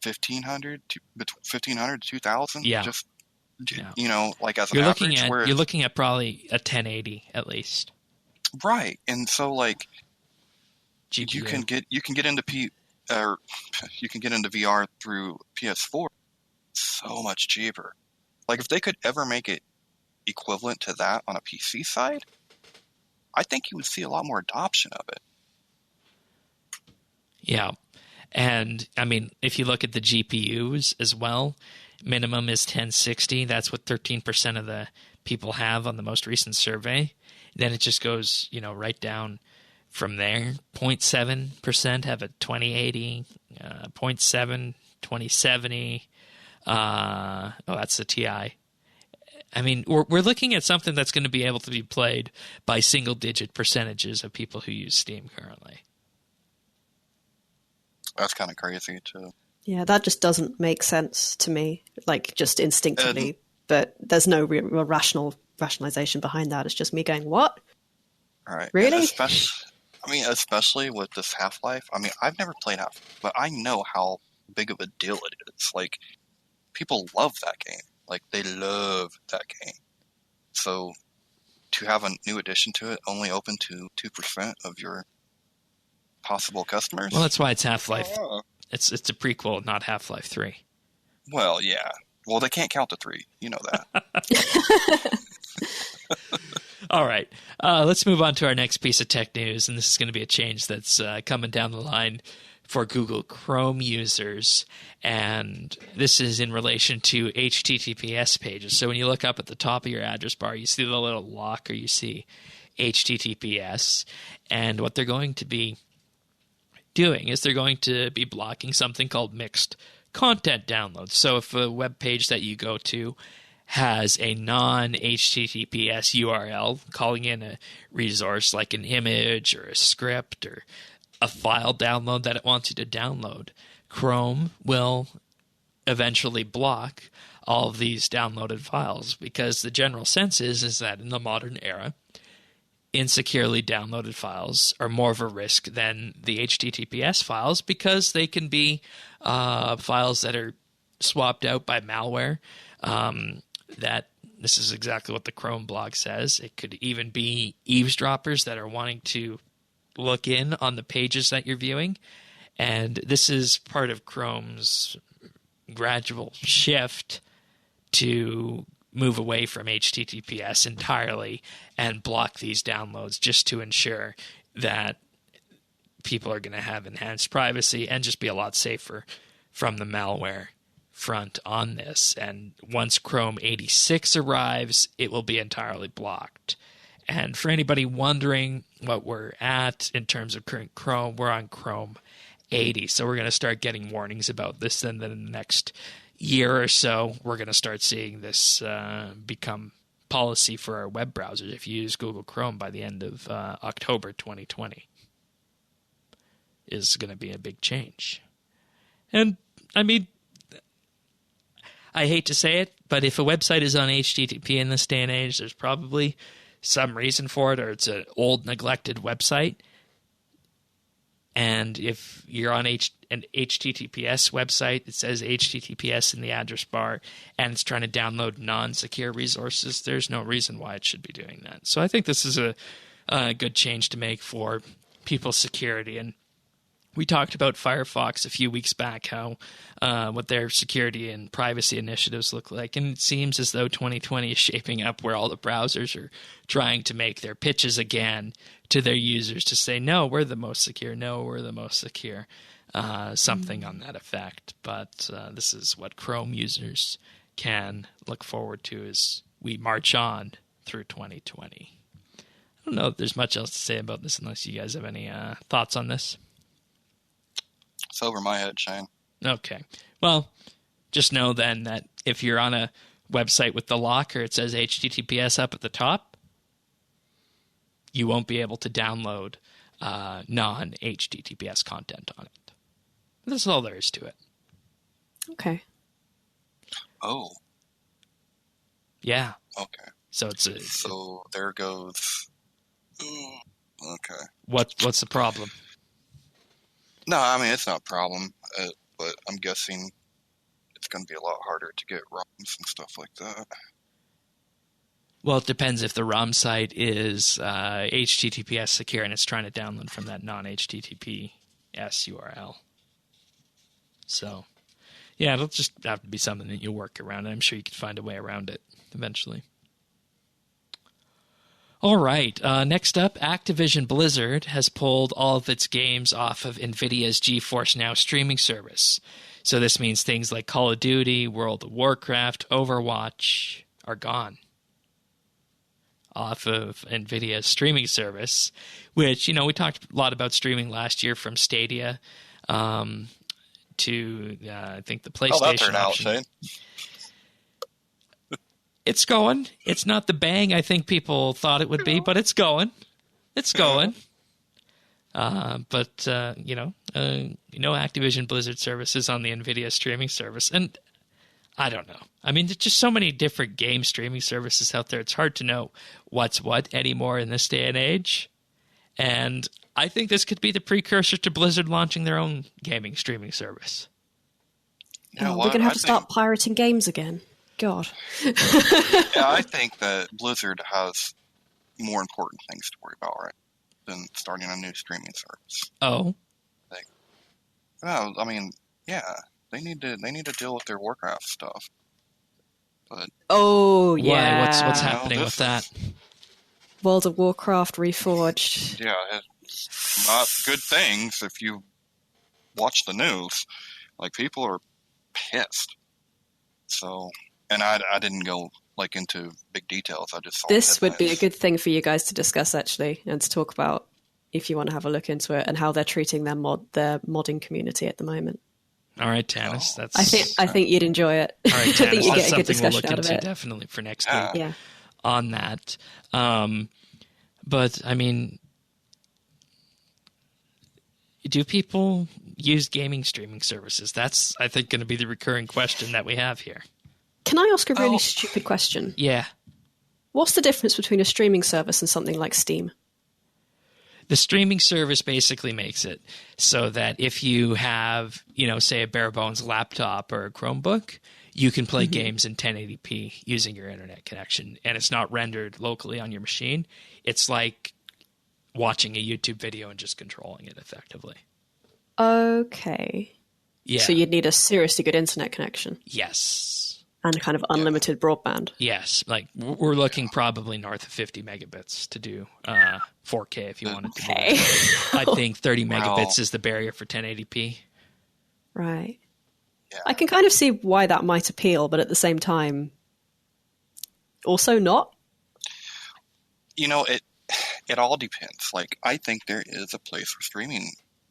1,500 to 2,000. Yeah. Just like as an average. You're looking at probably a 1080 at least. Right. And so like GPU. you can get into you can get into VR through PS4 so much cheaper. Like, if they could ever make it equivalent to that on a PC side, I think you would see a lot more adoption of it. Yeah. And, I mean, if you look at the GPUs as well, minimum is 1060. That's what 13% of the people have on the most recent survey. Then it just goes, right down from there. 0.7% have a 2080, 0.7, 2070. That's the TI. I mean, we're looking at something that's going to be able to be played by single-digit percentages of people who use Steam currently. That's kind of crazy, too. Yeah, that just doesn't make sense to me, like, just instinctively. But there's no real rationalization behind that. It's just me going, what? All right. Really? Especially with this Half-Life. I mean, I've never played Half-Life, but I know how big of a deal it is. Like, people love that game. Like, they love that game. So, to have a new addition to it only open to 2% of your possible customers? Well, that's why it's Half-Life. It's a prequel, not Half-Life 3. Well, yeah. Well, they can't count to 3. You know that. All right. Let's move on to our next piece of tech news, and this is going to be a change that's coming down the line for Google Chrome users, and this is in relation to HTTPS pages. So when you look up at the top of your address bar, you see the little lock, or you see HTTPS, and what they're going to be doing is they're going to be blocking something called mixed content downloads. So if a web page that you go to has a non-HTTPS URL calling in a resource like an image or a script or a file download that it wants you to download, Chrome will eventually block all of these downloaded files, because the general sense is that in the modern era, insecurely downloaded files are more of a risk than the HTTPS files, because they can be files that are swapped out by malware. That this is exactly what the Chrome blog says. It could even be eavesdroppers that are wanting to look in on the pages that you're viewing. And this is part of Chrome's gradual shift to move away from HTTPS entirely and block these downloads, just to ensure that people are going to have enhanced privacy and just be a lot safer from the malware front on this. And once Chrome 86 arrives, it will be entirely blocked. And for anybody wondering what we're at in terms of current Chrome, we're on Chrome 80. So we're going to start getting warnings about this. And then in the next year or so, we're going to start seeing this become policy for our web browsers if you use Google Chrome by the end of October 2020. Is going to be a big change. And, I mean, I hate to say it, but if a website is on HTTP in this day and age, there's probably some reason for it, or it's an old, neglected website. And if you're on an HTTPS website, it says HTTPS in the address bar, and it's trying to download non-secure resources, there's no reason why it should be doing that. So I think this is a good change to make for people's security. And we talked about Firefox a few weeks back, how what their security and privacy initiatives look like. And it seems as though 2020 is shaping up where all the browsers are trying to make their pitches again to their users to say, no, we're the most secure. No, we're the most secure. Something on that effect. But this is what Chrome users can look forward to as we march on through 2020. I don't know if there's much else to say about this unless you guys have any thoughts on this. It's over my head, Shane. Okay. Well, just know then that if you're on a website with the locker, it says HTTPS up at the top, you won't be able to download non-HTTPS content on it. That's all there is to it. Okay. Oh. Yeah. Okay. So So there goes. Okay. What's the problem? No, I mean, it's not a problem, but I'm guessing it's going to be a lot harder to get ROMs and stuff like that. Well, it depends if the ROM site is HTTPS secure and it's trying to download from that non-HTTPS URL. So, yeah, it'll just have to be something that you'll work around. I'm sure you can find a way around it eventually. All right, next up, Activision Blizzard has pulled all of its games off of NVIDIA's GeForce Now streaming service. So this means things like Call of Duty, World of Warcraft, Overwatch are gone off of NVIDIA's streaming service, which, we talked a lot about streaming last year from Stadia to, I think, the PlayStation that turned out, option. Shane? It's going. It's not the bang I think people thought it would be, but it's going. It's going. But Activision Blizzard services on the NVIDIA streaming service. And I don't know. I mean, there's just so many different game streaming services out there. It's hard to know what's what anymore in this day and age. And I think this could be the precursor to Blizzard launching their own gaming streaming service. You know we're going to have to start pirating games again. God. Yeah, I think that Blizzard has more important things to worry about, right, than starting a new streaming service. Oh. No, I mean, yeah, they need to deal with their Warcraft stuff. But oh yeah, what's happening with that? World of Warcraft Reforged. Yeah, it's not good things if you watch the news. Like, people are pissed. So, and I didn't go like into big details. I just saw This would be a headlines. good thing for you guys to discuss, actually, and to talk about if you want to have a look into it and how they're treating their modding community at the moment. All right, Tanis. That's I think you'd enjoy it. all right, I think Tanis. you That's get a good something we'll discussion look out of into it. definitely for next Yeah. week Yeah. on that. But I mean, do people use gaming streaming services? That's, I think, going to be the recurring question that we have here. Can I ask a really stupid question? Yeah. What's the difference between a streaming service and something like Steam? The streaming service basically makes it so that if you have, say a bare bones laptop or a Chromebook, you can play games in 1080p using your internet connection, and it's not rendered locally on your machine. It's like watching a YouTube video and just controlling it effectively. Okay. Yeah. So you'd need a seriously good internet connection Yes. and kind of unlimited broadband. Yes. Like, we're looking probably north of 50 megabits to do 4K if you wanted to. Okay. I think 30 megabits Wow. is the barrier for 1080p. Right. Yeah. I can kind of see why that might appeal, but at the same time, also not. It all depends. Like, I think there is a place for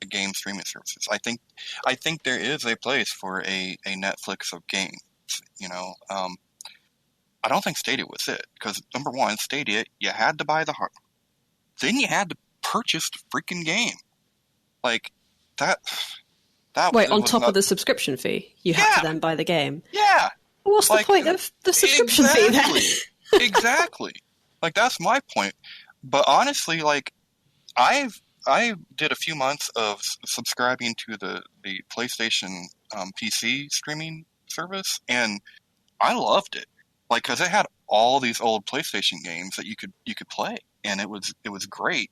game streaming services. I think there is a place for a Netflix of games. I don't think Stadia was it, because number one, Stadia, you had to buy the hardware, then you had to purchase the freaking game. Like, that. Wait, on was top not- of the subscription fee, you have to Yeah. then buy the game. Yeah. What's Like, the point of the subscription fee then? Exactly. Like, that's my point. But honestly, like, I did a few months of subscribing to the PlayStation PC streaming service, and I loved it. Like, because it had all these old PlayStation games that you could play, and it was great.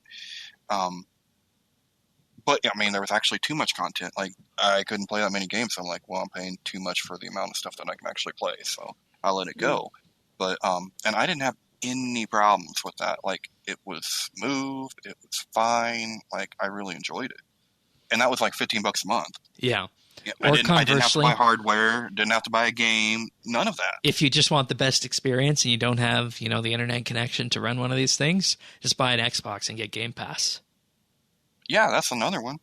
But I mean, there was actually too much content. Like, I couldn't play that many games. So I'm like, well, I'm paying too much for the amount of stuff that I can actually play, so I let it go. But and I didn't have any problems with that. Like, it was smooth, it was fine. Like, I really enjoyed it, and that was like $15 a month. Yeah. Yeah, Or I didn't have to conversely- buy hardware, didn't have to buy a game, none of that. If you just want the best experience and you don't have, the internet connection to run one of these things, just buy an Xbox and get Game Pass. Yeah, that's another one.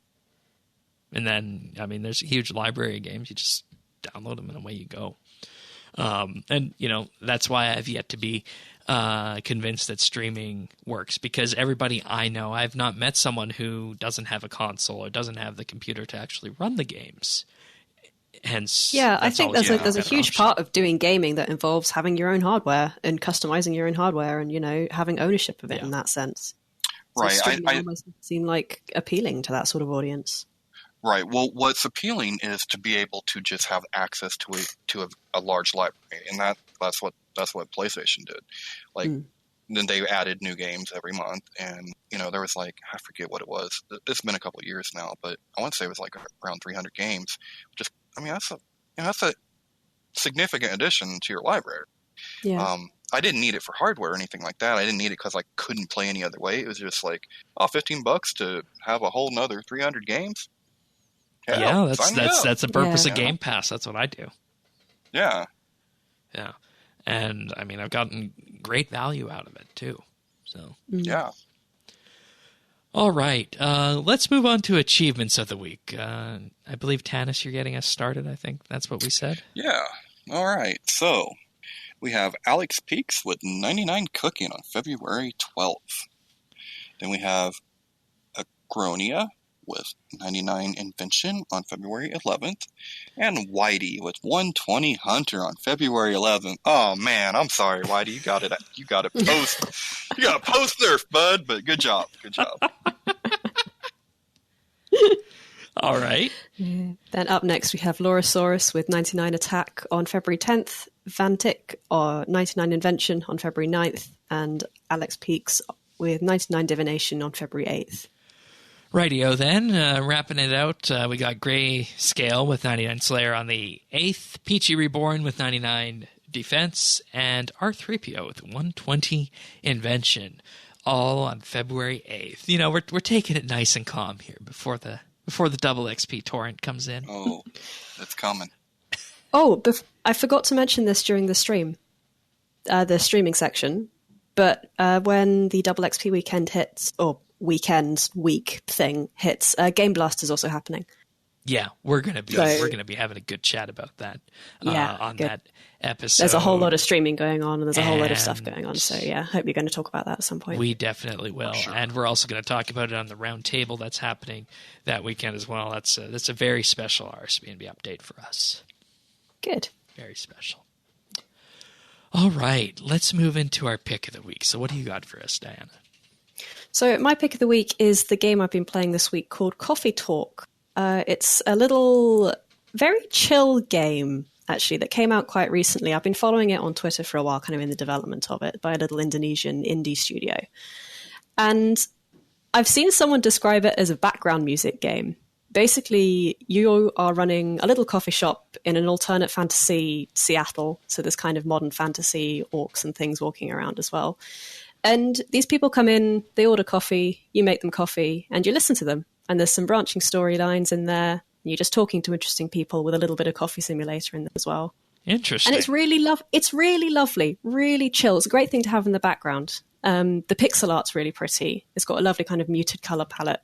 And then, I mean, there's a huge library of games. You just download them and away you go. And, that's why I've yet to be convinced that streaming works, because everybody I know, I've not met someone who doesn't have a console or doesn't have the computer to actually run the games. Hence, Yeah, I that's think always there's a better huge option. part of doing gaming that involves having your own hardware and customizing your own hardware and, having ownership of it in that sense. So Right. streaming I almost seem like appealing to that sort of audience. Right. Well, what's appealing is to be able to just have access to a large library, and that's what PlayStation did. Like, then they added new games every month, and there was like, I forget what it was. It's been a couple of years now, but I want to say it was like around 300 games. Just, I mean, that's a significant addition to your library. Yeah. I didn't need it for hardware or anything like that. I didn't need it because I couldn't play any other way. It was just like, $15 to have a whole nother 300 games. Yeah, sign me up. that's the purpose Yeah. of Game Pass. That's what I do. Yeah. Yeah. And I mean, I've gotten great value out of it too. So, Yeah. all right. Let's move on to achievements of the week. I believe, Tanis, you're getting us started. I think that's what we said. Yeah. All right. So we have Alex Peaks with 99 cooking on February 12th. Then we have Agronia with 99 invention on February 11th. And Whitey with 120 hunter on February 11th. Oh man, I'm sorry, Whitey. You got it post. You got to post nerf, bud, but good job. Good job. All right. Then up next we have Lorosaurus with 99 attack on February 10th, Vantic 99 invention on February 9th, and Alex Peaks with 99 divination on February 8th. Rightio then. Wrapping it out, we got Gray Scale with 99 Slayer on the 8th, Peachy Reborn with 99 defense, and R3PO with 120 invention, all on February 8th. We're taking it nice and calm here before the before the double XP torrent comes in. Oh, it's coming. Oh, I forgot to mention this during the stream, the streaming section. But when the double XP weekend hits, or week thing hits, Game Blast is also happening. Yeah, we're gonna be having a good chat about that on that episode. There's a whole lot of streaming going on, and there's a whole lot of stuff going on. So yeah, hope you're going to talk about that at some point. We definitely will, sure. And we're also going to talk about it on the round table that's happening that weekend as well. That's a very special RSBANDB update for us. Good. Very special. All right, let's move into our pick of the week. So what do you got for us, Diana? So my pick of the week is the game I've been playing this week called Coffee Talk. It's a little, very chill game, actually, that came out quite recently. I've been following it on Twitter for a while, kind of in the development of it, by a little Indonesian indie studio. And I've seen someone describe it as a background music game. Basically, you are running a little coffee shop in an alternate fantasy Seattle. So there's kind of modern fantasy orcs and things walking around as well. And these people come in, they order coffee, you make them coffee, and you listen to them. And there's some branching storylines in there. You're just talking to interesting people with a little bit of coffee simulator in there as well. Interesting. And it's really lovely, really chill. It's a great thing to have in the background. The pixel art's really pretty. It's got a lovely kind of muted color palette.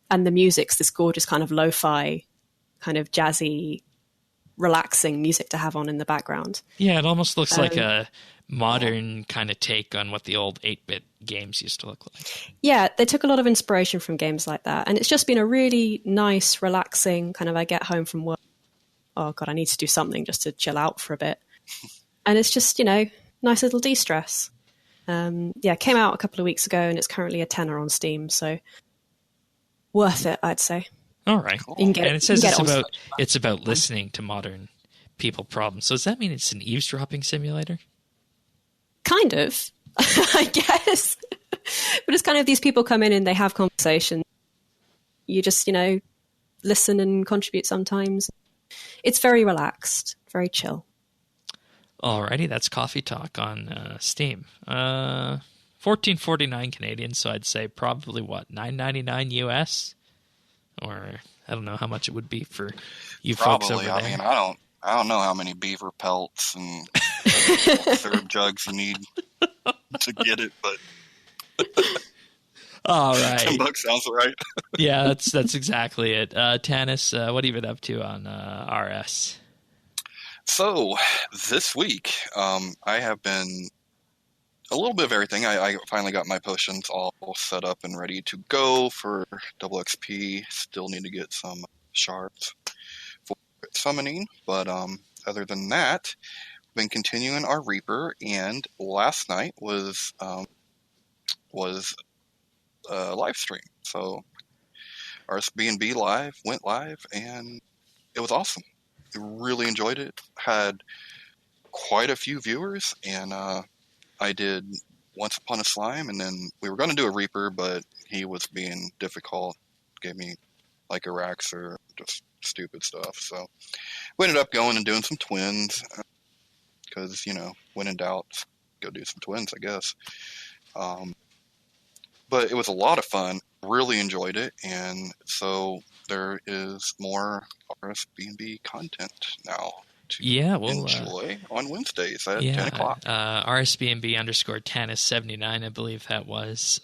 And the music's this gorgeous kind of lo-fi, kind of jazzy, relaxing music to have on in the background. Yeah, it almost looks like a modern kind of take on what the old 8-bit games used to look like. Yeah, they took a lot of inspiration from games like that. And it's just been a really nice, relaxing kind of, I get home from work, oh God, I need to do something just to chill out for a bit. And it's just, nice little de-stress. Came out a couple of weeks ago and it's currently a $10 on Steam. So worth it, I'd say. All right. You can get and it says it's about listening to modern people problems. So does that mean it's an eavesdropping simulator? Kind of, I guess. But it's kind of these people come in and they have conversations. You just, listen and contribute sometimes. It's very relaxed, very chill. Alrighty, that's Coffee Talk on Steam. $14.49 Canadian, so I'd say probably $9.99 US, or I don't know how much it would be for you folks over there. I mean, I don't know how many beaver pelts and syrup jugs you need to get it, but all right, $10 sounds right. Yeah, that's exactly it. Tanis, what have you been up to on RS? So this week, I have been a little bit of everything. I finally got my potions all set up and ready to go for double XP. Still need to get some shards for summoning, but other than that, we've been continuing our Reaper. And last night was a live stream. So RSBANDB went live, and it was awesome. I really enjoyed it. Had quite a few viewers, and I did Once Upon a Slime, and then we were going to do a Reaper, but he was being difficult. Gave me like Iraqs or just stupid stuff. So we ended up going and doing some twins because, when in doubt, go do some twins, I guess. But it was a lot of fun. Really enjoyed it. And so there is more RSBANDB content now to enjoy on Wednesdays at 10 o'clock. RSBANDB_Tanis79, I believe that was.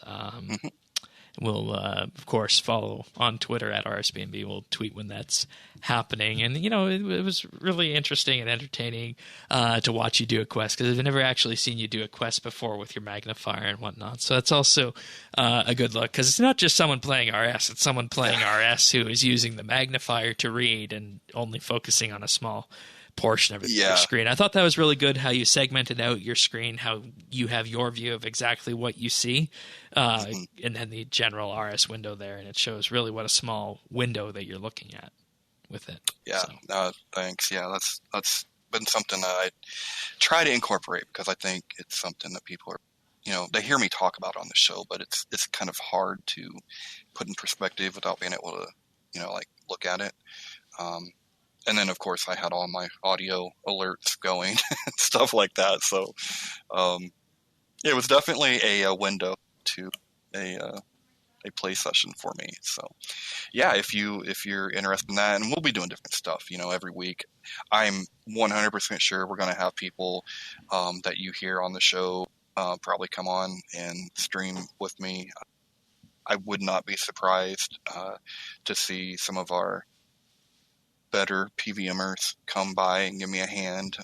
We'll, of course, follow on Twitter at RSBANDB. We'll tweet when that's happening. And, it was really interesting and entertaining to watch you do a quest, because I've never actually seen you do a quest before with your magnifier and whatnot. So that's also a good look, because it's not just someone playing RS. It's someone playing RS who is using the magnifier to read and only focusing on a small portion of your screen. I thought that was really good how you segmented out your screen, how you have your view of exactly what you see, and then the general RS window there, and it shows really what a small window that you're looking at with it. Yeah, thanks. Yeah, that's been something that I try to incorporate, because I think it's something that people are, they hear me talk about on the show, but it's kind of hard to put in perspective without being able to, look at it. And then, of course, I had all my audio alerts going and stuff like that. So it was definitely a window to a play session for me. So yeah, if you're interested in that, and we'll be doing different stuff, every week. I'm 100% sure we're going to have people that you hear on the show probably come on and stream with me. I would not be surprised to see some of our better PVMers come by and give me a hand.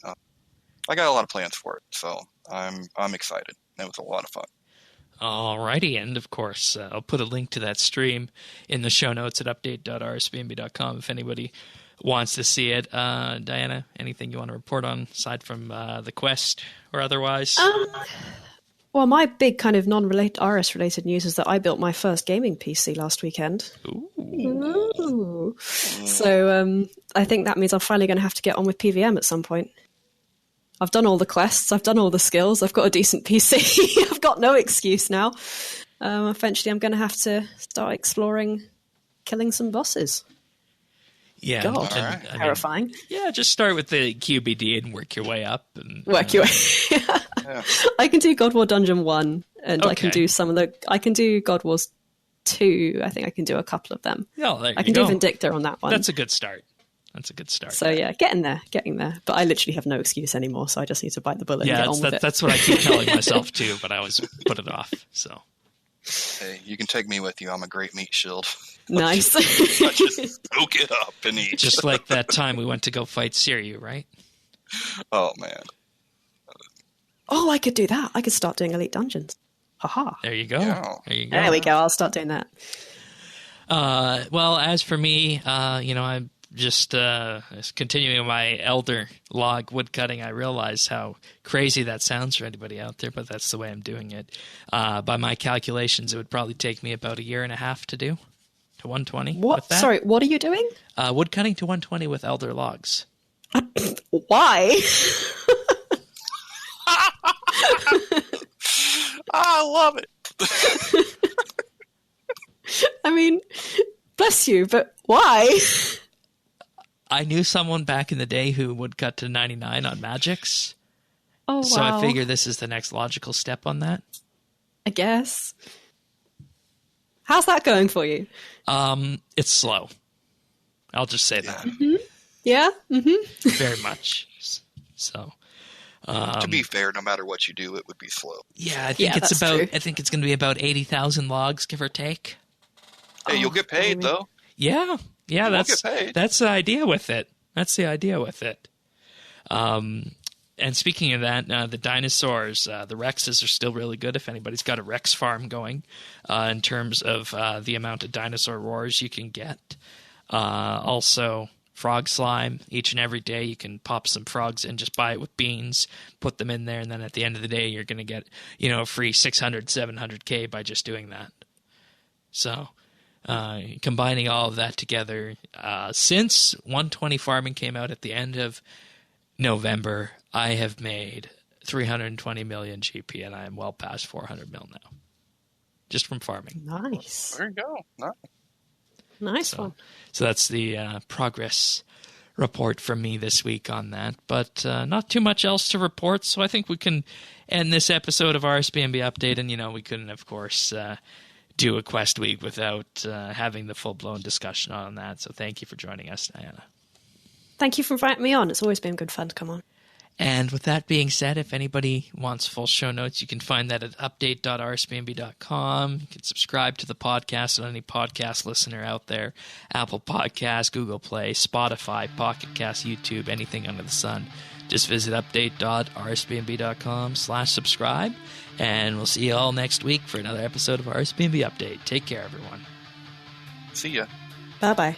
I got a lot of plans for it, so I'm excited. It was a lot of fun. Alrighty, and of course, I'll put a link to that stream in the show notes at update.rsbnb.com if anybody wants to see it. Diana, anything you want to report on aside from the quest or otherwise? Well, my big kind of non-related RS-related news is that I built my first gaming PC last weekend. Ooh. So I think that means I'm finally going to have to get on with PVM at some point. I've done all the quests. I've done all the skills. I've got a decent PC. I've got no excuse now. Eventually, I'm going to have to start exploring killing some bosses. Yeah. God, terrifying. Just start with the QBD and work your way up. Work your way. Yeah. I can do God War Dungeon 1, and I can do I can do God Wars 2. I think I can do a couple of them. I can do Vindicta on that one. That's a good start. So yeah, getting there. But I literally have no excuse anymore, so I just need to bite the bullet and get on with it. That's what I keep telling myself too, but I always put it off. So hey, you can take me with you. I'm a great meat shield. Nice. I just soak it up and eat. Just like that time we went to go fight Siryu, right? Oh man. Oh, I could do that. I could start doing Elite Dungeons. Haha. There you go. Yeah. There we go. I'll start doing that. Well, as for me, I'm just continuing my elder log woodcutting. I realize how crazy that sounds for anybody out there, but that's the way I'm doing it. By my calculations, it would probably take me about a year and a half to do to 120. What? Sorry, what are you doing? Woodcutting to 120 with elder logs. Why? I love it. I mean, bless you, but why? I knew someone back in the day who would cut to 99 on magics. Oh, wow. So I figure this is the next logical step on that. I guess. How's that going for you? It's slow. I'll just say that. Mm-hmm. Yeah? Mm-hmm. Very much. So... to be fair, no matter what you do, it would be slow. Yeah, I think it's true. I think it's going to be about 80,000 logs, give or take. Hey, you'll get paid though. Yeah, Get paid. That's the idea with it. And speaking of that, the dinosaurs, the Rexes are still really good. If anybody's got a Rex farm going, in terms of the amount of dinosaur roars you can get, also. Frog slime. Each and every day you can pop some frogs in, just buy it with beans, put them in there, and then at the end of the day you're going to get, a free 600, 700k by just doing that. So combining all of that together, since 120 farming came out at the end of November, I have made 320 million GP, and I am well past 400 mil now. Just from farming. Nice. There you go. Nice one. So that's the progress report from me this week on that. But not too much else to report, so I think we can end this episode of RSBANDB Update. And, we couldn't, of course, do a quest week without having the full-blown discussion on that. So thank you for joining us, Diana. Thank you for inviting me on. It's always been good fun to come on. And with that being said, if anybody wants full show notes, you can find that at update.rsbnb.com. You can subscribe to the podcast on any podcast listener out there. Apple Podcasts, Google Play, Spotify, Pocket Cast, YouTube, anything under the sun. Just visit update.rsbnb.com/subscribe. And we'll see you all next week for another episode of RSBANDB Update. Take care, everyone. See ya. Bye-bye.